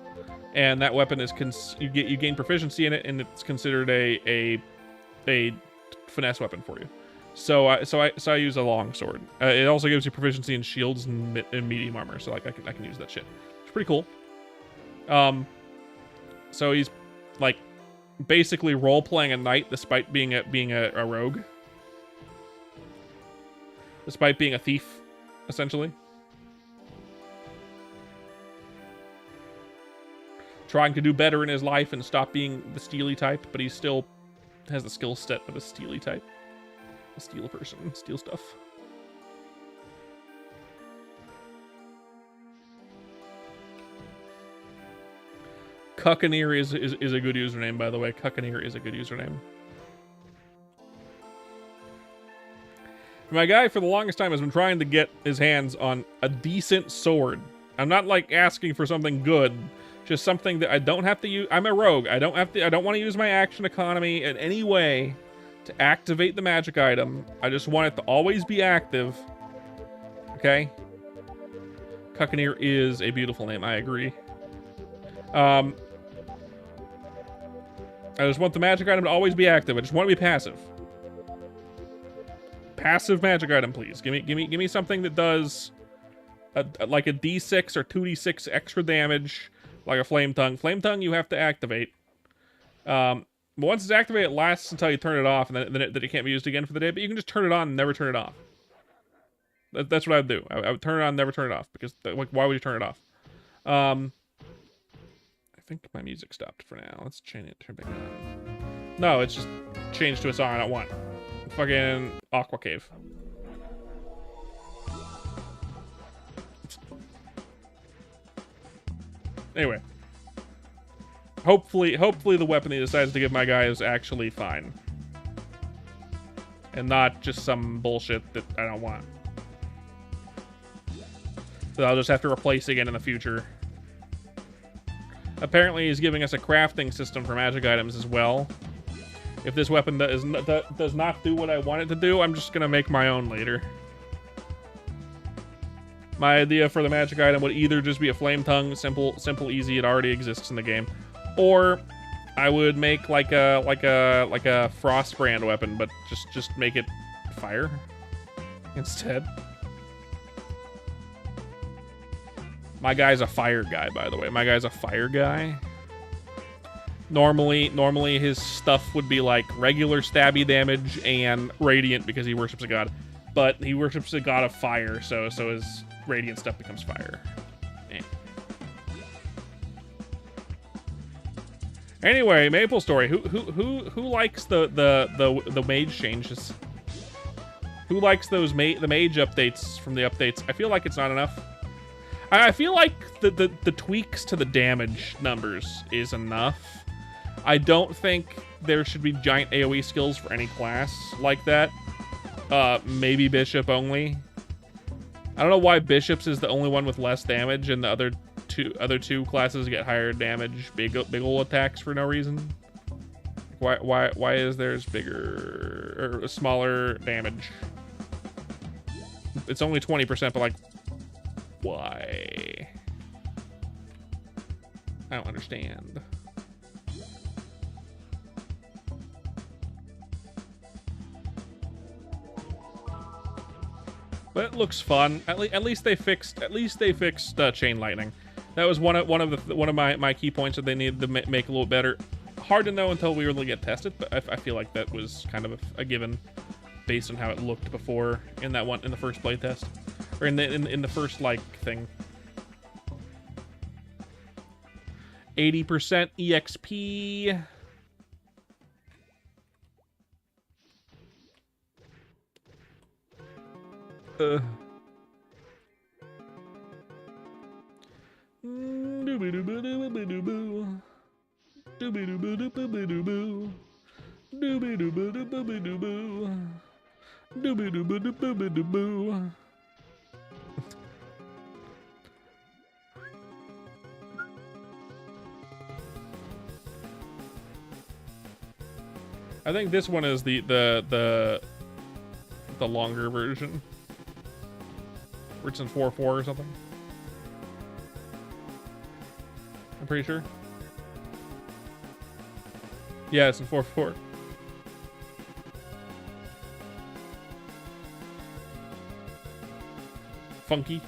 and that weapon is you gain proficiency in it, and it's considered a finesse weapon for you. So I use a long sword. It also gives you proficiency in shields and medium armor, so like I can use that shit. It's pretty cool. So he's like basically role playing a knight despite being a rogue, despite being a thief, essentially. Trying to do better in his life and stop being the steely type, but he still has the skill set of a steely type. A steel person, steal stuff. Cuckaneer is a good username, by the way. Cuckaneer is a good username. My guy, for the longest time, has been trying to get his hands on a decent sword. I'm not like asking for something good. Just something that I don't have to use. I'm a rogue. I don't want to use my action economy in any way to activate the magic item. I just want it to always be active. Okay? Cuckaneer is a beautiful name. I agree. I just want the magic item to always be active. I just want it to be passive. Passive magic item, please. Give me something that does like a D6 or 2D6 extra damage. Like a flame tongue. Flame tongue you have to activate. But once it's activated, it lasts until you turn it off, and then it can't be used again for the day. But you can just turn it on and never turn it off. That's what I would do. I would turn it on and never turn it off, because like, why would you turn it off? I think my music stopped for now. Let's change it. Turn it back on. No, it's just changed to a song I don't want. Fucking Aqua Cave. Anyway, hopefully the weapon he decides to give my guy is actually fine, and not just some bullshit that I don't want. So I'll just have to replace again in the future. Apparently, he's giving us a crafting system for magic items as well. If this weapon does not do what I want it to do, I'm just gonna make my own later. My idea for the magic item would either just be a flame tongue, simple, easy. It already exists in the game, or I would make like a frost brand weapon, but just make it fire instead. My guy's a fire guy, by the way. My guy's a fire guy. Normally his stuff would be like regular stabby damage and radiant because he worships a god. but he worships the god of fire, so his radiant stuff becomes fire. Eh. Anyway, Maple Story. Who likes the mage changes? Who likes those the mage updates from the updates? I feel like it's not enough. I feel like the tweaks to the damage numbers is enough. I don't think there should be giant AoE skills for any class like that. Maybe Bishop only. I don't know why Bishops is the only one with less damage and the other two classes get higher damage, big ol' attacks for no reason. Why is theirs bigger or smaller damage? It's only 20%, but like, why? I don't understand. But it looks fun. At least they fixed chain lightning. That was one of my key points that they needed to make a little better. Hard to know until we really get tested, but I feel like that was kind of a given based on how it looked before in the first playtest, or in the first like thing. 80% EXP. I think this one is the longer version. Where it's in 4.4 or something. I'm pretty sure. Yeah, it's in 4.4. Funky.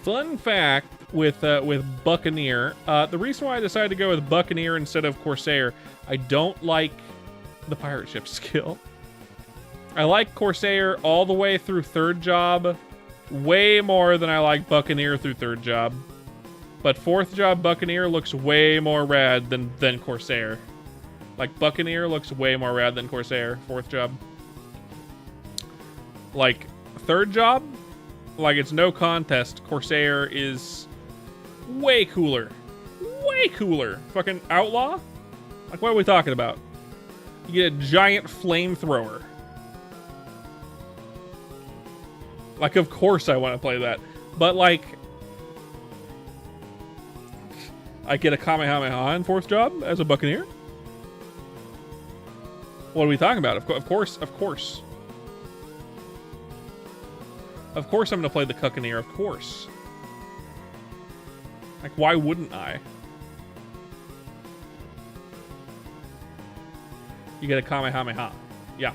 Fun fact with Buccaneer, the reason why I decided to go with Buccaneer instead of Corsair, I don't like the pirate ship skill. I like Corsair all the way through third job way more than I like Buccaneer through third job. But fourth job Buccaneer looks way more rad than Corsair. Like Buccaneer looks way more rad than Corsair, fourth job. Like third job, like it's no contest. Corsair is way cooler. Way cooler. Fucking Outlaw? Like what are we talking about? You get a giant flamethrower. Like of course I want to play that. But like I get a Kamehameha in fourth job as a Buccaneer? What are we talking about? Of course. Of course I'm gonna play the Cuccaneer, of course. Like, why wouldn't I? You get a Kamehameha. Yeah.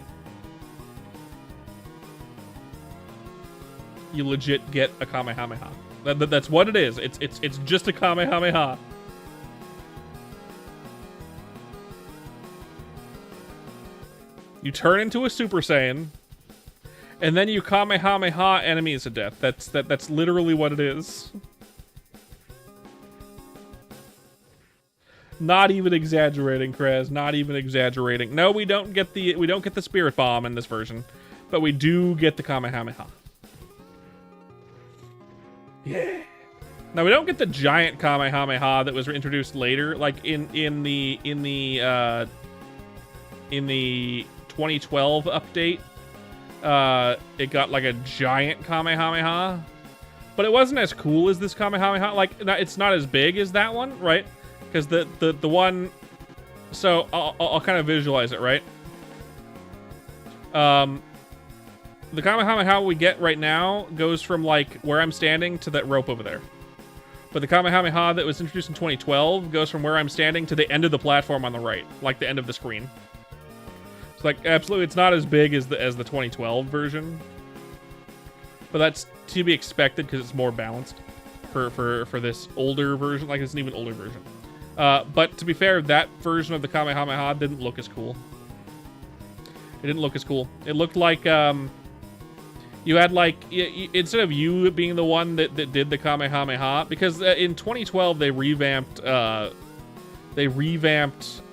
You legit get a Kamehameha. That's what it is. It's just a Kamehameha. You turn into a Super Saiyan, and then you Kamehameha enemies to death. That's literally what it is. Not even exaggerating, Krez. Not even exaggerating. No, we don't get the Spirit Bomb in this version, but we do get the Kamehameha. Yeah. Now we don't get the giant Kamehameha that was introduced later, like in the 2012 update. It got like a giant Kamehameha, but it wasn't as cool as this Kamehameha. Like, it's not as big as that one, right? Because the one, so I'll kind of visualize it, right? The Kamehameha we get right now goes from like where I'm standing to that rope over there. But the Kamehameha that was introduced in 2012 goes from where I'm standing to the end of the platform on the right, like the end of the screen. So like absolutely, it's not as big as the 2012 version, but that's to be expected because it's more balanced for this older version. Like it's an even older version. But to be fair, that version of the Kamehameha didn't look as cool. It didn't look as cool. It looked like you had like instead of you being the one that did the Kamehameha, because in 2012 they revamped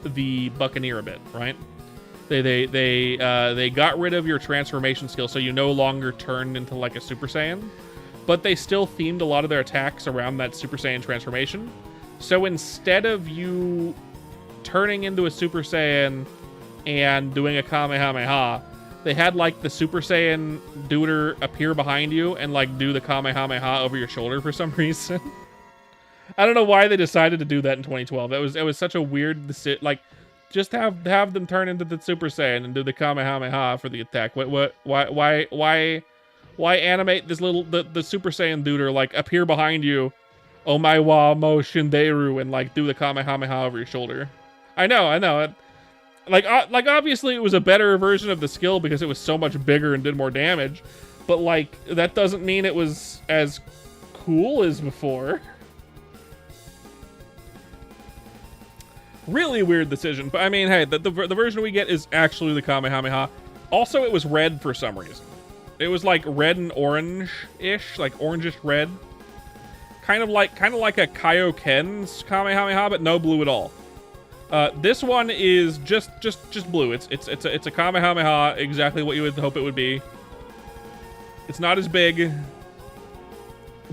the Buccaneer a bit, right? They got rid of your transformation skill, so you no longer turned into like a Super Saiyan, but they still themed a lot of their attacks around that Super Saiyan transformation. So instead of you turning into a Super Saiyan and doing a Kamehameha, they had like the Super Saiyan duder appear behind you and like do the Kamehameha over your shoulder for some reason. I don't know why they decided to do that in 2012. It was such a weird decision. Like, just have them turn into the Super Saiyan and do the Kamehameha for the attack. Why animate this little the Super Saiyan duder like appear behind you, oh my wa mo shinderu, and like do the Kamehameha over your shoulder? I know. Like obviously it was a better version of the skill because it was so much bigger and did more damage, but like that doesn't mean it was as cool as before. Really weird decision, but I mean, hey, the version we get is actually the Kamehameha. Also, it was red for some reason. It was like red and orange-ish, like orangish red, kind of like a Kaioken's Kamehameha, but no blue at all. This one is just blue. It's a Kamehameha, exactly what you would hope it would be. It's not as big,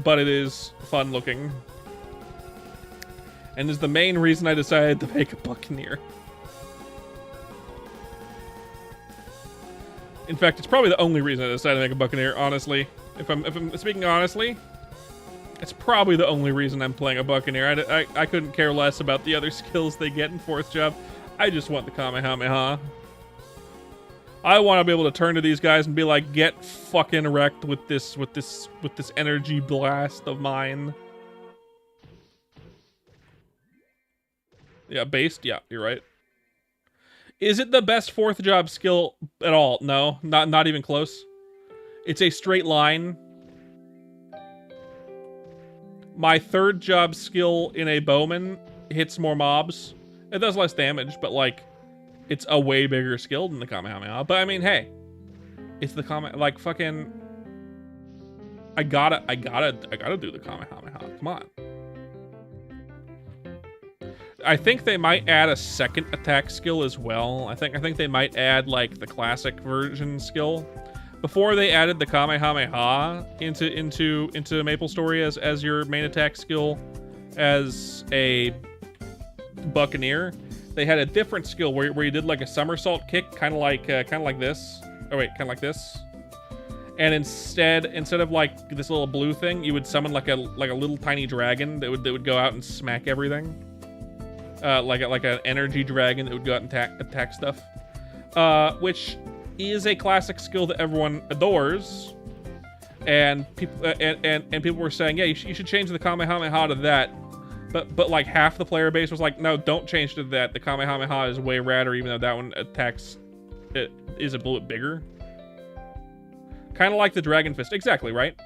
but it is fun looking. And is the main reason I decided to make a Buccaneer. In fact, it's probably the only reason I decided to make a Buccaneer, honestly. If I'm speaking honestly, it's probably the only reason I'm playing a Buccaneer. I couldn't care less about the other skills they get in 4th job. I just want the Kamehameha. I want to be able to turn to these guys and be like, get fucking wrecked with this energy blast of mine. Yeah, based. Yeah, you're right. Is it the best 4th job skill at all? No, not even close. It's a straight line. My 3rd job skill in a bowman hits more mobs. It does less damage, but like, it's a way bigger skill than the Kamehameha. But I mean, hey, it's the like fucking. I gotta do the Kamehameha. Come on. I think they might add a 2nd attack skill as well. I think they might add like the classic version skill. Before they added the Kamehameha into MapleStory as your main attack skill as a Buccaneer, they had a different skill where you did like a somersault kick, kind of like this. Oh wait, kind of like this. And instead of like this little blue thing, you would summon like a little tiny dragon that would go out and smack everything. Like an energy dragon that would go out and attack stuff, which is a classic skill that everyone adores, and people were saying, yeah, you should change the Kamehameha to that, but like half the player base was like, no, don't change to that. The Kamehameha is way radder, even though that one attacks it is a little bit bigger, kind of like the Dragon Fist, exactly right.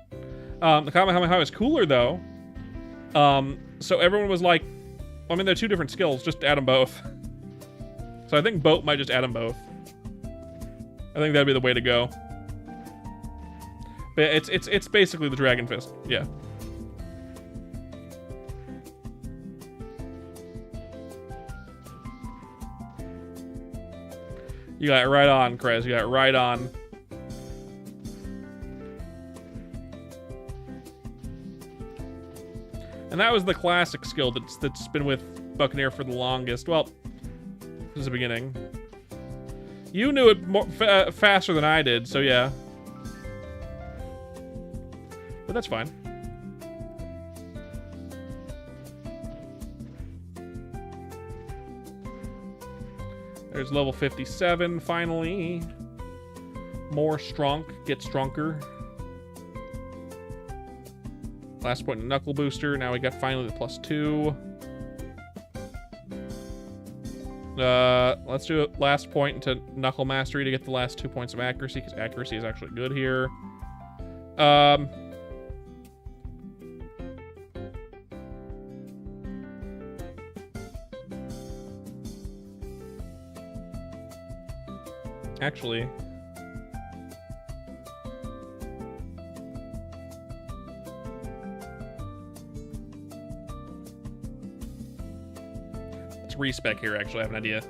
The Kamehameha is cooler though, so everyone was like, I mean, they're 2 different skills. Just add them both. So I think Boat might just add them both. I think that'd be the way to go. But it's basically the Dragon Fist. Yeah. You got it right on, Krez. You got it right on. And that was the classic skill that's been with Buccaneer for the longest. Well, since the beginning. You knew it more faster than I did, so yeah. But that's fine. There's level 57, finally. More strong, get stronger. Last point in Knuckle Booster. Now we got finally the +2. Let's do a last point into Knuckle Mastery to get the last 2 points of accuracy, because accuracy is actually good here. Actually, let's respec here. Actually, I have an idea.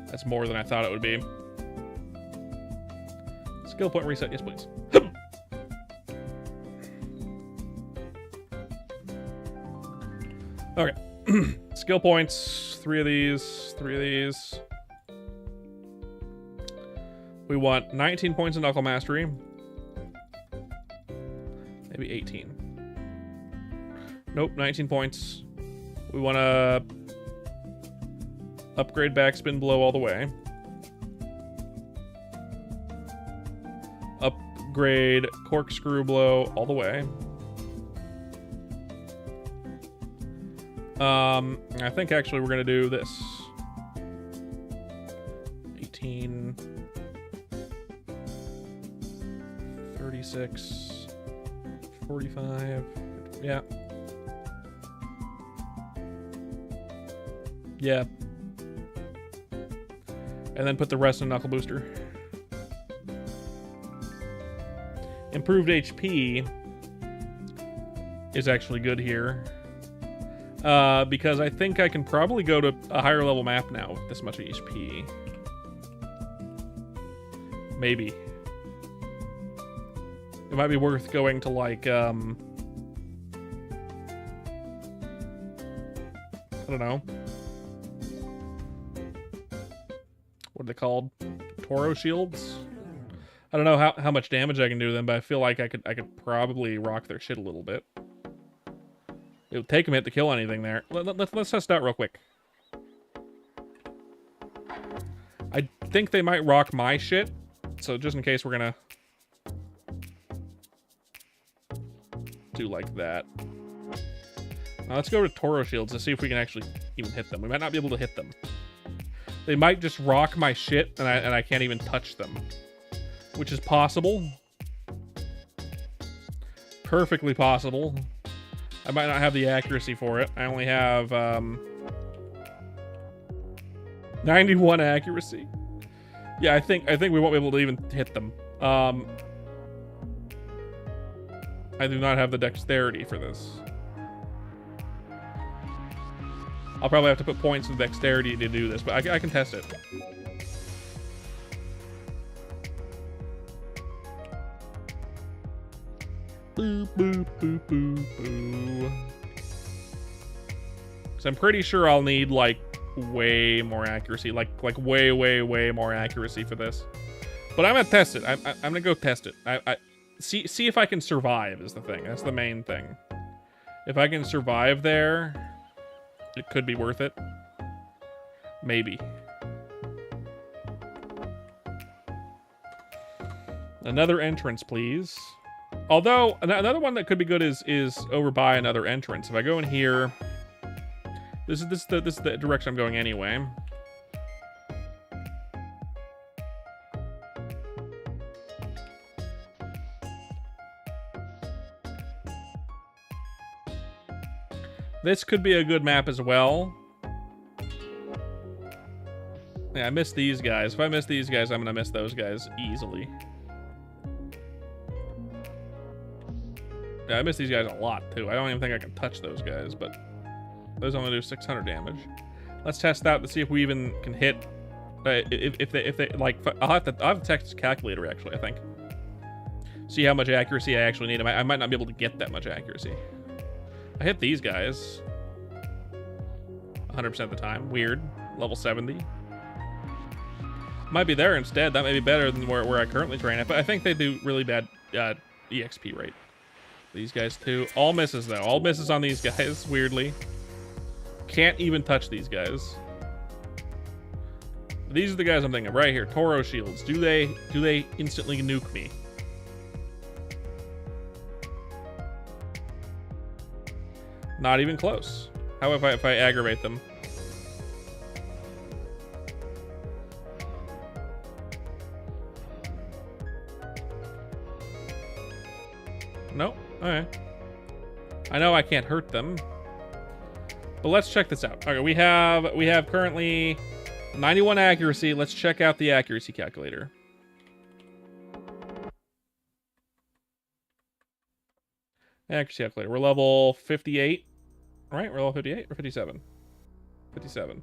That's more than I thought it would be. Skill point reset, yes, please. Okay. Skill points, 3 of these, 3 of these. We want 19 points in Knuckle Mastery. Maybe 18. Nope, 19 points. We want to upgrade backspin blow all the way. Upgrade corkscrew blow all the way. I think actually we're going to do this. 18... 36, 45, yeah. Yeah. And then put the rest in Knuckle Booster. Improved HP is actually good here. Because I think I can probably go to a higher level map now with this much HP. Maybe. It might be worth going to, like, I don't know. What are they called? Toro shields? I don't know how much damage I can do to them, but I feel like I could probably rock their shit a little bit. It would take a minute to kill anything there. Let's test out real quick. I think they might rock my shit, so just in case we're gonna do like that. Now let's go to Toro shields to see if we can actually even hit them. We might not be able to hit them. They might just rock my shit and I can't even touch them, which is possible. Perfectly possible. I might not have the accuracy for it. I only have 91 accuracy. Yeah, I think we won't be able to even hit them. I do not have the dexterity for this. I'll probably have to put points in dexterity to do this, but I can test it. Boo, boo, boo, boo, boo. So I'm pretty sure I'll need, like, way more accuracy. Like way, way, way more accuracy for this. But I'm gonna test it. I'm gonna go test it. See if I can survive is the thing. That's the main thing. If I can survive there, it could be worth it. Maybe. Another entrance, please. Although, another one that could be good is over by another entrance. If I go in here... This is the direction I'm going anyway. This could be a good map as well. Yeah, I missed these guys. If I miss these guys, I'm gonna miss those guys easily. Yeah, I miss these guys a lot, too. I don't even think I can touch those guys, but those only do 600 damage. Let's test out to see if we even can hit. If they like, I'll have to text calculator actually. I think. See how much accuracy I actually need. I might not be able to get that much accuracy. I hit these guys 100% of the time. Weird. Level 70. Might be there instead. That may be better than where I currently train at. But I think they do really bad EXP rate. These guys too. All misses though. All misses on these guys. Weirdly. Can't even touch these guys. These are the guys I'm thinking of right here. Toro shields. Do they instantly nuke me? Not even close. How if I aggravate them? Nope. Okay. I know I can't hurt them. But let's check this out. Okay, we have currently 91 accuracy. Let's check out the accuracy calculator. Accuracy calculator. We're level 58. Right? We're level 58 or 57? 57.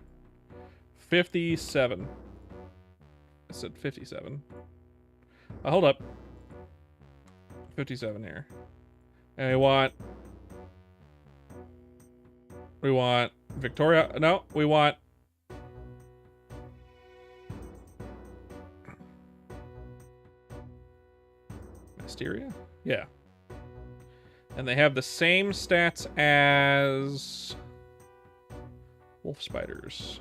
57. I said 57. Hold up. 57 here. And we want Victoria. No, we want Mysteria? Yeah. And they have the same stats as wolf spiders.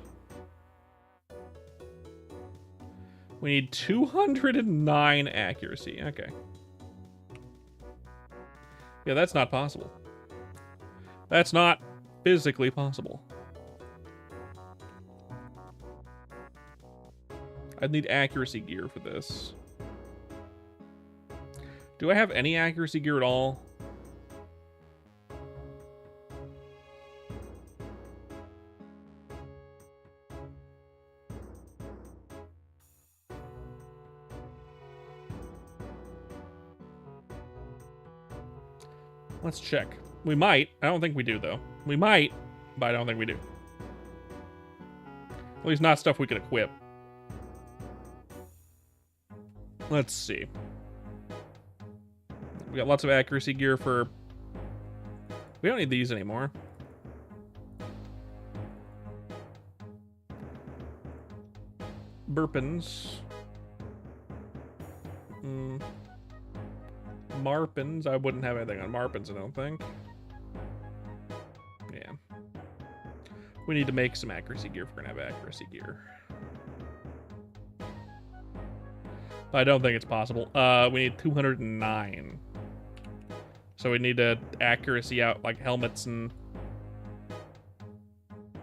We need 209 accuracy. Okay. Yeah, that's not possible. That's not physically possible. I'd need accuracy gear for this. Do I have any accuracy gear at all? Let's check. We might. I don't think we do, though. We might, but I don't think we do. At least not stuff we could equip. Let's see. We got lots of accuracy gear for... We don't need these anymore. Burpins. Marpins. I wouldn't have anything on Marpins, I don't think. Yeah. We need to make some accuracy gear if we're gonna have accuracy gear. But I don't think it's possible. We need 209. So we need to accuracy out like helmets and...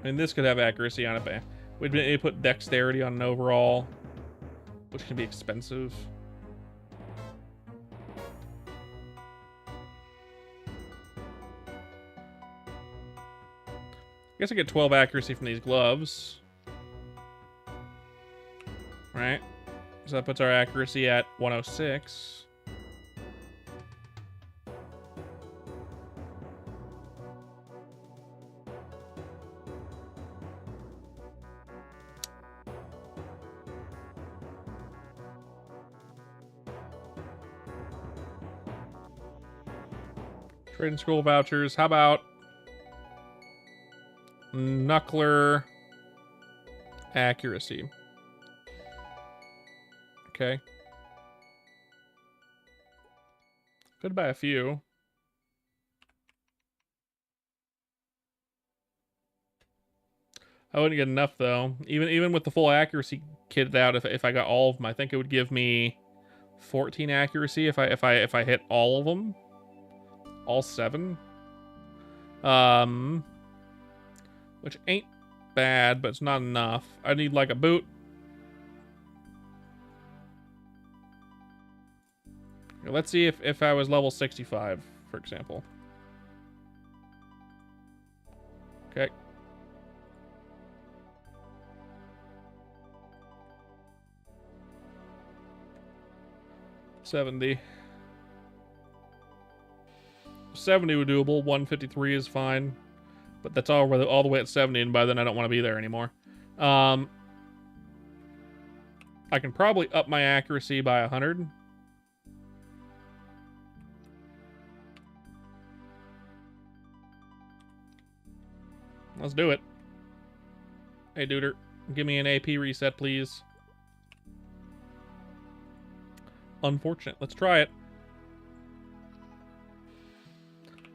I mean, this could have accuracy on it, but we'd need to put dexterity on an overall, which can be expensive. I guess I get 12 accuracy from these gloves. Right? So that puts our accuracy at 106. Trading scroll vouchers. How about Knuckler accuracy? Okay. Could buy a few. I wouldn't get enough though. Even with the full accuracy kitted out, if I got all of them, I think it would give me 14 accuracy if I hit all of them. All 7. Which ain't bad, but it's not enough. I need like a boot. Let's see if I was level 65, for example. Okay. $70. 70 would doable. 153 is fine, but that's all the way at 70, and by then I don't want to be there anymore. I can probably up my accuracy by 100. Let's do it. Hey, Duder, give me an AP reset, please. Unfortunate. Let's try it.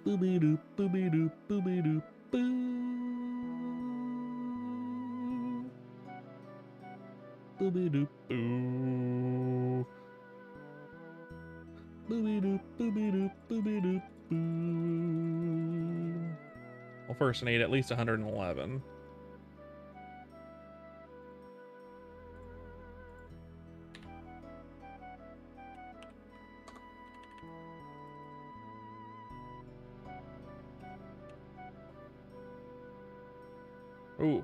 Booby doop, booby doop, booby doop, boo. Booby doop, boo. Booby doop, booby doop, booby doop, boo. Well, first I need at least 111. Ooh.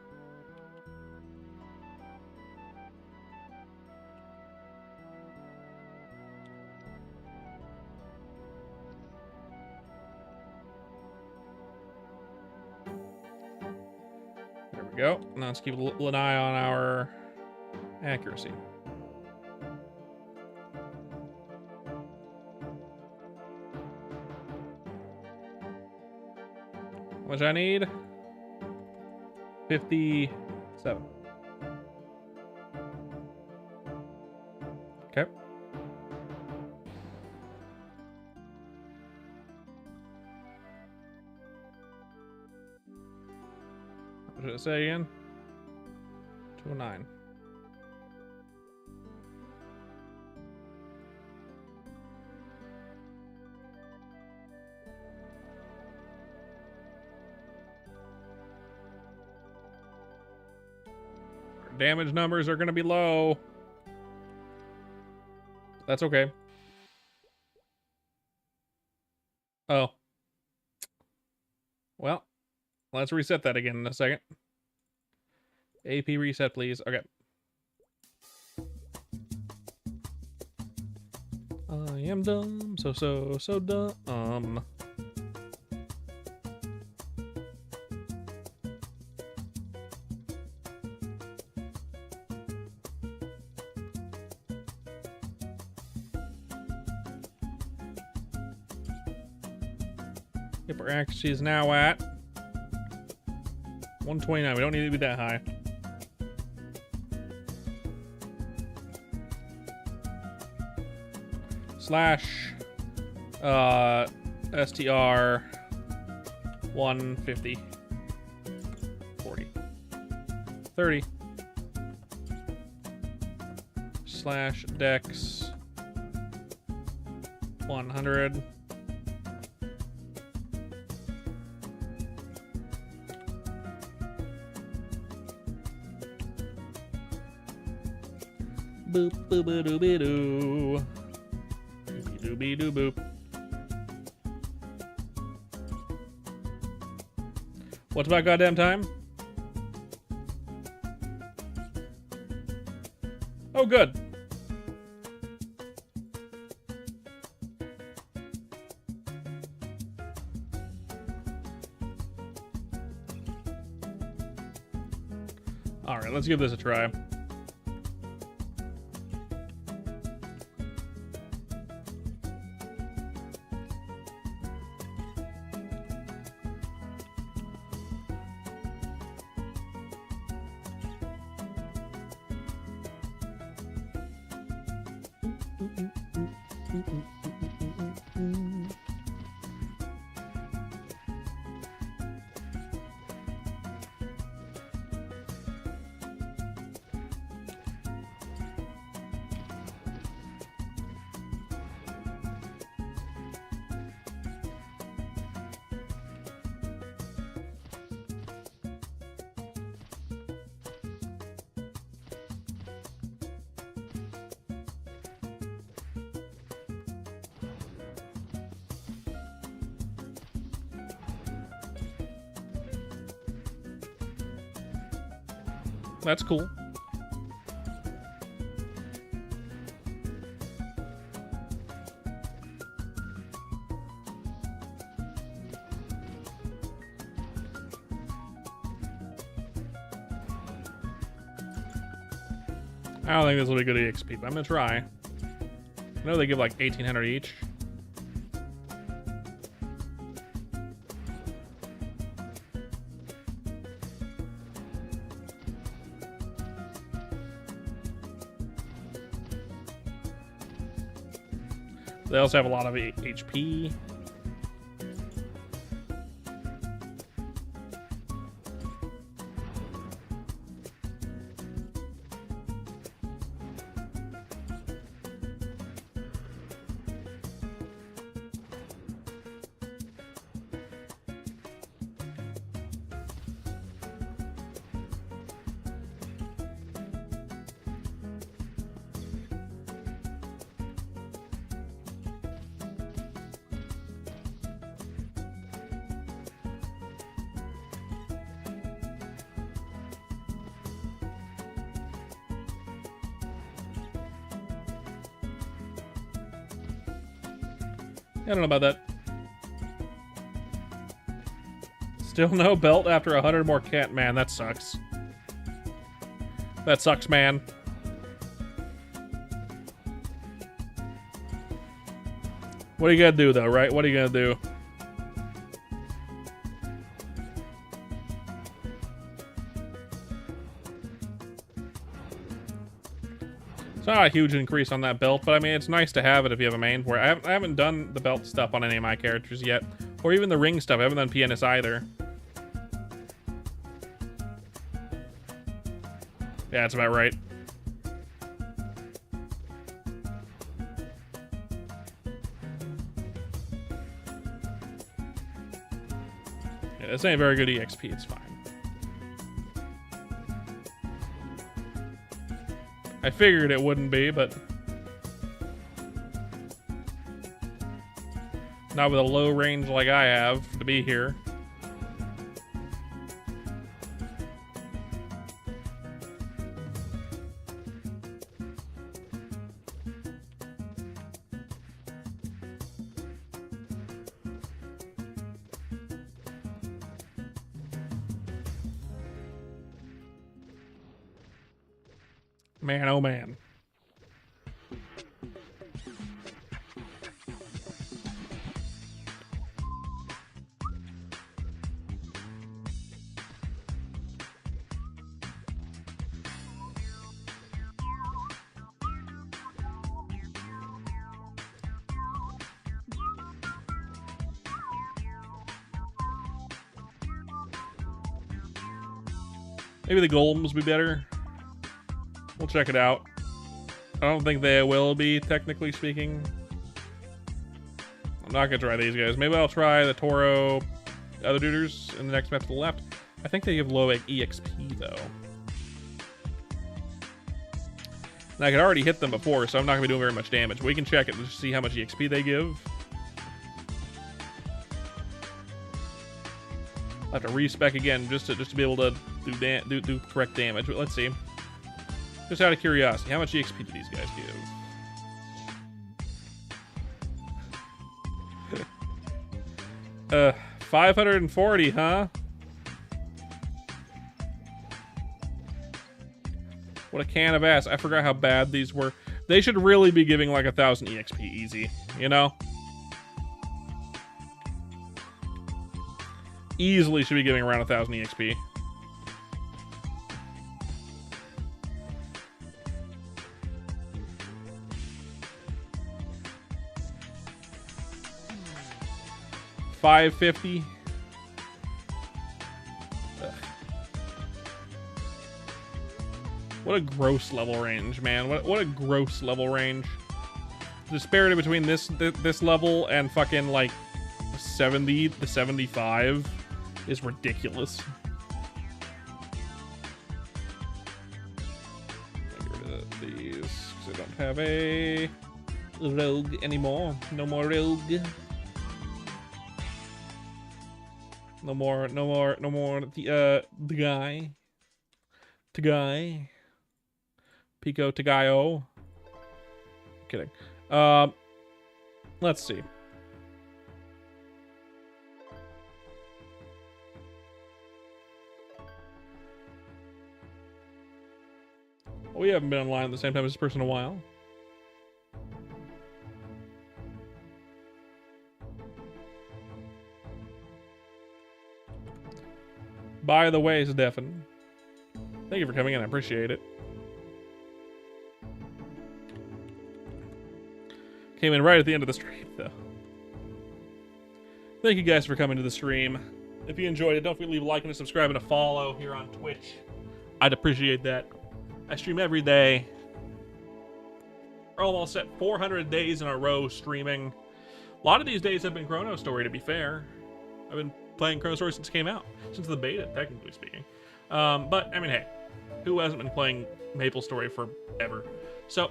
There we go. Now let's keep an eye on our accuracy. How much I need? 57. Okay. What did it say again? 209. Our damage numbers are going to be low. That's okay. Oh. Well, let's reset that again in a second. AP reset, please. Okay. I am dumb. So dumb. Yep, our accuracy is now at 129. We don't need to be that high. Slash STR 150 40 30 slash dex 100 boop boop boop doobie doo doobie doo boop. What's about goddamn time? Oh, good. All right, let's give this a try. That's cool. I don't think this will be good EXP, but I'm gonna try. I know they give like 1,800 each. They also have a lot of HP. I don't know about that. Still no belt after 100 more cat. Man, that sucks. That sucks, man. What are you gonna do, though, right? What are you gonna do? It's not a huge increase on that belt, but I mean, it's nice to have it if you have a main for it. I haven't done the belt stuff on any of my characters yet, or even the ring stuff. I haven't done PNS either. Yeah, that's about right. Yeah, this ain't very good EXP, it's fine. I figured it wouldn't be, but not with a low range like I have to be here. Man, oh man. Maybe the golems will be better. We'll check it out. I don't think they will be, technically speaking. I'm not gonna try these guys. Maybe I'll try the Toro other duders in the next map to the left. I think they give low EXP though. And I could already hit them before, so I'm not gonna be doing very much damage. We can check it to see how much EXP they give. I'll have to respec again just to be able to do correct damage. But let's see. Just out of curiosity, how much EXP do these guys give? 540, huh? What a can of ass. I forgot how bad these were. They should really be giving like 1,000 EXP easy, you know? Easily should be giving around 1,000 EXP. $550. What a gross level range, man. What a gross level range. The disparity between this level and fucking like 70 to 75 is ridiculous. Get rid of these because I don't have a rogue anymore. No more rogue. No more the guy. Tagai. Pico Tagayo. Kidding. Let's see. Well, we haven't been online at the same time as this person in a while. By the way, Stefan, thank you for coming in. I appreciate it. Came in right at the end of the stream, though. Thank you guys for coming to the stream. If you enjoyed it, don't forget to leave a like and a subscribe and a follow here on Twitch. I'd appreciate that. I stream every day. We're almost at 400 days in a row streaming. A lot of these days have been ChronoStory, to be fair. I've been playing ChronoStory since it came out. Since the beta, technically speaking. But, I mean, hey. Who hasn't been playing MapleStory forever? So,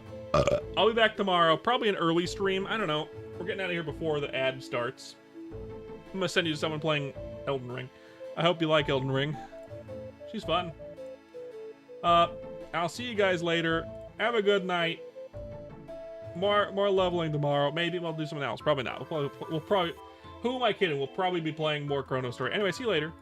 I'll be back tomorrow. Probably an early stream. I don't know. We're getting out of here before the ad starts. I'm gonna send you to someone playing Elden Ring. I hope you like Elden Ring. She's fun. I'll see you guys later. Have a good night. more leveling tomorrow. Maybe we'll do something else. Probably not. We'll probably. Who am I kidding? We'll probably be playing more ChronoStory. Anyway, see you later.